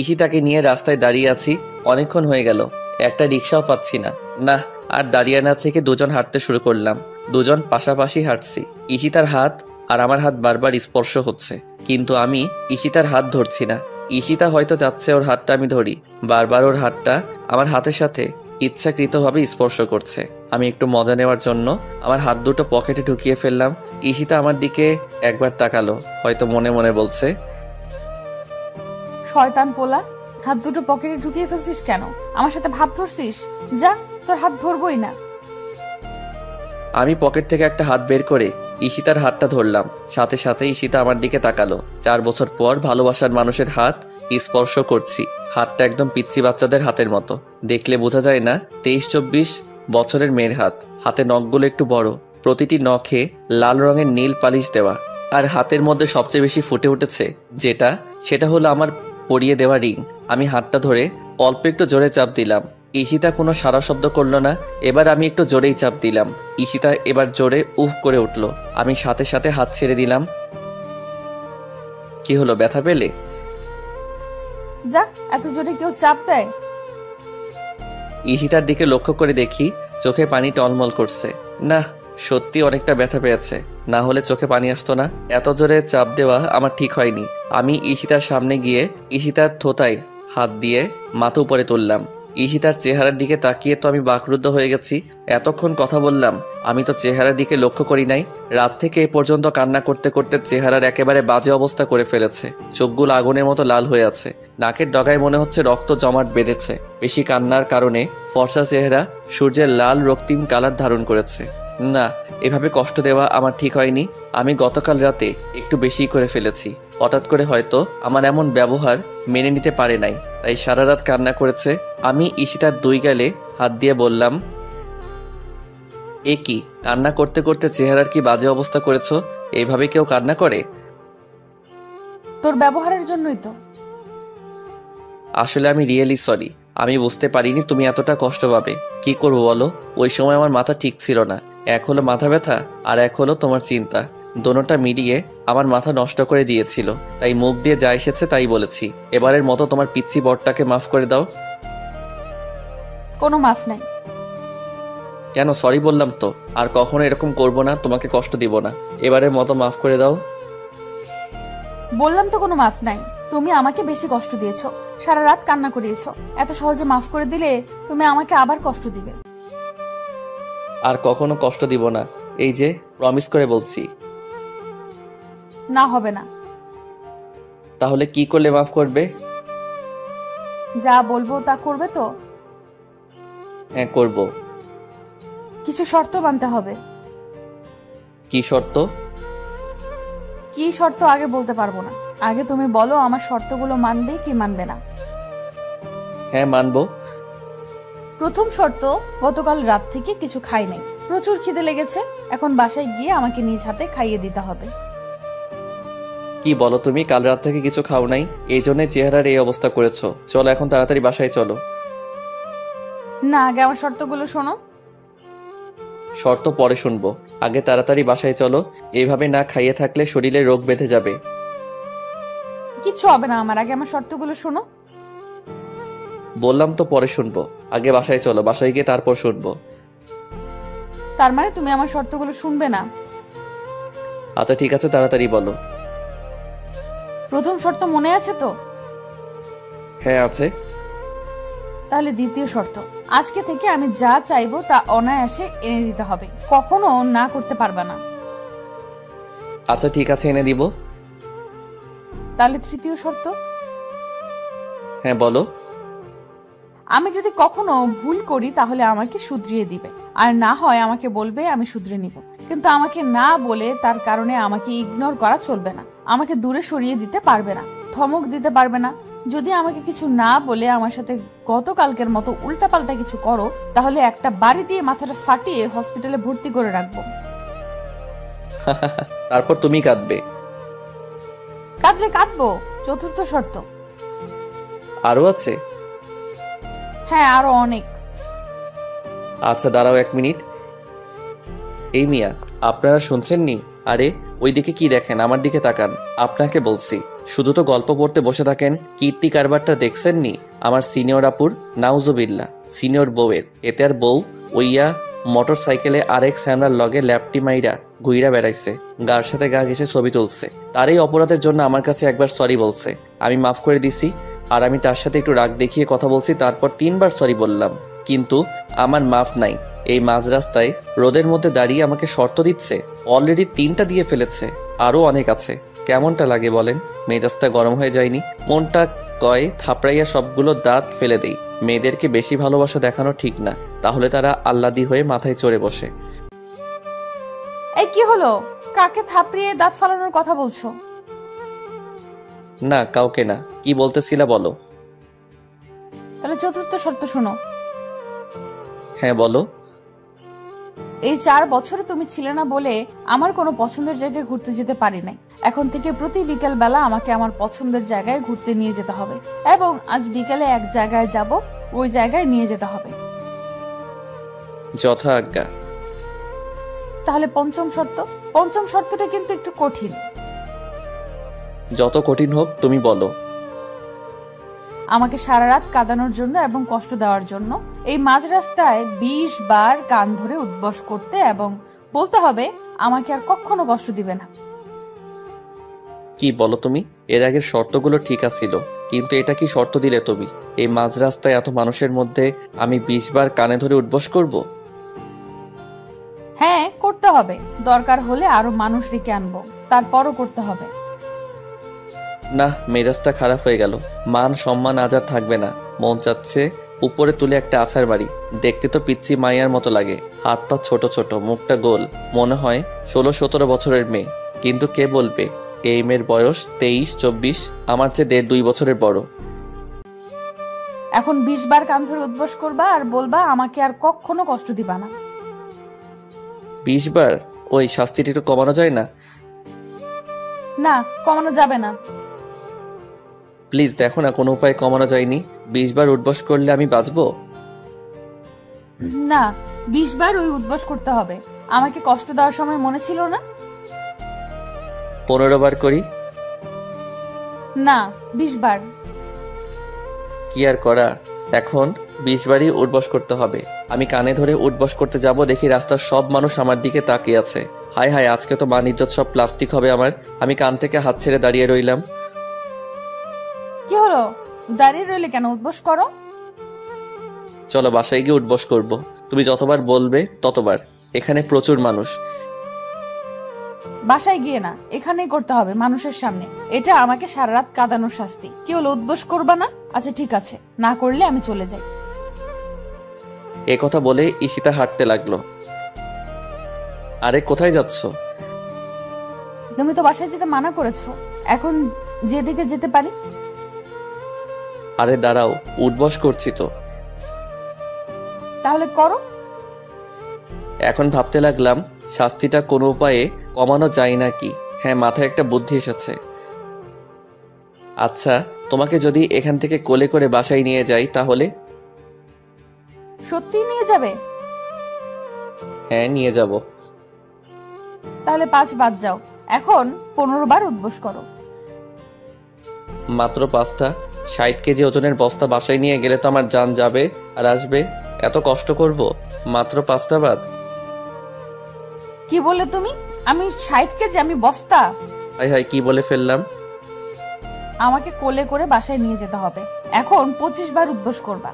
ঈশিতাকে নিয়ে রাস্তায় দাঁড়িয়ে আছি, অনেকক্ষণ হয়ে গেল, একটা রিক্সাও পাচ্ছি না। না, আর দাঁড়িয়ে না থেকে দুজন হাঁটতে শুরু করলাম। দুজন পাশাপাশি হাঁটছি। ঈশিতার হাত আর আমার হাত বারবার স্পর্শ হচ্ছে, কিন্তু আমি ঈশিতার হাত ধরছি না। ঈশিতা হয়তো চাচ্ছে ওর হাতটা আমি ধরি। বারবার ওর হাতটা আমার হাতের সাথে ইচ্ছাকৃতভাবে স্পর্শ করছে। আমি একটু মজা নেওয়ার জন্য আমার হাত দুটো পকেটে ঢুকিয়ে ফেললাম। ঈশিতা আমার দিকে একবার তাকালো, হয়তো মনে মনে বলছে, শয়তান পোলা, হাত দুটো পকেটে ঢুকিয়ে ফেলছিস কেন? আমার সাথে ভাব ধরছিস? যা, তোর হাত ধরবই না। আমি পকেট থেকে একটা হাত বের করে ঈশিতার হাতটা ধরলাম। সাথে সাথে ঈশিতা আমার দিকে তাকালো। 4 বছর পর ভালোবাসার মানুষের হাত স্পর্শ করছি। হাতটা একদম পিচ্চি বাচ্চাদের হাতের মতো, দেখলে বোঝা যায় না 23-24 বছরের মেয়ের হাত। হাতে নখগুলো একটু বড়, প্রতিটি নখে লাল রঙের নীল পালিশ দেওয়া। আর হাতের মধ্যে সবচেয়ে বেশি ফুটে উঠেছে সেটা হলো আমার পরিয়ে দেওয়া রিং। আমি হাতটা ধরে অল্প একটু জোরে চাপ দিলাম। ঈশিতা কোনো সারা শব্দ করলো না। এবার আমি একটু জোরেই চাপ দিলাম। ঈশিতা এবার জোরে উফ করে উঠল। আমি সাথে সাথে হাত ছেড়ে দিলাম। কি হলো, ব্যথা পেলে? যা, এত জোরে কেউ চাপ দেয়? ঈশিতার দিকে লক্ষ্য করে দেখি চোখে পানি টলমল করছে। না, সত্যি অনেকটা ব্যথা পেয়েছে, না হলে চোখে পানি আসতো না। এত জোরে চাপ দেওয়া আমার ঠিক হয়নি। আমি ঈশিতার সামনে গিয়ে ঈশিতার থোতায় হাত দিয়ে মাথা উপরে তুললাম। ঈশিতার চেহারার দিকে তাকিয়ে তো আমি বাকরুদ্ধ হয়ে গেছি। এতক্ষণ কথা বললাম, আমি তো চেহারার দিকে লক্ষ্য করি নাই। রাত থেকে এ পর্যন্ত কান্না করতে করতে চেহারার একেবারে বাজে অবস্থা করে ফেলেছে। চোখগুলো আগুনের মতো লাল হয়ে আছে, নাকের ডগায় মনে হচ্ছে রক্ত জমাট বেঁধেছে। বেশি কান্নার কারণে ফর্সা চেহারা সূর্যের লাল রক্তিম কালার ধারণ করেছে। না, এভাবে কষ্ট দেওয়া আমার ঠিক হয়নি। আমি গতকাল রাতে একটু বেশি করে ফেলেছি। হঠাৎ করে হয়তো আমার এমন ব্যবহার মেনে নিতে পারে নাই, তাই সারা রাত কান্না করেছে। আমি ঈশিতার 2 গালে হাত দিয়ে বললাম, এ কি, কান্না করতে করতে চেহারার কি বাজে অবস্থা করেছো? এইভাবে কেউ কান্না করে? তোর ব্যবহারের জন্যই তো। আসলে আমি রিয়েলি সরি। আমি বুঝতে পারিনি তুমি এতটা কষ্ট পাবে। কি করবো বলো, ওই সময় আমার মাথা ঠিক ছিল না। এক হলো মাথা ব্যথা, আর এক হলো তোমার চিন্তা। দোনোটা মিলিয়ে আমার মাথা নষ্ট করে দিয়েছিল। তাই মুখ দিয়ে যা এসেছে তাই বলেছি। এবারের মতো তোমার পিচ্চি বরটাকে মাফ করে দাও। কোনো মাফ নাই। কেন, সরি বললাম তো। আর কখনো এরকম করবো না, তোমাকে কষ্ট দিব না। এবারের মতো মাফ করে দাও। বললাম তো কোনো মাফ নাই। তুমি আমাকে বেশি কষ্ট দিয়েছো, সারা রাত কান্না করিয়েছো। এত সহজে মাফ করে দিলে তুমি আমাকে আবার কষ্ট দিবে। আর কখনো কষ্ট দিব না, এই যে প্রমিস করে বলছি। না, হবে না। তাহলে কি করলে মাফ করবে? যা বলবো তা করবে তো? হ্যাঁ, করব। কিছু শর্ত মানতে হবে। কি শর্ত? কি শর্ত আগে বলতে পারবো না। আগে তুমি বলো আমার শর্তগুলো মানবে কি মানবে না। হ্যাঁ, মানবো। প্রথম শর্ত, গতকাল রাত থেকে কিছু খাই নাই। প্রচুর খিদে লেগেছে। এখন বাসায় গিয়ে আমাকে নিজ হাতে খাইয়ে দিতে হবে। কি বলো তুমি, কাল রাত থেকে কিছু খাও নাই? এই জন্য চেহারার এই অবস্থা করেছো। চলো এখন তাড়াতাড়ি বাসায় চলো। না, আগে আমার শর্তগুলো শোনো। শর্ত পরে শুনবো, আগে তাড়াতাড়ি বাসায় চলো। এইভাবে না খাইয়ে থাকলে শরীরে রোগ বেঁধে যাবে। কিচ্ছু হবে না আমার, আগে আমার শর্তগুলো শোনো। বললাম তো পরে শুনবো, আগে বাসায় চলো। বাসায় গিয়ে তারপর শুনবো। তার মানে তুমি আমার শর্তগুলো শুনবে না? আচ্ছা ঠিক আছে, তাড়াতাড়ি বলো। প্রথম শর্ত মনে আছে তো? হ্যাঁ আছে। তাহলে দ্বিতীয় শর্ত, আজকে থেকে আমি যা চাইবো তা অনায়াসে এনে দিতে হবে। কখনো না করতে পারবে না। আচ্ছা ঠিক আছে, এনে দিব। তাহলে তৃতীয় শর্ত, হ্যাঁ বলো। আমি যদি কখনো ভুল করি তাহলে আমাকে শুধরিয়ে দিবে, আর না হয় আমাকে বলবে, আমি শুধরে নিব। কিন্তু আমাকে না বলে তার কারণে আমাকে ইগনোর করা চলবে না। আমাকে দূরে সরিয়ে দিতে পারবে না, ধমক দিতে পারবে না। যদি আমাকে কিছু না বলে আমার সাথে গতকালকের মতো উল্টাপাল্টা কিছু করো, তাহলে একটা বাড়ি দিয়ে মাথাটা ফাটিয়ে হসপিটালে ভর্তি করে রাখবো। তারপর তুমি কাঁদবে? কাঁদলে কাঁদবো। চতুর্থ শর্ত, আরো আছে? হ্যাঁ, আরো অনেক। আচ্ছা দাঁড়াও 1 মিনিট। এই মিয়া, আপনারা শুনছেননি? আরে ওইদিকে কি দেখেন? আমার দিকে তাকান। আপনাকে বলছি, শুধু তো গল্প পড়তে বসে থাকেন। কীর্তি কারবারটা দেখছেননি? আমার সিনিয়র আপুর, নাউজুবিল্লাহ, সিনিয়র বউয়ের। এতে আর বউ ওইয়া মোটর সাইকেলে আরেক স্যামরার লগে ল্যাপটি মাইরা ঘুইরা বেড়াইছে, গার সাথে গা ঘেসে ছবি তুলছে। তার এই অপরাধের জন্য আমার কাছে একবার সরি বলছে, আমি মাফ করে দিছি। আর আমি তার সাথে একটু রাগ দেখিয়ে কথা বলছি, তারপর 3 বার সরি বললাম। কিন্তু আমার মাফ নাই। এই মাঝ রাস্তায় রোদের মধ্যে দাঁড়িয়ে আমাকে শর্ত দিচ্ছে। অলরেডি 3টা দিয়ে ফেলেছে, আরও অনেক আছে। কেমনটা লাগে বলেন? মেজাজটা গরম হয়ে যায়নি? মনটা কয় থাপড়াইয়া সবগুলো দাঁত ফেলে দেই। মেয়েদেরকে বেশি ভালোবাসা দেখানো ঠিক না, তাহলে তারা আহ্লাদি হয়ে মাথায় চড়ে বসে। এই কি হলো? কাকে থাপড়িয়ে দাঁত ফালানোর কথা বলছো? না, কাউকে না। কি বলতেছিলা বলো। তাহলে চতুর্থ শর্ত শোনো। হ্যাঁ বলো। এই 4 বছরে তুমি ছিলে না বলে আমার কোনো পছন্দের জায়গায় ঘুরতে যেতে পারি নাই। এখন থেকে প্রতি বিকেল বেলা আমাকে আমার পছন্দের জায়গায় ঘুরতে নিয়ে যেতে হবে, এবং আজ বিকেলে এক জায়গায় যাব, ওই জায়গায় নিয়ে যেতে হবে। যথা আজ্ঞা। তাহলে পঞ্চম শর্ত। পঞ্চম শর্তটা কিন্তু একটু কঠিন। যত কঠিন হোক তুমি বলো। আমাকে সারা রাত কাঁদানোর জন্য এবং কষ্ট দেওয়ার জন্য এই মাঝ রাস্তায় 20 বার কান ধরে উদ্বস করতে এবং বলতে হবে আমাকে আর কখনো কষ্ট দিবে না। কি বলো তুমি? এর আগের শর্তগুলো ঠিক আছিল, কিন্তু এটা কি শর্ত দিলে তুমি? এই মাঝ রাস্তায় এত মানুষের মধ্যে আমি 20 বার কানে ধরে উঠবস করব? হ্যাঁ, করতে হবে। দরকার হলে আরো মানুষ ডেকে আনবো, তারপরও করতে হবে। না, মেজাজটা খারাপ হয়ে গেল। মান সম্মান আজ আর থাকবে না। মন চাচ্ছে উপরে তুলে একটা আছাড় মারি। দেখতে তো পিচ্চি মাইয়ার মতো লাগে, হাত পা ছোট ছোট, মুখটা গোল, মনে হয় 16-17 বছরের মেয়ে। কিন্তু কে বলবে এই মেয়ের বয়স 23-24, আমার চেয়ে 1.5-2 বছরের বড়। এখন 20 বার কান ধরে উদ্বস করবা আর বলবা আমাকে আর কখনো কষ্ট দিবা না। 20 বার? ওই শাস্তিটা একটু কমানো যায় না? না, কমানো যাবে না। প্লিজ দেখো না, কোনো উপায় কমানো যায়নি? 20 বার উঠবস করলে আমি বাঁচবো? না, 20 বার ওই উদ্বস করতে হবে। আমাকে কষ্ট দেওয়ার সময় মনে ছিল না? 15 বার করি? না, 20 বার। কি আর করা, এখন 20 বারই উঠবস করতে হবে। আমি কানে ধরে উঠবস করতে যাব, দেখি রাস্তার সব মানুষ আমার দিকে তাকিয়ে আছে। হায় হায়, আজকে তো মান ইজ্জত সব প্লাস্টিক হবে আমার। আমি কান থেকে হাত ছেড়ে দাঁড়িয়ে রইলাম। কি হলো? দাঁড়িয়ে রইলে কেন? উদ্বস করো। চলো বাসায় গিয়ে উঠবস করব। তুমি যতবার বলবে ততবার। এখানে প্রচুর মানুষ। বাসায় গিয়ে না, এখানেই করতে হবে, মানুষের সামনে। এটা আমাকে সারা রাত কাঁদানোর শাস্তি। কি হলো, উদ্বস করবা না? আচ্ছা ঠিক আছে, না করলে আমি চলে যাই। এ কথা বলে ঈশিতা হাঁটতে লাগলো। আরে কোথায় যাচ্ছ? তুমি তো বাসায় যেতে মানা করেছো, এখন যেদিকে যেতে পারি। আরে দাঁড়াও, উঠবস করছি তো। তাহলে করো। এখন ভাবতে লাগলাম শাস্তিটা কোনো উপায়ে কমানো যায় নাকি। হ্যাঁ, মাথায় একটা বুদ্ধি এসেছে। আচ্ছা, তোমাকে যদি এখান থেকে কোলে করে বাসায় নিয়ে যাই তাহলে? সত্যি নিয়ে যাবে? হ্যাঁ, নিয়ে যাব। তাহলে 5 বাদ যাও। এখন 15 বার উদ্বস করো। মাত্র 5টা? 60 কেজি ওজনের বস্তা বাসায় নিয়ে গেলে তো আমার জান যাবে আর আসবে। এত কষ্ট করব? মাত্র 5টা বাদ? কি বলে তুমি? আমি 60 কেজি? আমি বস্তা? হাই হাই, কি বলে ফেললাম? আমাকে কোলে করে বাসায় নিয়ে যেতে হবে। এখন 25 বার উদ্বস করবা।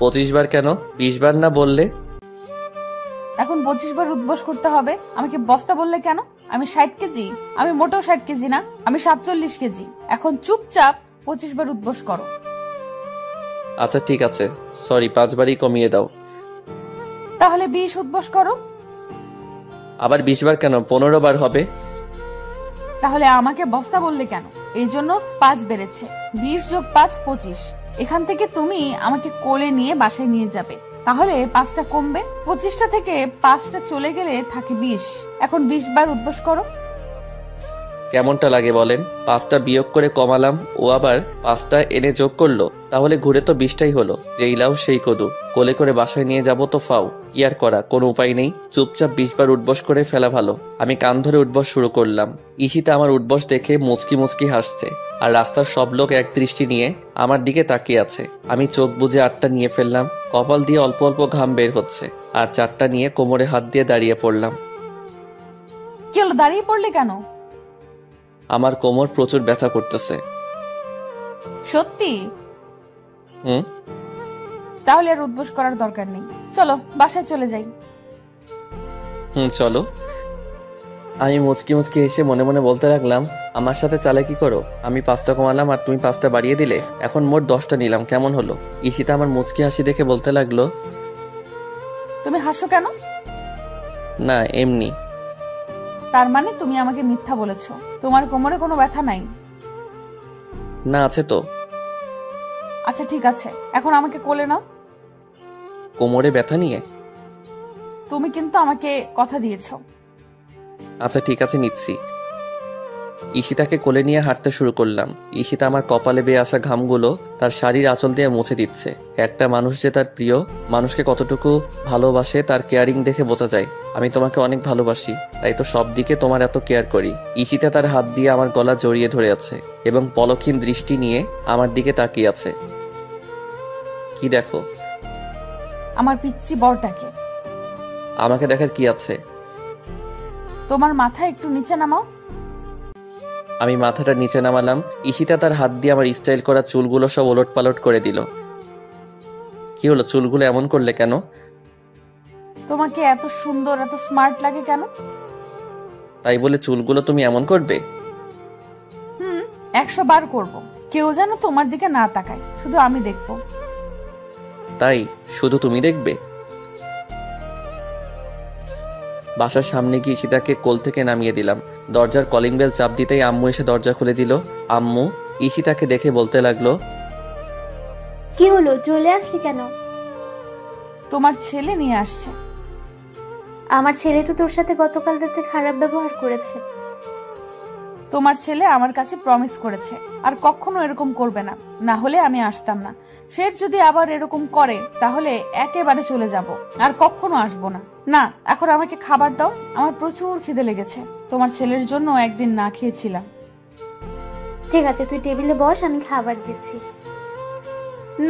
25 বার কেন? 20 বার না বললে? এখন 25 বার উদ্বস করতে হবে। আমাকে বস্তা বললে কেন? আমি 60 কেজি? আমি মোটেও 60 কেজি না, আমি 47 কেজি। এখন চুপচাপ 25 বার উদ্বস করো। আচ্ছা ঠিক আছে, সরি, 5 বারই কমিয়ে দাও। তাহলে 20 উদ্বস করো। আবার 20 বার কেন? 15 বার হবে। তাহলে আমাকে বস্তা বললে কেন? এই জন্য 5 বেড়েছে। 20 যোগ 5 25। এখান থেকে তুমি আমাকে কোলে নিয়ে বাসায় নিয়ে যাবে, তাহলে 5টা কমবে। 25টা থেকে 5টা চলে গেলে থাকে 20। এখন 20 বার উদ্বস করো। কেমনটা লাগে বলেন? 5টা বিয়োগ করে কমালাম, ও আবার 5টা এনে যোগ করলো, তাহলে ঘুরে তো 20টাই হলো। যেই লাও সেই কদু, কোলে করে বাসায় নিয়ে যাব তো ফাও। কি আর করা, কোনো উপায় নেই, চুপচাপ 20 বার উঠবস করে ফেলা ভালো। আমি কান ধরে উঠবস শুরু করলাম। ঈশিতা আমার উঠবস দেখে মুচকি মুচকি হাসছে, আর রাস্তার সব লোক এক দৃষ্টি নিয়ে আমার দিকে তাকিয়ে আছে। আমি চোখ বুজে 8টা নিয়ে ফেললাম, কপাল দিয়ে অল্প অল্প ঘাম বের হচ্ছে, আর 4টা নিয়ে কোমরে হাত দিয়ে দাঁড়িয়ে পড়লাম। কি হলো, দাঁড়িয়ে পড়লে কেন? আমার কোমর প্রচুর ব্যথা করতেছে। সত্যি? হুম। তাহলে আর উদ্বোস করার দরকার নেই, চলো বাসায় চলে যাই। চলো। আমি মুচকি মুচকি এসে মনে মনে বলতে লাগলাম, আমার সাথে চালাকি করো। আমি 5টা কমালাম আর তুমি 5টা বাড়িয়ে দিলে, এখন মোট 10টা নিলাম, কেমন হলো? ঈশিতা আমার মুচকি হাসি দেখে বলতে লাগলো, তুমি হাসো কেন? না এমনি। তার মানে তুমি আমাকে মিথ্যা বলেছো, তোমার কোমরে কোনো ব্যথা নাই? না আছে তো। আচ্ছা ঠিক আছে, এখন আমাকে কোলে নাও। কোমরে ব্যথা নিয়ে? তুমি কিন্তু আমাকে কথা দিয়েছো। আচ্ছা ঠিক আছে, নিচ্ছি। ঈশিতাকে কোলে নিয়ে হাঁটতে শুরু করলাম। ঈশিতা আমার কপালে বেয়ে আসা ঘামগুলো তার শাড়ির আঁচল দিয়ে মুছে দিচ্ছে। একটা মানুষ যে তার প্রিয় মানুষকে কতটুকু ভালোবাসে তার কেয়ারিং দেখে বোঝা যায়। আমি তোমাকে অনেক ভালোবাসি, তাই তো সব দিকে তোমার এত কেয়ার করি। ঈশিতা তার হাত দিয়ে আমার গলা জড়িয়ে ধরে আছে এবং পলকহীন দৃষ্টি নিয়ে আমার দিকে তাকিয়ে আছে। কি দেখো? আমার পিচ্চি বরটাকে। আমাকে দেখার কি আছে? তোমার মাথা একটু নিচে নামাও। আমি মাথাটা নিচে নামালাম। ঈশিতা তার হাত দিয়ে আমার স্টাইল করা চুলগুলো সব ওলট পালট করে দিল। কি হলো, চুলগুলো এমন করলে কেন? তোমাকে এত সুন্দর এত স্মার্ট লাগে কেন? তাই বলে চুলগুলো তুমি এমন করবে? 100 বার করব, কেউ যেন তোমার দিকে না তাকায়, শুধু আমি দেখবো। তাই শুধু তুমি দেখবে? বাসার সামনে গিয়ে ঈশিতাকে কোল থেকে নামিয়ে দিলাম। দরজার কলিং বেল চাপ দিতেই আম্মু এসে দরজা খুলে দিল। আম্মু ঈশিতাকে দেখে বলতে লাগলো, কি হলো, চলে আসলি কেন? তোমার ছেলে নিয়ে আসছে। আমার ছেলে তো তোর সাথে গতকাল রাতে খারাপ ব্যবহার করেছে। তোমার ছেলে আমার কাছে প্রমিস করেছে আর কখনো এরকম করবে না, না হলে আমি আসতাম না। ফের যদি আবার এরকম করে তাহলে একেবারে চলে যাব, আর কখনো আসবো না। না, এখন আমাকে খাবার দাও, আমার প্রচুর খিদে লেগেছে। তোমার ছেলের জন্য একদিন না খেয়েছিলাম। ঠিক আছে, তুই টেবিলে বস, আমি খাবার দিচ্ছি।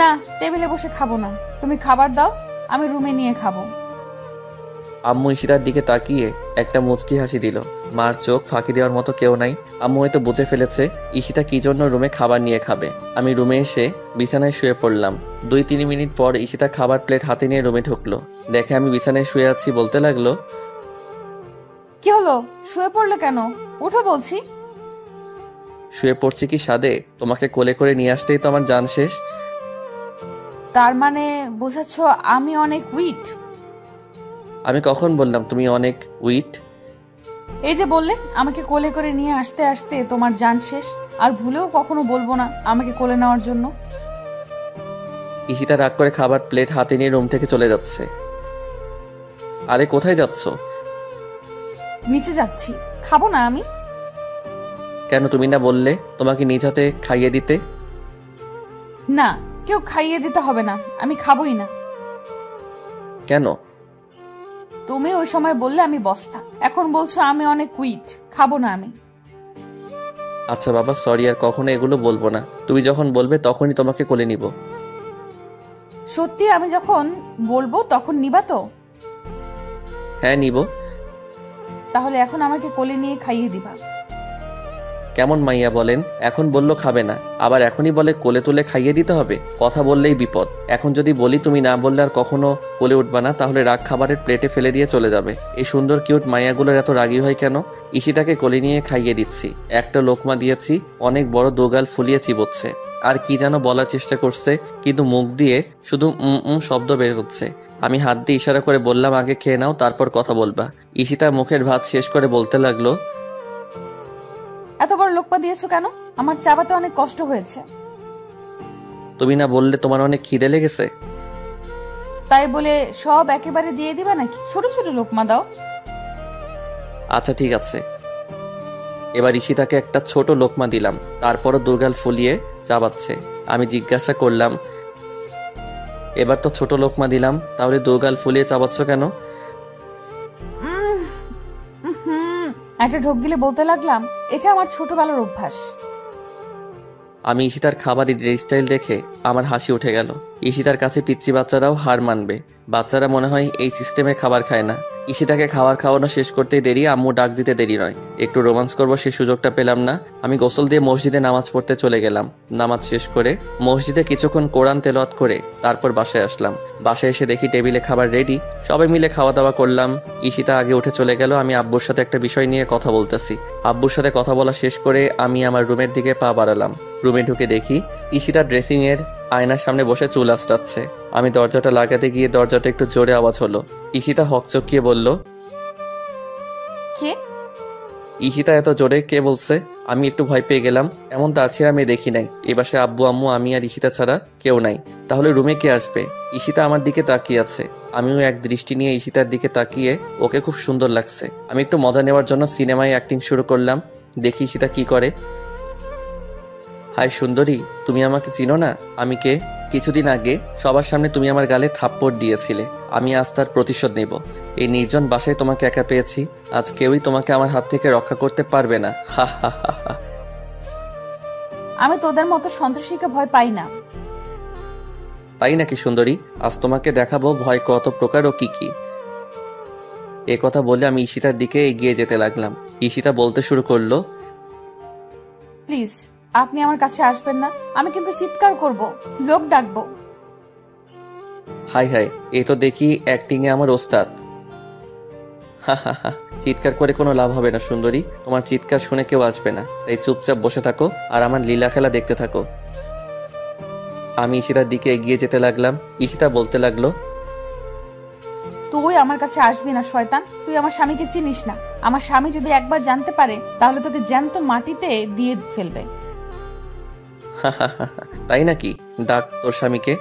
না, টেবিলে বসে খাবো না, তুমি খাবার দাও, আমি রুমে নিয়ে খাবো। আম্মু ঈশিতার দিকে তাকিয়ে একটা মুচকি হাসি দিল। মার চোখ ফাঁকি দেওয়ার মতো কেউ নাই। আম্মু হয়তো বুঝে ফেলেছে ঈশিতা কি জন্য রুমে খাবার নিয়ে খাবে। আমি রুমে এসে বিছানায় শুয়ে পড়লাম। 2-3 মিনিট পর ঈশিতা খাবার প্লেট হাতে নিয়ে রুমে ঢুকলো। দেখে আমি বিছানায় শুয়ে আছি বলতে লাগলো, কি হলো, শুয়ে পড়লে কেন? উঠো বলছি। শুয়ে পড়ছি কি সাদে? তোমাকে কোলে করে নিয়ে আসতেই তো আমার জান শেষ। তার মানে বোঝাচ্ছ আমি অনেক উইট? আমি কখন বললাম তুমি অনেক উইট? এই যে বললে আমাকে কোলে করে নিয়ে আসতে আসতে তোমার জান শেষ, আর ভুলেও কখনো বলবো না আমাকে কোলে নেওয়ার জন্য। ঈশিতা রাগ করে খাবার প্লেট হাতে নিয়ে রুম থেকে চলে যাচ্ছে। আরে কোথায় যাচ্ছ? নিচে যাচ্ছি, খাবো না আমি? কেন, তুমি না বললে তোমাকে নিজ হাতে খাইয়ে দিতে? না, কেউ খাইয়ে দিতে হবে না, আমি খাবোই না। কেন? তুমি ওই সময় বললে আমি বস্তা, এখন বলছো আমি অনেক উইট, খাবো না আমি। আচ্ছা বাবা, সরি, আর কখনো এগুলো বলবো না। তুমি যখন বলবে তখনই তোমাকে কোলে নিব। সত্যি আমি যখন বলবো তখন নিবা তো? হ্যাঁ নিব। তাহলে এখন আমাকে কোলে নিয়ে খাইয়ে দিবা। কেমন মাইয়া বলেন, এখন বললো খাবে না, আবার এখনই বলে কোলে তুলে খাইয়ে দিতে হবে। কথা বললেই বিপদ। এখন যদি বলি তুমি না বললে আর কখনো কোলে উঠবা না, তাহলে রাগ খাবারের প্লেটে ফেলে দিয়ে চলে যাবে। এই সুন্দর কিউট মাইয়াগুলোর এত রাগী হয় কেন? ঈশিতাকে কোলে নিয়ে খাইয়ে দিচ্ছি। একটা লোকমা দিয়েছি, অনেক বড় দোগাল ফুলিয়ে চিবোচ্ছে, আর কি যেন বলার চেষ্টা করছে, কিন্তু মুখ দিয়ে শুধু শব্দ বের হচ্ছে। আমি হাত দিয়ে ইশারা করে বললাম, আগে খেয়ে নাও, তারপর কথা বলবা। ঈশিতা মুখের ভাত শেষ করে বলতে লাগলো, এত বড় লোকপা দিয়েছো কেন? আমার চাবাতে অনেক কষ্ট হয়েছে। তুমি না বললে তোমার অনেক খিদে লেগেছে? তাই বলে সব একেবারে দিয়ে দিবা নাকি? ছোট ছোট লোকমা দাও। আচ্ছা ঠিক আছে। এবার ঈশিতাকে একটা ছোট লোকমা দিলাম, তারপরও দুর্গাল ফুলিয়ে চাবাচ্ছে। আমি জিজ্ঞাসা করলাম, এবার তো ছোট লোকমা দিলাম, তাহলে দুর্গাল ফুলিয়ে চাবাচ্ছ কেন? একটা ঢোক গিলে বলতে লাগলাম, এটা আমার ছোটবেলার অভ্যাস। আমি ঈশিতার খাবারের স্টাইল দেখে আমার হাসি উঠে গেল। ঈশিতার কাছে পিচ্চি বাচ্চারাও হার মানবে। বাচ্চারা মনে হয় এই সিস্টেমে খাবার খায় না। ঈশিতাকে খাবার খাওয়ানো শেষ করতেই দেরি, আম্মু ডাক দিতে দেরি নয়। একটু রোমান্স করবো সেই সুযোগটা পেলাম না। আমি গোসল দিয়ে মসজিদে নামাজ পড়তে চলে গেলাম। নামাজ শেষ করে মসজিদে কিছুক্ষণ কোরআন তেলাওয়াত করে তারপর বাসায় আসলাম। বাসায় এসে দেখি টেবিলে খাবার রেডি, সবাই মিলে খাওয়া দাওয়া করলাম। ঈশিতা আগে উঠে চলে গেল। আমি আব্বুর সাথে একটা বিষয় নিয়ে কথা বলতেছি। আব্বুর সাথে কথা বলা শেষ করে আমি আমার রুমের দিকে পা বাড়ালাম। রুমে ঢুকে দেখি ঈশিতা ড্রেসিং এর আয়নার সামনে বসে চুল আঁচড়াচ্ছে। আমি দরজাটা লাগাতে গিয়ে দরজাটা একটু জোরে আওয়াজ হলো। ঈশিতা হকচকিয়ে বলল, কে? ঈশিতা এত জোরে কে বলছে? আমি একটু ভয় পেয়ে গেলাম। এমন তার ছেড়ে আমি দেখি নাই। এ বাসায় আব্বু আম্মু আমি আর ঈশিতা ছাড়া কেউ নাই। তাহলে রুমে কে আসবে? ঈশিতা আমার দিকে তাকিয়ে আছে। আমিও এক দৃষ্টি নিয়ে ঈশিতার দিকে তাকিয়ে ওকে খুব সুন্দর লাগছে। আমি একটু মজা নেওয়ার জন্য সিনেমায় অ্যাক্টিং শুরু করলাম। দেখি ঈশিতা কি করে। হাই সুন্দরী, তুমি আমাকে চিনো না? আমি কে? কিছুদিন আগে সবার সামনে তুমি আমার গালে থাপ্পড় দিয়েছিলে। আমি আজ তার প্রতিশোধ নেব। এই নির্জন বাসায় তোমাকে একা পেয়েছি। আজ কেউই তোমাকে আমার হাত থেকে রক্ষা করতে পারবে না। হা হা হা হা। আমি তোদের মতো সন্ত্রাসীকে ভয় পাই না। তাই নাকি সুন্দরী? আজ তোমাকে দেখাবো ভয় কত প্রকার ও কি কি। এ কথা বলে আমি ঈশিতার দিকে এগিয়ে যেতে লাগলাম। ঈশিতা বলতে শুরু করলো, প্লিজ আপনি আমার কাছে আসবেন না। আমি কিন্তু চিৎকার করব, লোক ডাকবো। হাই হাই, এ তো দেখি অ্যাক্টিং এ আমার ওস্তাদ। হা হা হা। চিৎকার করে কোনো লাভ হবে না সুন্দরী। তোমার চিৎকার শুনে কেউ আসবে না। তাই চুপচাপ বসে থাকো আর আমার লীলা খেলা দেখতে থাকো। আমি ঈশিতার দিকে এগিয়ে যেতে লাগলাম। ঈশিতা বলতে লাগলো, তুই আমার কাছে আসবি না শয়তান। তুই আমার স্বামীকে চিনিস না। আমার স্বামী যদি একবার জানতে পারে তাহলে তোকে জ্যান্ত মাটিতে দিয়ে ফেলবে। হা হা হা। তাই নাকি? ডাক তোর স্বামীকে।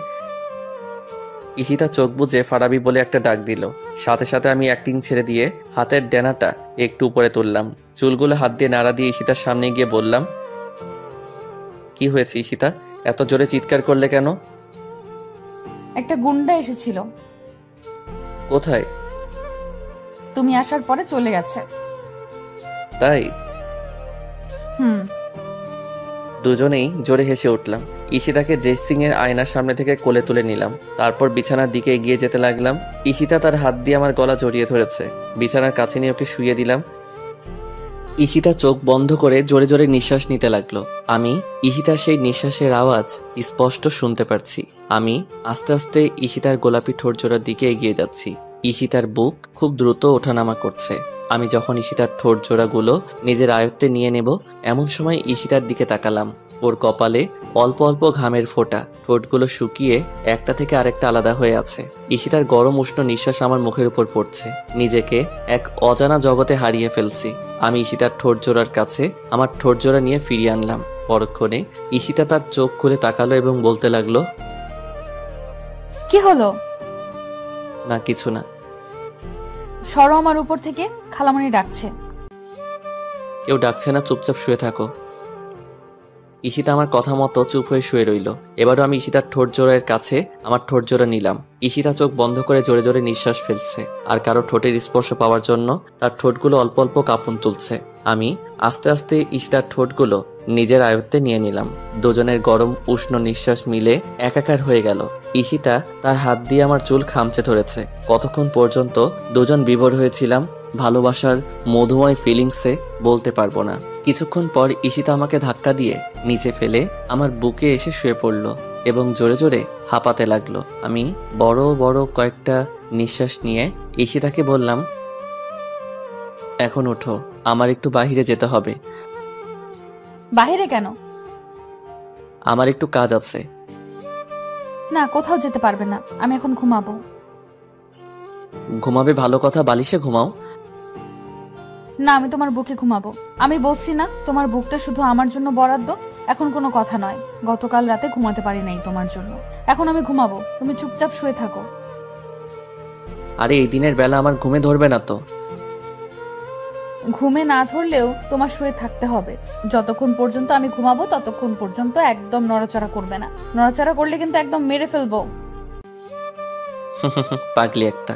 ঈশিতা চোখ বুজে ফারাবি বলে একটা ডাক দিল। সাথে সাথে আমি অ্যাক্টিং ছেড়ে দিয়ে হাতের ডেনাটা একটু উপরে তুললাম। চুলগুলো হাত দিয়ে নাড়া দিয়ে ঈশিতার সামনে গিয়ে বললাম, কি হয়েছে ঈশিতা? এত জোরে চিৎকার করলে কেন? একটা গুন্ডা এসেছিল। কোথায়? তুমি আসার পরে চলে গেছে। তাই? হুম। দুজনেই জোরে হেসে উঠলাম। ঈশিতাকে ড্রেসিং এর আয়নার সামনে থেকে কোলে তুলে নিলাম। তারপর বিছানার দিকে এগিয়ে যেতে লাগলাম। ঈশিতা তার হাত দিয়ে আমার গলা জড়িয়ে ধরেছে। বিছানার কাছে নিয়ে ওকে শুইয়ে দিলাম। ঈশিতা চোখ বন্ধ করে জোরে জোরে নিঃশ্বাস নিতে লাগলো। আমি ঈশিতার সেই নিঃশ্বাসের আওয়াজ স্পষ্ট শুনতে পারছি। আমি আস্তে আস্তে ঈশিতার গোলাপি ঠোঁট জোড়ার দিকে এগিয়ে যাচ্ছি। ঈশিতার বুক খুব দ্রুত ওঠানামা করছে। আমি যখন ঈশিতার ঠোঁট জোড়াগুলো নিজের আয়ত্তে নিয়ে নেব এমন সময় ঈশিতার দিকে তাকালাম। ওর কপালে অল্প অল্প ঘামের ফোঁটা, ঠোঁটগুলো শুকিয়ে একটা থেকে আরেকটা আলাদা হয়ে আছে। ঈশিতার গরম উষ্ণ নিঃশ্বাস আমার মুখের উপর পড়ছে। নিজেকে এক অজানা জগতে হারিয়ে ফেলছি। আমি ঈশিতার ঠোঁট জোড়ার কাছে আমার ঠোঁট জোড়া নিয়ে ফিরিয়ে আনলাম। পরক্ষণে ঈশিতা তার চোখ খুলে তাকালো এবং বলতে লাগলো, কি হলো? না কিছু না। সরো আমার উপর থেকে, খালামণি ডাকছে। কেউ ডাকছে না, চুপচাপ শুয়ে থাকো। ঈশিতা আমার কথা মতো চুপ হয়ে শুয়ে রইল। এবারও আমি ঈশিতার ঠোঁট জোড়ার কাছে আমার ঠোঁট জোড়া নিলাম। ঈশিতা চোখ বন্ধ করে জোরে জোরে নিঃশ্বাস ফেলছে আর কারো ঠোঁটের স্পর্শ পাওয়ার জন্য তার ঠোঁটগুলো অল্প অল্প কাঁপন তুলছে। আমি আস্তে আস্তে ঈশিতার ঠোঁটগুলো নিজের আয়ত্তে নিয়ে নিলাম। দুজনের গরম উষ্ণ নিঃশ্বাস মিলে একাকার হয়ে গেল। ঈশিতা তার হাত দিয়ে আমার চুল খামচে ধরেছে। কতক্ষণ পর্যন্ত দুজন বিভোর হয়েছিলাম ভালোবাসার মধুময় ফিলিংসে বলতে পারবো না। কিছুক্ষণ পর ঈশিতা আমাকে ধাক্কা দিয়ে নিচে ফেলে আমার বুকে এসে শুয়ে পড়ল এবং জোরে জোরে হাঁপাতে লাগলো। আমি বড় বড় কয়েকটা নিঃশ্বাস নিয়ে ঈশিতাকে বললাম, এখন ওঠো, আমার একটু বাহিরে যেতে হবে। বাহিরে কেন? আমার একটু কাজ আছে। না, কোথাও যেতে পারবে না। আমি এখন ঘুমাবো। ঘুমাবে ভালো কথা, বালিশে ঘুমাও। না, আমি তোমার বুকে ঘুমাবো। আমি বলছি না তোমার বুকটা শুধু আমার জন্য বরাদ্দ। এখন কোনো কথা নয়। গতকাল রাতে ঘুমাতে পারি নাই তোমার জন্য। এখন আমি ঘুমাবো, তুমি চুপচাপ শুয়ে থাকো। আরে এই দিনের বেলা আমার ঘুমে ধরবে না তো? ঘুমে না ধরলেও তোমার শুয়ে থাকতে হবে। যতক্ষণ পর্যন্ত আমি ঘুমাবো ততক্ষণ পর্যন্ত একদম নড়াচড়া করবে না। নড়াচড়া করলে কিন্তু একদম মেরে ফেলবো। পাগলি একটা।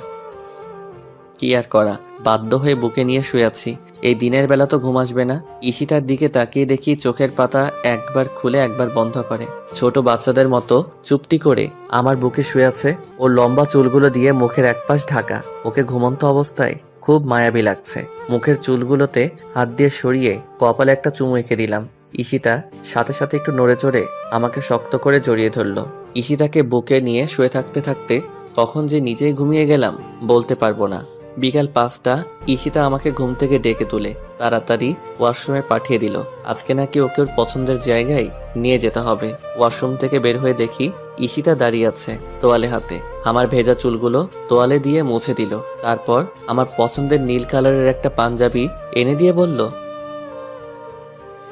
কি আর করা, বাধ্য হয়ে বুকে নিয়ে শুয়ে আছি। এই দিনের বেলা তো ঘুম আসবে না। ঈশিতার দিকে তাকিয়ে দেখি চোখের পাতা একবার খুলে একবার বন্ধ করে, ছোট বাচ্চাদের মতো চুপটি করে আমার বুকে শুয়ে আছে। ওর লম্বা চুলগুলো দিয়ে মুখের একপাশ ঢাকা। ওকে ঘুমন্ত অবস্থায় খুব মায়াবী লাগছে। মুখের চুলগুলোতে হাত দিয়ে সরিয়ে কপালে একটা চুমু এঁকে দিলাম। ঈশিতা সাথে সাথে একটু নড়ে চড়ে আমাকে শক্ত করে জড়িয়ে ধরলো। ঈশিতাকে বুকে নিয়ে শুয়ে থাকতে থাকতে কখন যে নিজেই ঘুমিয়ে গেলাম বলতে পারবো না। বিকাল 5টা ঈশিতা আমাকে ঘুম থেকে ডেকে তুলে তাড়াতাড়ি ওয়াশরুমে পাঠিয়ে দিল। আজকে নাকি ওকে ওর পছন্দের জায়গায় নিয়ে যেতে হবে। ওয়াশরুম থেকে বের হয়ে দেখি ঈশিতা দাঁড়িয়ে আছে তোয়ালে হাতে। আমার ভেজা চুলগুলো তোয়ালে দিয়ে মুছে দিল। তারপর আমার পছন্দের নীল কালারের একটা পাঞ্জাবি এনে দিয়ে বলল,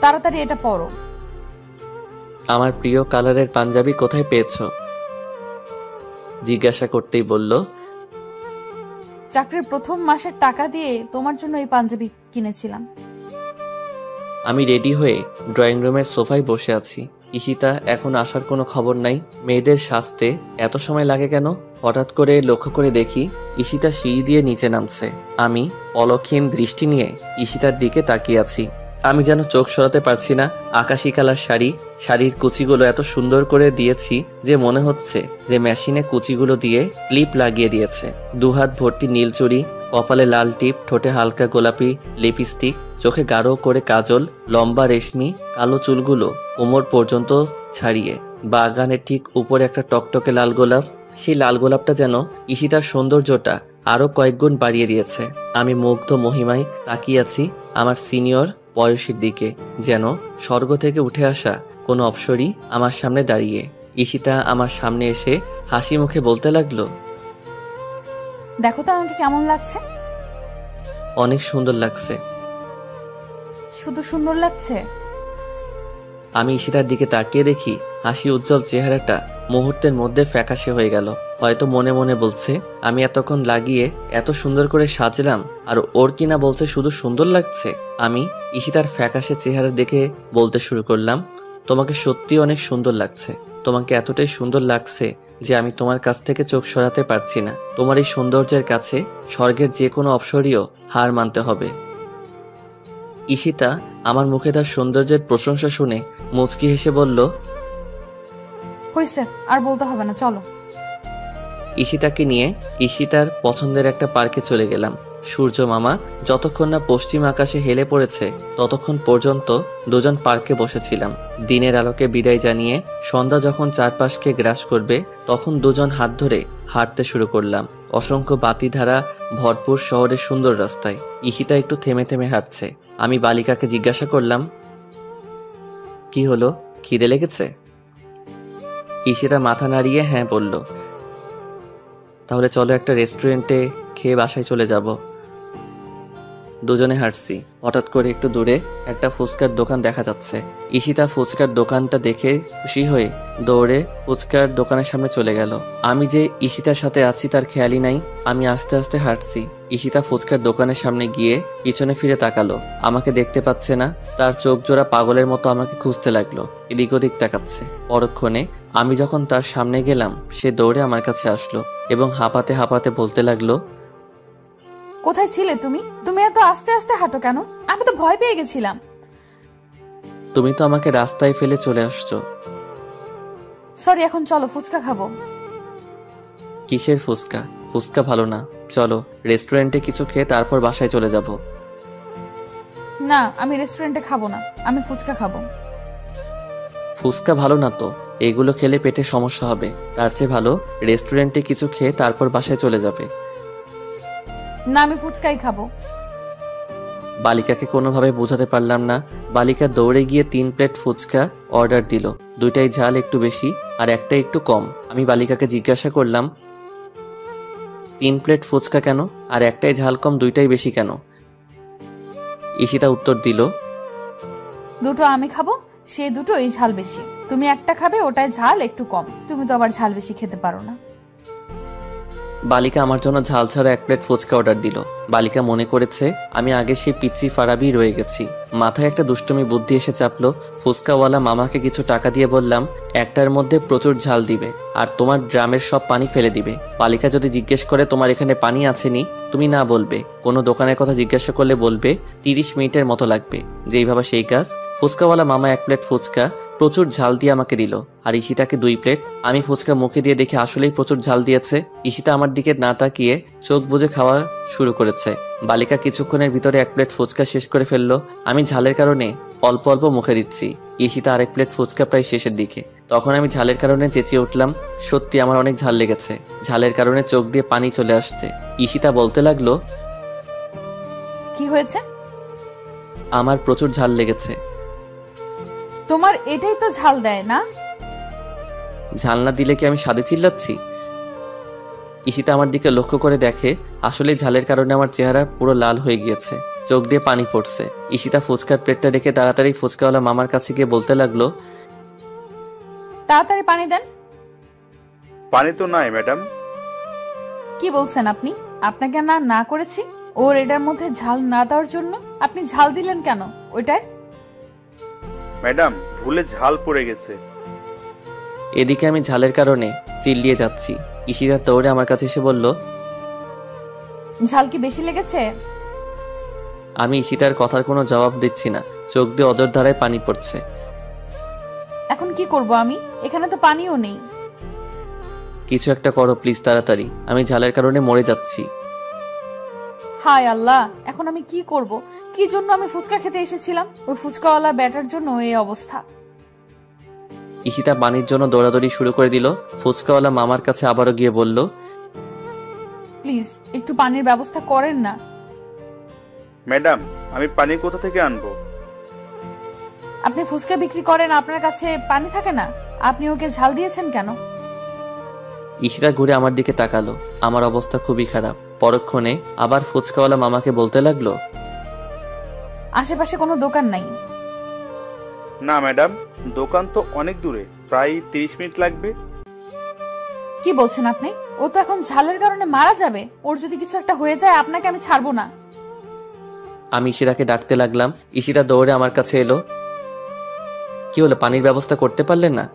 তাড়াতাড়ি এটা পরো। আমার প্রিয় কালারের পাঞ্জাবি কোথায় পেয়েছো জিজ্ঞাসা করতেই বলল, চাকরির প্রথম মাসের টাকা দিয়ে তোমার জন্য এই পাঞ্জাবি কিনেছিলাম। আমি রেডি হয়ে ড্রয়িং রুমের সোফায় বসে আছি। ঈশিতা এখন আসার কোনো খবর নাই। মেয়েদের সাজতে এত সময় লাগে কেন? হঠাৎ করে লক্ষ্য করে দেখি ঈশিতা সিঁড়ি দিয়ে নিচে নামছে। আমি অলক্ষীন দৃষ্টি নিয়ে ঈশিতার দিকে তাকিয়ে আছি। আমি যেন চোখ সরাতে পারছি না। আকাশি কালার শাড়ির কুচিগুলো এত সুন্দর করে দিয়েছি যে মনে হচ্ছে যে মেশিনে কুচিগুলো দিয়ে ক্লিপ লাগিয়ে দিয়েছে। দুহাত ভর্তি নীল চুড়ি, কপালে লাল টিপ, ঠোঁটে হালকা গোলাপি লিপস্টিক, চোখে গাঢ় করে কাজল, লম্বা রেশমি কালো চুলগুলো কোমর পর্যন্ত ছাড়িয়ে। বাগানের ঠিক উপরে একটা টকটকে লাল গোলাপ। সেই লাল গোলাপটা যেন ঈশিতার সৌন্দর্যটা আরো কয়েক গুণ বাড়িয়ে দিয়েছে। আমি মুগ্ধ মহিমায় তাকিয়ে আছি আমার সিনিয়র বয়সের দিকে, যেন স্বর্গ থেকে উঠে আসা কোনো অপ্সরী আমার সামনে দাঁড়িয়ে। ঈশিতা আমার সামনে এসে হাসি মুখে বলতে লাগলো, দেখো তো আমাকে কেমন লাগছে। অনেক সুন্দর লাগছে। শুধু সুন্দর লাগছে? আমি ঈশিতার দিকে তাকিয়ে দেখি হাসি উজ্জ্বল চেহারাটা মুহূর্তের মধ্যে ফ্যাকাশে হয়ে গেল। হয়তো মনে মনে বলছে, আমি এতক্ষণ লাগিয়ে এত সুন্দর করে সাজলাম আর ওর কিনা বলছে শুধু সুন্দর লাগছে। আমি ঈশিতার ফ্যাকাশে চেহারা দেখে বলতে শুরু করলাম, তোমাকে সত্যি অনেক সুন্দর লাগছে। তোমাকে এতটাই সুন্দর লাগছে যে আমি তোমার কাছ থেকে চোখ সরাতে পারছি না। তোমার এই সৌন্দর্যের কাছে স্বর্গের যে কোনো অপ্সরীয় হার মানতে হবে। ঈশিতা আমার মুখে তার সৌন্দর্যের প্রশংসা শুনে মুচকি হেসে বলল, হইছে, আর বলতে হবে না, চলো। ঈশিতাকে নিয়ে ঈশিতার পছন্দের একটা পার্কে চলে গেলাম। সূর্য মামা যতক্ষণ না পশ্চিম আকাশে হেলে পড়েছে ততক্ষণ পর্যন্ত দুজন পার্কে বসেছিলাম। দিনের আলোকে বিদায় জানিয়ে সন্ধ্যা যখন চারপাশকে গ্রাস করবে তখন দুজন হাত ধরে হাঁটতে শুরু করলাম অসংখ্য বাতিধারা ভরপুর শহরের সুন্দর রাস্তায়। ঈশিতা একটু থেমে থেমে হাঁটছে। আমি বালিকাকে জিজ্ঞাসা করলাম, কি হলো, খিদে লেগেছে? ঈশিতা মাথা নাড়িয়ে হ্যাঁ বলল। তাহলে চলো একটা রেস্টুরেন্টে খেয়ে বাসায় চলে যাব। দুজনে হাঁটছি। হঠাৎ করে একটু দূরে একটা ফুচকার দোকান দেখা যাচ্ছে। ঈশিতা ফুচকার দোকানটা দেখে খুশি হয়ে দৌড়ে ফুচকার দোকানের সামনে চলে গেল। আমি যে ঈশিতার সাথে আছি তার খেয়ালই নাই। আমি আস্তে আস্তে হাঁটছি। ঈশিতা ফুচকার দোকানের সামনে গিয়ে পিছনে ফিরে তাকালো। আমাকে দেখতে পাচ্ছে না। তার চোখ জোড়া পাগলের মতো আমাকে খুঁজতে লাগলো, এদিক ওদিক তাকাচ্ছে। পরক্ষণে আমি যখন তার সামনে গেলাম সে দৌড়ে আমার কাছে আসলো এবং হাঁপাতে হাঁপাতে বলতে লাগলো, কোথায় ছিলে তুমি? তুমি এত আস্তে আস্তে হাঁটো কেন? আমি তো ভয় পেয়ে গেছিলাম। তুমি তো আমাকে রাস্তায় ফেলে চলে আসছো। সরি, এখন চলো ফুচকা খাবো। কিসের ফুচকা? ফুচকা ভালো না, চলো রেস্টুরেন্টে কিছু খেয়ে তারপর বাসায় চলে যাব। না, আমি রেস্টুরেন্টে খাবো না, আমি ফুচকা খাবো। ফুচকা ভালো না তো, এগুলো খেলে পেটে সমস্যা হবে। তার চেয়ে ভালো রেস্টুরেন্টে কিছু খেয়ে তারপর বাসায় চলে যাবে। না, আমি ফুচকাই খাবো। বালিকাকে কোনোভাবে বোঝাতে পারলাম না। বালিকা দৌড়ে গিয়ে 3 প্লেট ফুচকা অর্ডার দিল। 2টাই ঝাল একটু বেশি আর একটা একটু কম। আমি বালিকাকে জিজ্ঞাসা করলাম, 3 প্লেট ফুচকা কেন আর একটাই ঝাল কম, 2টাই বেশি কেন? ঈশিতা উত্তর দিল, দুটো আমি খাবো, সেই দুটোই ঝাল বেশি। তুমি একটা খাবে, ওটায় ঝাল একটু কম। তুমি তো আবার ঝাল বেশি খেতে পারো না। বালিকা আমার জন্য ঝাল ছাড়া 1 প্লেট ফুচকা অর্ডার দিল। বালিকা মনে করেছে আমি আগে সেই পিচ্চি ফারাবি রয়ে গেছি। মাথায় একটা দুষ্টুমি বুদ্ধি এসে চাপলো। ফুচকাওয়ালা মামাকে কিছু টাকা দিয়ে বললাম, একটার মধ্যে প্রচুর ঝাল দিবে আর তোমার ড্রামের সব পানি ফেলে দিবে। বালিকা যদি জিজ্ঞেস করে তোমার এখানে পানি আছেনি, তুমি না বলবে। কোনো দোকানের কথা জিজ্ঞাসা করলে বলবে 30 মিনিটের মতো লাগবে। যেই ভাবা সেই কাজ। ফুচকাওয়ালা মামা 1 প্লেট ফুচকা প্রচুর ঝাল দিয়ে আমাকে দিল, আর ঈশিতাকে 2 প্লেট। আমি ফুচকা মুখে দিয়ে দেখে আসলেই প্রচুর ঝাল দিয়েছে। ঈশিতা আমার দিকে না তাকিয়ে চোখ বুজে খাওয়া শুরু করেছে। বালিকা কিছুক্ষণের ভিতরে 1 প্লেট ফুচকা শেষ করে ফেললো। আমি ঝালের কারণে অল্প অল্প মুখে দিচ্ছি। ঈশিতা আরেক প্লেট ফুচকা প্রায় শেষের দিকে। তখন আমি ঝালের কারণে চেঁচিয়ে উঠলাম, সত্যি আমার অনেক ঝাল লেগেছে। ঝালের কারণে চোখ দিয়ে পানি চলে আসছে। ঈশিতা বলতে লাগলো, কি হয়েছে? আমার প্রচুর ঝাল লেগেছে। তোমার এটাই তো ঝাল দেয় না? ঝাল না দিলে কি আমি স্বাদে চিল্লাচ্ছি? ঈশিতা আমার দিকে লক্ষ্য করে দেখে আসলে ঝালের কারণে আমার চেহারা পুরো লাল হয়ে গিয়েছে, চোখ দিয়ে পানি পড়ছে। ঈশিতা ফুচকার প্লেটটা রেখে তাড়াতাড়ি ফুচকাওয়ালা মামার কাছে গিয়ে বলতে লাগলো, তাড়াতাড়ি পানি দেন। পানি তো নাই ম্যাডাম। কি বলছেন আপনি? আপনাকে না না করেছি ওর এটার মধ্যে ঝাল না দেওয়ার জন্য? আপনি ঝাল দিলেন কেন ওইটায়? ম্যাডাম ভুলে ঝাল পড়ে গেছে। এদিকে আমি ঝালের কারণে চিল্লিয়ে যাচ্ছি। ঈশিতা দৌড়ে আমার কাছে এসে বলল, ঝাল কি বেশি লেগেছে? আমি ঈশিতার কথার কোনো জবাব দিচ্ছি না। চোখ দিয়ে অজর ধারায় পানি পড়ছে। এখন কি করব আমি? এখানে তো পানিও নেই। কিছু একটা করো প্লিজ, তাড়াতাড়ি। আমি ঝালের কারণে মরে যাচ্ছি। হায় আল্লাহ, এখন আমি কি করব? কি জন্য আমি ফুচকা খেতে এসেছিলাম? ওই ফুচকাওয়ালা ব্যাটার জন্য এই অবস্থা। ঈশিতা পানির জন্য দৌড়াদৌড়ি শুরু করে দিল। ফুচকাওয়ালা মামার কাছে আবারও গিয়ে বলল, প্লিজ একটু পানির ব্যবস্থা করেন না। ম্যাডাম আমি পানি কোথা থেকে আনবো? আপনি ফুচকা বিক্রি করেন, আপনার কাছে পানি থাকে না? আপনি ওকে ঝাল দিয়েছেন কেন? ঈশিতা ঘুরে আমার দিকে তাকালো। আমার অবস্থা খুবই খারাপ। পরক্ষণে আবার ফুচকাওয়ালা মামাকে বলতে লাগলো, আশেপাশে কোনো দোকান নাই? না ম্যাডাম, দোকান তো অনেক দূরে, প্রায় 30 মিনিট লাগবে। কি বলছেন আপনি? ও তো এখন ঝালের কারণে মারা যাবে। ওর যদি কিছু একটা হয়ে যায় আপনাকে আমি ছাড়বো না। আমি ঈশিতাকে ডাকতে লাগলাম। ঈশিতা দৌড়ে আমার কাছে এলো। কি হলো, পানির ব্যবস্থা করতে পারলেন না?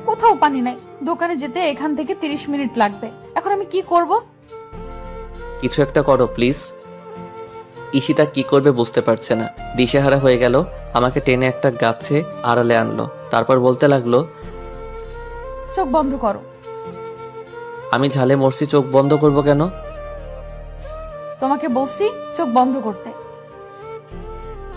কোথাও পানি নাই। দোকানে যেতে এখান থেকে 30 মিনিট লাগবে। এখন আমি কি করব? কিছু একটা করো প্লিজ। ঈশিতা কি করবে বুঝতে পারছে না। দিশেহারা হয়ে গেল। আমাকে টেনে একটা গাছে আড়ালে আনলো। তারপর বলতে লাগলো, চোখ বন্ধ করো। আমি ঝালে মরছি, চোখ বন্ধ করব কেন? তোমাকে বলছি চোখ বন্ধ করতে।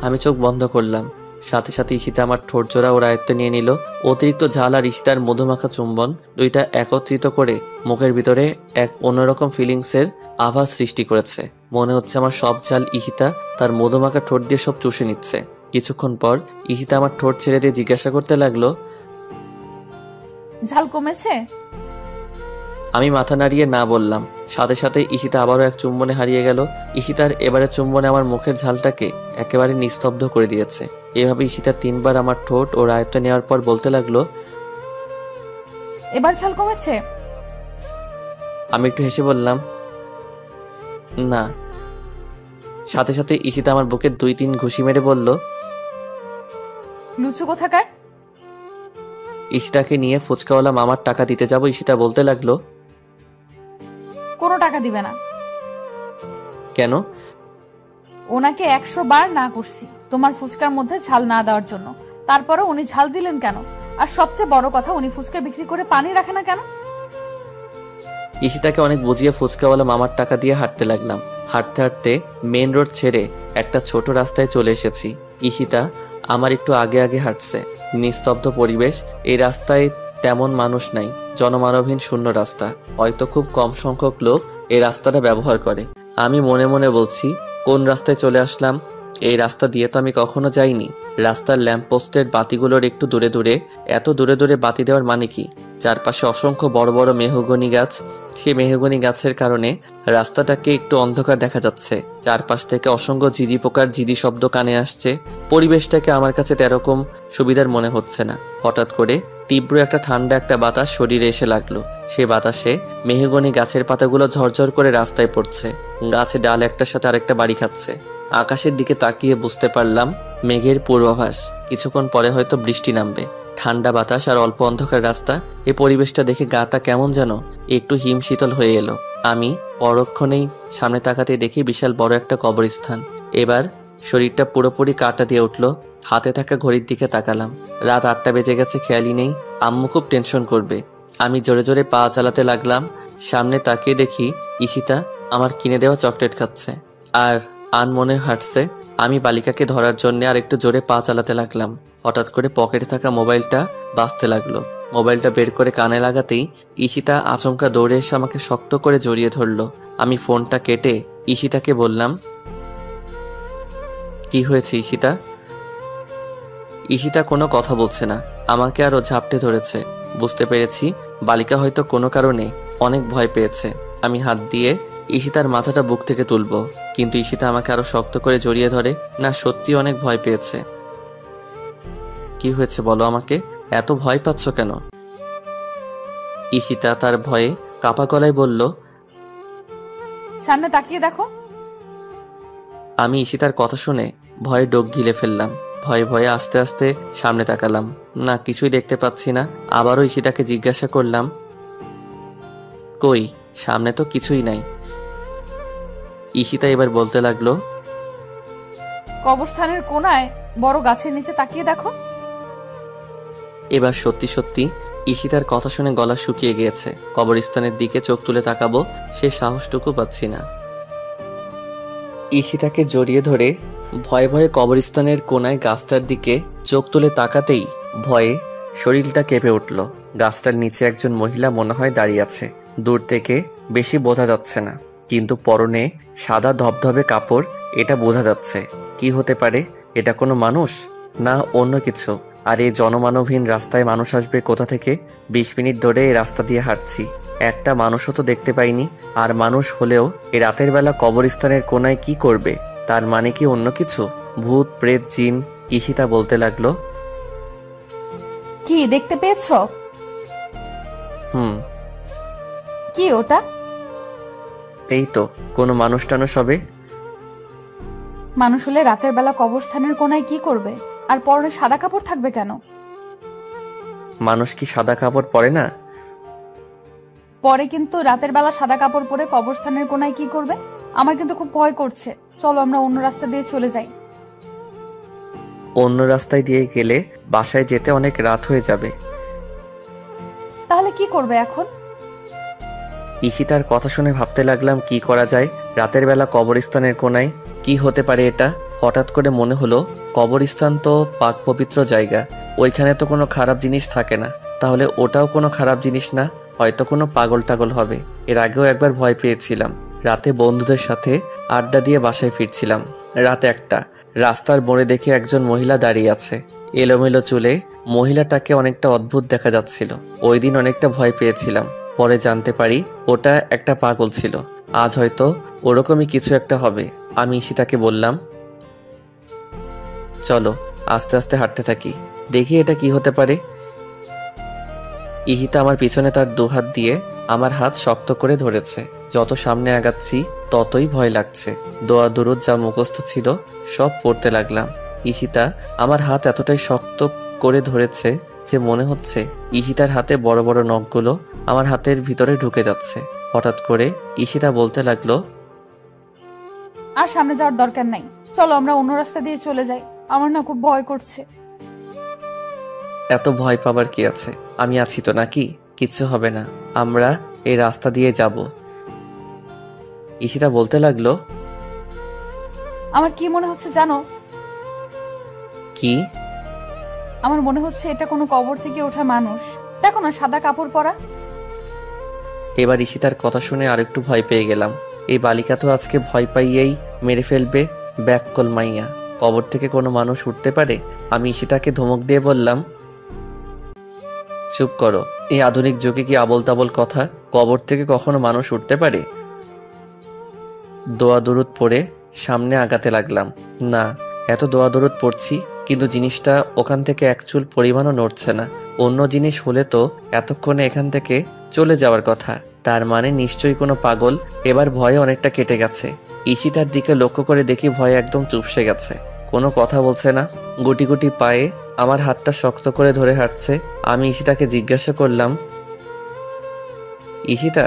আমি চোখ বন্ধ করলাম। সাথে সাথে ঈশিতা আমার ঠোঁট জোড়া ওর আয়ত্তে নিয়ে নিল। অতিরিক্ত ঝাল আর ঈশিতার মধুমাখা চুম্বন দুইটা একত্রিত করে মুখের ভিতরে এক অন্যরকম ফিলিংসের আভাস সৃষ্টি করেছে। মনে হচ্ছে আমার সব ঝাল ঈশিতা তার মধুমাখা ঠোঁট দিয়ে সব চুষে নিচ্ছে। কিছুক্ষণ পর ঈশিতা আমার ঠোঁট ছেড়ে দিয়ে জিজ্ঞাসা করতে লাগলো, ঝাল কমেছে? আমি মাথা নাড়িয়ে না বললাম। সাথে সাথে ঈশিতা আবারও এক চুম্বনে হারিয়ে গেল। ঈশিতার এবারে চুম্বনে আমার মুখের ঝালটাকে একেবারে নিস্তব্ধ করে দিয়েছে। এভাবে ঈশিতা 3 বার আমার ঠোঁট ও আয়ত্তে নেওয়ার পর বলতে লাগলো, এবার ঝাল কমেছে? আমি একটু হেসে বললাম, না। সাথে সাথে ঈশিতা আমার বুকে 2-3 ঘুষি মেরে বলল, লুচু কোথাকার। ঈশিতাকে নিয়ে ফুচকাওয়ালা মামার টাকা দিতে যাব। ঈশিতা বলতে লাগলো, কোনো টাকা দিবে না। কেন? ওনাকে 100 বার না করছি তোমার ফুচকার মধ্যে ঝাল না দেওয়ার জন্য। তারপরে উনি ঝাল দিলেন কেন? আর সবচেয়ে বড় কথা, উনি ফুচকা বিক্রি করে পানি রাখে না কেন? ঈশিতাকে অনেক বুঝিয়ে ফুচকাওয়ালা মামার টাকা দিয়ে হাঁটতে লাগলাম। হাঁটতে হাঁটতে মেন রোড ছেড়ে একটা ছোট রাস্তায় চলে এসেছি। ঈশিতা আমার একটু আগে আগে হাঁটছে। নিস্তব্ধ পরিবেশ। এই রাস্তায় তেমন মানুষ নাই। জনমানবহীন শূন্য রাস্তা। হয়তো খুব কম সংখ্যক লোক এই রাস্তাটা ব্যবহার করে। আমি মনে মনে বলছি, কোন রাস্তায় চলে আসলাম? এই রাস্তা দিয়ে তো আমি কখনো যাইনি। রাস্তার ল্যাম্পপোস্টের বাতিগুলোর একটু দূরে দূরে, এত দূরে দূরে বাতি দেওয়ার মানে কি? চারপাশে অসংখ্য বড় বড় মেহগনি গাছ। সেই মেহগনি গাছের কারণে রাস্তাটাকে একটু অন্ধকার দেখা যাচ্ছে। চারপাশ থেকে অসংখ্য ঝিঝি পোকার ঝিঝি শব্দ কানে আসছে। পরিবেশটাকে আমার কাছে তেরকম সুবিধার মনে হচ্ছে না। হঠাৎ করে তীব্র একটা ঠান্ডা একটা বাতাস শরীরে এসে লাগলো। সে বাতাসে মেহগনি গাছের পাতাগুলো ঝরঝর করে রাস্তায় পড়ছে। গাছে ডাল একটার সাথে আরেকটা বাড়ি খাচ্ছে। আকাশের দিকে তাকিয়ে বুঝতে পারলাম মেঘের পূর্বাভাস, কিছুক্ষণ পরে হয়তো বৃষ্টি নামবে। ঠান্ডা বাতাস আর অল্প অন্ধকার রাস্তা, এই পরিবেশটা দেখে গাটা কেমন যেন একটু হিমশীতল হয়ে এলো। আমি পরক্ষণেই সামনে তাকাতে দেখি বিশাল বড় একটা কবরস্থান। এবার শরীরটা পুরোপুরি কাঁটা দিয়ে উঠলো। হাতে থাকা ঘড়ির দিকে তাকালাম, রাত 8টা বেজে গেছে, খেয়ালই নেই। আম্মু খুব টেনশন করবে। আমি জোরে জোরে পা চালাতে লাগলাম। সামনে তাকিয়ে দেখি ঈশিতা আমার কিনে দেওয়া চকলেট খাচ্ছে আর আনমনে হাঁটছে। আমি বালিকাকে ধরার জন্য আর একটু জোরে পা চালাতে লাগলাম। হঠাৎ করে পকেটে থাকা মোবাইলটা বাজতে লাগলো। মোবাইলটা বের করে কানে লাগাতেই ঈশিতা আচমকা দৌড়ে এসে আমাকে শক্ত করে জড়িয়ে ধরলো। আমি ফোনটা কেটে ঈশিতাকে বললাম, কি হয়েছে ঈশিতা? ঈশিতা কোনো কথা বলছে না, আমাকে আরো ঝাপটে ধরেছে। বুঝতে পেরেছি বালিকা হয়তো কোনো কারণে অনেক ভয় পেয়েছে। আমি হাত দিয়ে ঈশিতার মাথাটা বুক থেকে তুলবো, কিন্তু ঈশিতা আমাকে আরো শক্ত করে জড়িয়ে ধরে। না, সত্যি অনেক ভয় পেয়েছে। কি হয়েছে বলো আমাকে, এত ভয় পাচ্ছ কেন? ঈশিতা তার ভয়ে কাপা গলায় বলল, সামনে তাকিয়ে দেখো। আমি ঈশিতার কথা শুনে ভয়ে ডোক গিলে ফেললাম। ভয়ে ভয়ে আস্তে আস্তে সামনে তাকালাম, না কিছুই দেখতে পাচ্ছি না। আবারও ঈশিতাকে জিজ্ঞাসা করলাম, কই? সামনে তো কিছুই নাই। ঈশিতা এবার বলতে লাগলো, কবরস্থানের কোনায় বড় গাছের নিচে তাকিয়ে দেখো। এবার সত্যি সত্যি ঈশিতার কথা শুনে গলা শুকিয়ে গিয়েছে। কবরস্থানের দিকে চোখ তুলে তাকাবো, সে সাহসটুকু পাচ্ছি না। ঈশিতাকে জড়িয়ে ধরে ভয়ে ভয়ে কবরস্থানের কোনায় গাছটার দিকে চোখ তুলে তাকাতেই ভয়ে শরীরটা কেঁপে উঠল। গাছটার নিচে একজন মহিলা মনে হয় দাঁড়িয়ে আছে। দূর থেকে বেশি বোঝা যাচ্ছে না, কিন্তু পরনে সাদা ধবধবে কাপড়, এটা বোঝা যাচ্ছে। কি হতে পারে? এটা কোনো মানুষ না অন্য কিছু? আর এই জনমানবহীন রাস্তায় মানুষ আসবে কোথা থেকে? 20 মিনিট ধরে এই রাস্তা দিয়ে হাঁটছি, একটা মানুষও তো দেখতে পাইনি। আর মানুষ হলেও এই রাতের বেলা কবরস্থানের কোনায় কি করবে? তার মানে কি অন্য কিছু? ভূত, প্রেত, জিন? ঈশিতা বলতে লাগলো, কি দেখতে পেয়েছো? কি ওটা? এই তো কোনো মানুষ টানুষ হবে। মানুষ হলে রাতের বেলা কবরস্থানের কোনায় কি করবে? আর পরনে সাদা কাপড় থাকবে কেন? মানুষ কি সাদা কাপড় পরে না? পরে, কিন্তু রাতের বেলা সাদা কাপড় পরে কবরস্থানের কোনায় কি করবে? আমার কিন্তু খুব ভয় করছে। চলো আমরা অন্য রাস্তা দিয়ে চলে যাই। অন্য রাস্তায় দিয়ে গেলে বাসায় যেতে অনেক রাত হয়ে যাবে। তাহলে কি করবে এখন? ঈশিতার কথা শুনে ভাবতে লাগলাম কি করা যায়। রাতের বেলা কবরস্থানের কোনায় কি হতে পারে এটা? হঠাৎ করে মনে হলো কবরস্থান তো পাক পবিত্র জায়গা, ওইখানে তো কোনো খারাপ জিনিস থাকে না। তাহলে ওটাও কোনো খারাপ জিনিস না, হয়তো কোনো পাগল টাগল হবে। এর আগেও একবার ভয় পেয়েছিলাম। রাতে বন্ধুদের সাথে আড্ডা দিয়ে বাসায় ফিরছিলাম। রাত 1টা। রাস্তার মোড়ে দেখে একজন মহিলা দাঁড়িয়ে আছে, এলোমেলো চুলে। মহিলাটাকে অনেকটা অদ্ভুত দেখা যাচ্ছিল। ওই দিন অনেকটা ভয় পেয়েছিলাম, পরে জানতে পারি ওটা একটা পাগল ছিল। আজ হয়তো ওরকমই কিছু একটা হবে। আমি ঈশিতাকে বললাম, চলো আস্তে আস্তে হাঁটতে থাকি, দেখি এটা কি হতে পারে। ঈশিতা আমার পিছনে তার দুহাত দিয়ে আমার হাত শক্ত করে ধরেছে। যত সামনে আগাচ্ছি ততই ভয় লাগছে। দোয়া দুরুদ যা মুখস্থ ছিল সব পড়তে লাগলাম। ঈশিতা আমার হাত এতটাই শক্ত করে ধরেছে যে মনে হচ্ছে ঈশিতার হাতে বড় বড় নখগুলো আমার হাতের ভিতরে ঢুকে যাচ্ছে। হঠাৎ করে ঈশিতা বলতে লাগলো, আর সামনে যাওয়ার দরকার নাই, চলো আমরা অন্য রাস্তা দিয়ে চলে যাই। আমার না খুব ভয় করছে। এত ভয় পাবার কি আছে? আমি আছি তো নাকি, কিচ্ছু হবে না, আমরা এই রাস্তা দিয়ে যাব। ঈশিতা বলতে লাগলো, আমার কি মনে হচ্ছে জানো? কি? আমার মনে হচ্ছে এটা কোনো কবর থেকে ওঠা মানুষ। দেখো না, সাদা কাপড় পরা। এবার ঈশিতার কথা শুনে আরেকটু ভয় পেয়ে গেলাম। এই বালিকা তো আজকে ভয় পাইয়েই মেরে ফেলবে। ব্যাককল মাইয়া, কবর থেকে কোনো মানুষ উঠতে পারে? আমি ঈশিতাকে ধমক দিয়ে বললাম, চুপ করো, এই আধুনিক যুগে কি আবল তাবল কথা? কবর থেকে কখনো মানুষ উঠতে পারে? দোয়া দরুদ পড়ে সামনে আগাতে লাগলাম। না, এত দোয়া দরুদ পড়ছি, কিন্তু জিনিসটা ওখান থেকে এক চুল পরিমাণও নড়ছে না। অন্য জিনিস হলে তো এতক্ষণে এখান থেকে চলে যাওয়ার কথা। তার মানে নিশ্চয়ই কোনো পাগল। এবার ভয়ে অনেকটা কেটে গেছে। ঈশিতার দিকে লক্ষ্য করে দেখি ভয়ে একদম চুপসে গেছে, কোনো কথা বলছে না। গুটি গুটি পায়ে আমার হাতটা শক্ত করে ধরে হাঁটছে। আমি ঈশিতাকে জিজ্ঞাসা করলাম, ঈশিতা,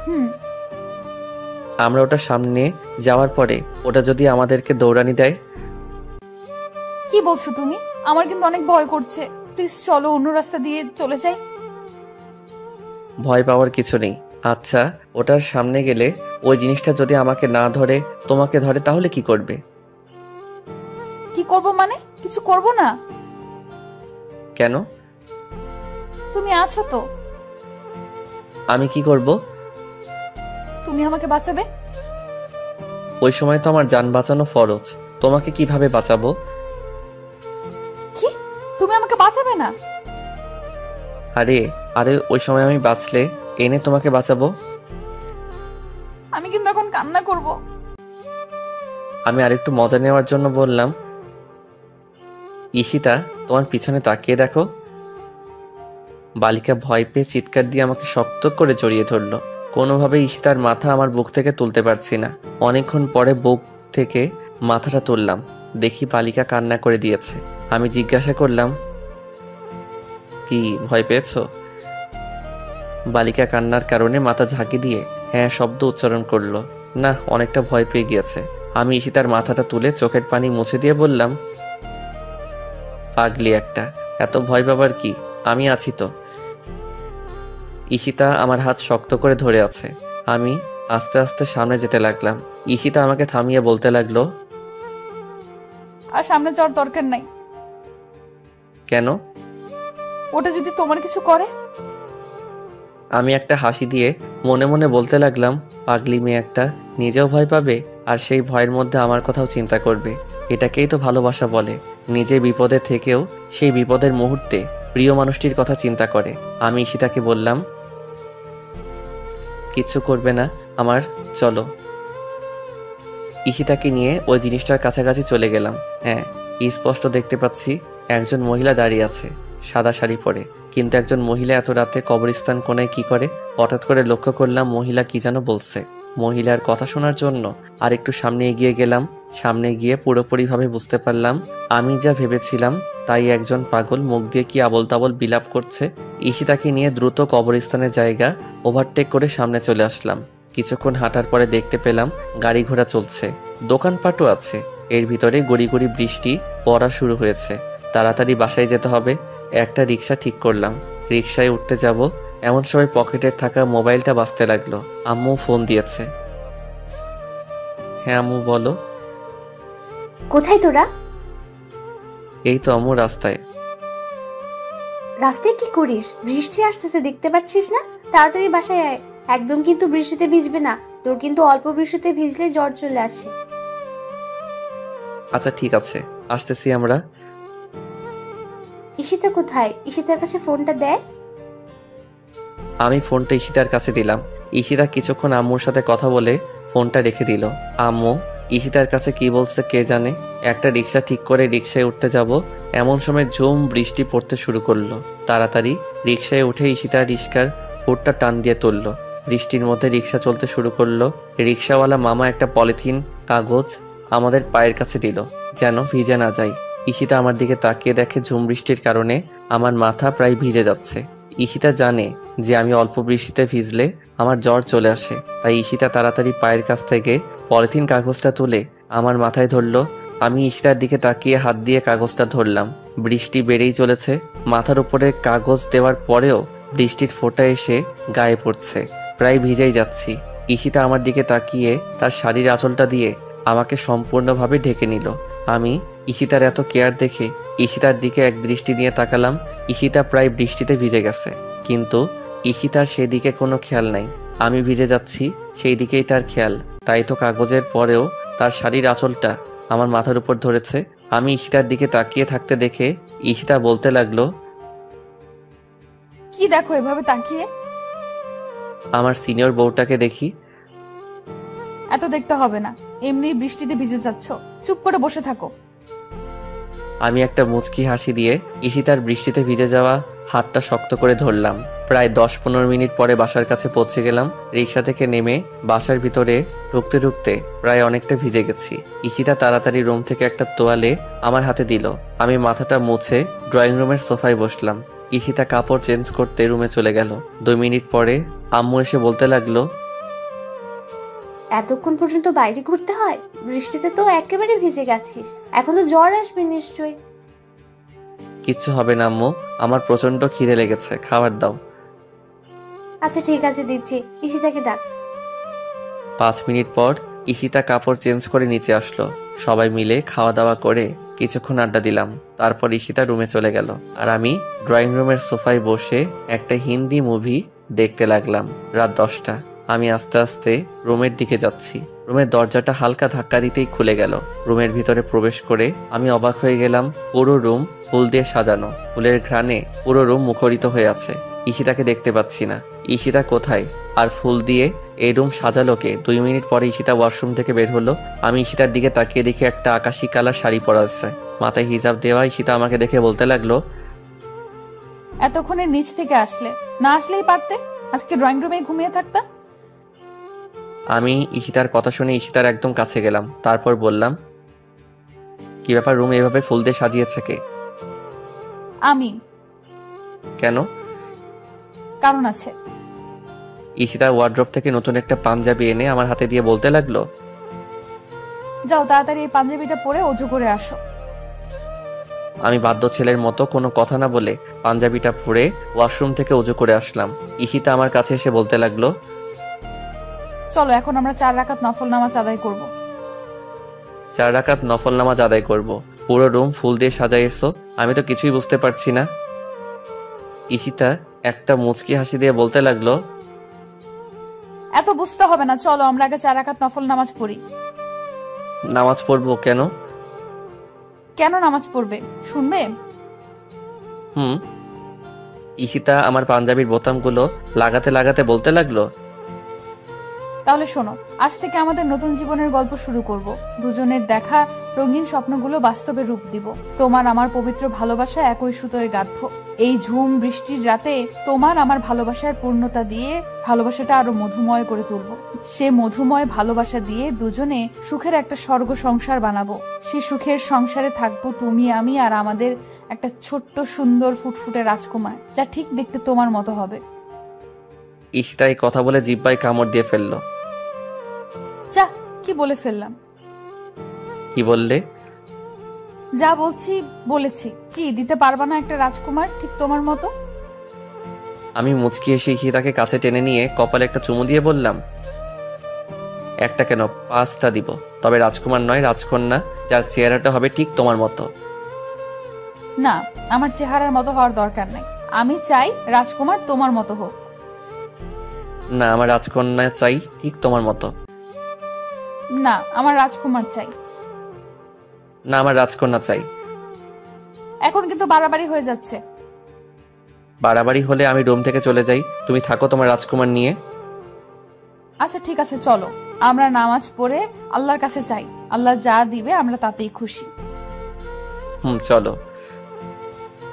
হুম। আমরা ওটা সামনে যাওয়ার পরে ওটা যদি আমাদেরকে দৌড়ানি দেয়? কি বলছো তুমি? আমার কিন্তু অনেক ভয় করছে। প্লিজ চলো, অন্য রাস্তা দিয়ে চলে যাই। ভয় পাওয়ার কিছু নেই। আচ্ছা, ওটার সামনে গেলে ওই জিনিসটা যদি আমাকে না ধরে তোমাকে ধরে তাহলে কি করবে? কি করব মানে? কিছু করব না। কেন? তুমি আছো তো। আমি কি করব? তুমি আমাকে বাঁচাবে। ওই সময় তো আমার জান বাঁচানো ফরজ। তোমাকে কিভাবে বাঁচাবো? কি? তুমি আমাকে বাঁচাবে না? আরে আরে ওই সময় আমি বাঁচলে এনে তোমাকে বাঁচাবো। আমি কিন্তু এখন কান্না করব। আমি আরেকটু মজা নেওয়ার জন্য বললাম, ঈশিতা, তোমার পিছনে তাকিয়ে দেখো। বালিকা ভয় পেয়ে চিৎকার দিয়ে আমাকে শক্ত করে জড়িয়ে ধরলো। কোনোভাবে ঈশিতার মাথা আমার বুক থেকে তুলতে পারছি না। অনেকক্ষণ পরে বুক থেকে মাথাটা তুললাম, দেখি বালিকা কান্না করে দিয়েছে। আমি জিজ্ঞাসা করলাম, কি ভয় পেয়েছো? বালিকা কান্নার কারণে মাথা ঝাঁকি দিয়ে হ্যাঁ শব্দ উচ্চারণ করলো। না, অনেকটা ভয় পেয়ে গিয়েছে। আমি ঈশিতার মাথাটা তুলে চোখের পানি মুছে দিয়ে বললাম, পাগলি একটা, এত ভয় পাবার কি, আমি আছি তো। ঈশিতা আমার হাত শক্ত করে ধরে আছে। আমি আস্তে আস্তে সামনে যেতে লাগলাম। ঈশিতা আমাকে থামিয়ে বলতে লাগলো, আর সামনে যাওয়ার দরকার নাই। কেন? ওটা যদি তোমার কিছু করে? আমি একটা হাসি দিয়ে মনে মনে বলতে লাগলাম, পাগলি মেয়ে একটা, নিজেও ভয় পাবে আর সেই ভয়ের মধ্যে আমার কথাও চিন্তা করবে। এটাকেই তো ভালোবাসা বলে। নিজে বিপদে থেকেও সেই বিপদের মুহূর্তে প্রিয় মানুষটির কথা চিন্তা করে। আমি ঈশিতাকে বললাম, কিচ্ছু করবে না আমার, চলো। ঈশিতাকে নিয়ে ওই জিনিসটার কাছাকাছি চলে গেলাম। হ্যাঁ, স্পষ্ট দেখতে পাচ্ছি একজন মহিলা দাঁড়িয়ে আছে, সাদা শাড়ি পরে। কিন্তু একজন মহিলা এত রাতে কবরস্থান কোনায় কি করে? হঠাৎ করে লক্ষ্য করলাম মহিলা কি যেন বলছে। মহিলার কথা শোনার জন্য আর একটু সামনে এগিয়ে গেলাম। সামনে গিয়ে পুরোপুরিভাবে বুঝতে পারলাম আমি যা ভেবেছিলাম তাই। একজন পাগল মুখ দিয়ে কি আবল তাবল বিলাপ করছে। ঈশিতাকে নিয়ে দ্রুত কবরস্থানের জায়গা ওভারটেক করে সামনে চলে আসলাম। কিছুক্ষণ হাঁটার পরে দেখতে পেলাম গাড়ি ঘোড়া চলছে, দোকানপাটও আছে। এর ভিতরে গুড়ি গুড়ি বৃষ্টি পড়া শুরু হয়েছে। তাড়াতাড়ি বাসায় যেতে হবে। একটা রিক্সা ঠিক করলাম, রিক্সায় উঠতে যাব। এমন সময় পকেটের থাকা মোবাইলটা বাজতে লাগলো। আম্মু ফোন দিয়েছে। হ্যাঁ আম্মু, বলো। কোথায় তোরা? এই তো আম্মু, রাস্তায়। রাস্তায় কি করিস? বৃষ্টি আসতেছে, দেখতে পাচ্ছিস না? তাড়াতাড়ি বাসায় আয়। একদম কিন্তু বৃষ্টিতে ভিজবে না, তোর কিন্তু অল্প বৃষ্টিতে ভিজলে জ্বর চলে আসে। আচ্ছা ঠিক আছে, আসতেছি আমরা। ঈশিতা কোথায়? ঈশিতার কাছে ফোনটা দেয়। আমি ফোনটা ঈশিতার কাছে দিলাম। ঈশিতা কিছুক্ষণ আম্মুর সাথে কথা বলে ফোনটা রেখে দিল। আম্মু ঈশিতার কাছে কি বলছে কে জানে। একটা রিক্সা ঠিক করে রিক্সায় উঠতে যাব, এমন সময় ঝুম বৃষ্টি পড়তে শুরু করলো। তাড়াতাড়ি রিক্সায় উঠে ঈশিতা রিক্সার হুডটা টান দিয়ে তুলল। বৃষ্টির মধ্যে রিক্সা চলতে শুরু করলো। রিক্সাওয়ালা মামা একটা পলিথিন কাগজ আমাদের পায়ের কাছে দিল, যেন ভিজে না যায়। ঈশিতা আমার দিকে তাকিয়ে দেখে ঝুম বৃষ্টির কারণে আমার মাথা প্রায় ভিজে যাচ্ছে। ঈশিতা জানে যে আমি অল্প বৃষ্টিতে ভিজলে আমার জ্বর চলে আসে, তাই ঈশিতা তাড়াতাড়ি পায়ের কাছ থেকে পলিথিন কাগজটা তুলে আমার মাথায় ধরলো। আমি ঈশিতার দিকে তাকিয়ে হাত দিয়ে কাগজটা ধরলাম। বৃষ্টি বেড়েই চলেছে। মাথার উপরে কাগজ দেওয়ার পরেও বৃষ্টির ফোঁটা এসে গায়ে পড়ছে, প্রায় ভিজেই যাচ্ছি। ঈশিতা আমার দিকে তাকিয়ে তার শাড়ির আঁচলটা দিয়ে আমাকে সম্পূর্ণভাবে ঢেকে নিল। আমি ঈশিতার এত কেয়ার দেখে ঈশিতার দিকে এক দৃষ্টি দিয়ে তাকালাম। ঈশিতা প্রায় বৃষ্টিতে ভিজে গেছে, কিন্তু ঈশিতার সেই দিকে কোনো খেয়াল নাই। আমি ভিজে যাচ্ছি সেই দিকেই তার খেয়াল। তাই তো কাগজের পরেও তার শাড়ির আঁচলটা আমার মাথার উপর ধরেছে। আমি ঈশিতার দিকে তাকিয়ে থাকতে দেখে ঈশিতা বলতে লাগলো, কি দেখো এভাবে তাকিয়ে? আমার সিনিয়র বউটাকে দেখি। এত দেখতে হবে না, এমনি বৃষ্টিতে ভিজে যাচ্ছ, চুপ করে বসে থাকো। আমি একটা মুচকি হাসি দিয়ে ঈশিতার বৃষ্টিতে ভিজে যাওয়া হাতটা শক্ত করে ধরলাম। প্রায় 10-15 মিনিট পরে বাসার কাছে পৌঁছে গেলাম। রিক্সা থেকে নেমে বাসার ভিতরে ঢুকতে ঢুকতে প্রায় অনেকটা ভিজে গেছি। ঈশিতা তাড়াতাড়ি রুম থেকে একটা তোয়ালে আমার হাতে দিল। আমি মাথাটা মুছে ড্রয়িং রুমের সোফায় বসলাম। ঈশিতা কাপড় চেঞ্জ করতে রুমে চলে গেল। 2 মিনিট পরে আম্মু এসে বলতে লাগলো, এতক্ষণ পর্যন্ত বাইরে ঘুরতে হয়? বৃষ্টিতে তো একেবারে ভিজে গেছিস, এখন তো জ্বর আসবে নিশ্চয়ই। কিচ্ছু হবে না আম্মু, আমার প্রচন্ড খিদে লেগেছে, খাবার দাও। আচ্ছা ঠিক আছে, দিচ্ছি। ঈশিতাকে ডাক। 5 মিনিট পর ঈশিতা কাপড় চেঞ্জ করে নিচে আসলো। সবাই মিলে খাওয়া দাওয়া করে কিছুক্ষণ আড্ডা দিলাম। তারপর ঈশিতা রুমে চলে গেল আর আমি ড্রয়িং রুমের সোফায় বসে একটা হিন্দি মুভি দেখতে লাগলাম। রাত 10টা। আমি আস্তে আস্তে রুমের দিকে যাচ্ছি। রুমের দরজাটা হালকা ধাক্কা দিতেই খুলে গেল। রুমের ভিতরে প্রবেশ করে আমি অবাক হয়ে গেলাম। পুরো রুম ফুল দিয়ে সাজানো, ফুলের ঘ্রাণে পুরো রুম মুখরিত হয়ে আছে। ঈশিতাকে দেখতে পাচ্ছি না। ঈশিতা কোথায় আর ফুল দিয়ে এই রুম সাজালো কে? 2 মিনিট পরে ঈশিতা ওয়াশরুম থেকে বের হলো। আমি ঈশিতার দিকে তাকিয়ে দেখি একটা আকাশি কালার শাড়ি পরা আছে, মাথায় হিজাব দেওয়া। ঈশিতা আমাকে দেখে বলতে লাগলো, এতক্ষণে নিচ থেকে আসলে, না আসলেই পারতে, আজকে ড্রয়িং রুমে ঘুমিয়ে থাকতা। আমি ঈশিতার কথা শুনে ঈশিতার একদম কাছে গেলাম। তারপর বললাম, কি ব্যাপার, রুম এভাবে ফুল দিয়ে সাজিয়েছে কে? আমি। কেন? কারণ আছে। ঈশিতা ওয়ার্ড্রপ থেকে নতুন একটা পাঞ্জাবি এনে আমার হাতে দিয়ে বলতে লাগলো, যাও তাড়াতাড়ি এই পাঞ্জাবিটা পরে অজু করে আসো। আমি বাধ্য ছেলের মতো কোনো কথা না বলে পাঞ্জাবিটা পরে ওয়াশরুম থেকে অজু করে আসলাম। ঈশিতা আমার কাছে এসে বলতে লাগলো, চলো এখন আমরা 4 রাকাত নফল নামাজ আদায় করব। 4 রাকাত নফল নামাজ আদায় করব? পুরো রুম ফুল দিয়ে সাজাইছো, আমি তো কিছুই বুঝতে পারছি না। ঈশিতা একটা মুচকি হাসি দিয়ে বলতে লাগলো, এত বুঝতে হবে না, চলো আমরা আগে 4 রাকাত নফল নামাজ পড়ি। নামাজ পড়বো কেন? কেন নামাজ পড়বে শুনবে? ঈশিতা আমার পাঞ্জাবির বোতামগুলো লাগাতে লাগাতে বলতে লাগলো, তাহলে শোনো, আজ থেকে আমাদের নতুন জীবনের গল্প শুরু করব। দুজনের দেখা রঙিন স্বপ্নগুলো বাস্তবে রূপ দিব। তোমার আমার পবিত্র ভালোবাসা একই সুতোয় গাঁথবো। এই ঝুম বৃষ্টির রাতে তোমার আমার ভালোবাসার পূর্ণতা দিয়ে ভালোবাসাটা আরো মধুময় করে তুলবো। সে মধুময় ভালোবাসা দিয়ে দুজনে সুখের একটা স্বর্গ সংসার বানাবো। সে সুখের সংসারে থাকবো তুমি আমি আর আমাদের একটা ছোট্ট সুন্দর ফুটফুটে রাজকুমার, যা ঠিক দেখতে তোমার মতো হবে। ঈশিতা এই কথা বলে জিহ্বায় কামড় দিয়ে ফেললো। যা, কি বলে ফেললাম? কি বললে? যা বলছি বলেছি। কি দিতে পারবা না একটা রাজকুমার ঠিক তোমার মতো? আমি মুচকি এসে ঈশিতাকে কাছে টেনে নিয়ে কপালে একটা চুমু দিয়ে বললাম, একটা কেন 5টা দিব, তবে রাজকুমার নয়, রাজকন্যা, যার চেহারাটা হবে ঠিক তোমার মতো। না, আমার চেহারার মতো হওয়ার দরকার নাই। আমি চাই রাজকুমার তোমার মতো হোক। না, আমার রাজকন্যা চাই ঠিক তোমার মতো। না, আমার রাজকুমার চাই। না, আমার রাজকন্যা চাই। এখন কিন্তু বাড়াবাড়ি হয়ে যাচ্ছে। বাড়াবাড়ি হলে আমি রুম থেকে চলে যাই, তুমি থাকো তোমার রাজকুমার নিয়ে। আচ্ছা ঠিক আছে, চলো আমরা নামাজ পড়ে আল্লাহর কাছে চাই। আল্লাহ যা দিবে আমরা তাতেই খুশি। চলো।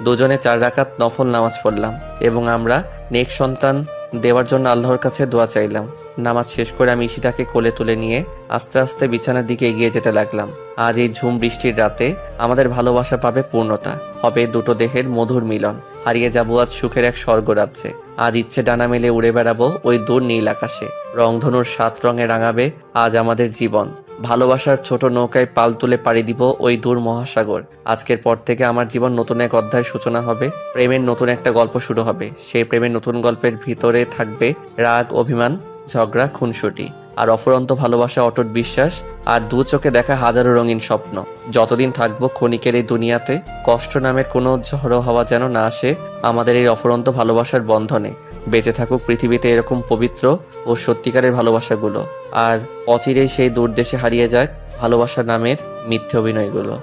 দুজনে 4 রাকাত নফল নামাজ পড়লাম এবং আমরা নেক সন্তান দেওয়ার জন্য আল্লাহর কাছে দোয়া চাইলাম। নামাজ শেষ করে আমি ঈশিতাকে কোলে তুলে নিয়ে আস্তে আস্তে বিছানার দিকে এগিয়ে যেতে লাগলাম। আজ এই ঝুম বৃষ্টির রাতে আমাদের ভালোবাসা পাবে পূর্ণতা, হবে দুটো দেহের মধুর মিলন। হারিয়ে যাবো আজ সুখের এক স্বর্গরাজ্যে। আজ ইচ্ছে ডানা মেলে উড়ে বেড়াবো ওই দূর নীল আকাশে। রংধনুর 7 রঙে রাঙাবে আজ আমাদের জীবন। ভালোবাসার ছোট নৌকায় পাল তুলে পাড়ি দিব ওই দূর মহাসাগর। আজকের পর থেকে আমার জীবন নতুন এক অধ্যায়ের সূচনা হবে। প্রেমের নতুন একটা গল্প শুরু হবে। সেই প্রেমের নতুন গল্পের ভিতরে থাকবে রাগ, অভিমান, ঝগড়া, খুনসুটি, আর অফুরন্ত ভালোবাসা, অটুট বিশ্বাস, আর দু চোখে দেখা হাজারো রঙিন স্বপ্ন। যতদিন থাকবো ক্ষণিকের এই দুনিয়াতে, কষ্ট নামের কোনো ঝড়ো হাওয়া যেন না আসে আমাদের এই অফুরন্ত ভালোবাসার বন্ধনে। বেঁচে থাকুক পৃথিবীতে এরকম পবিত্র ও সত্যিকারের ভালোবাসাগুলো, আর অচিরেই সেই দূর দেশে হারিয়ে যাক ভালোবাসা নামের মিথ্যে অভিনয়গুলো।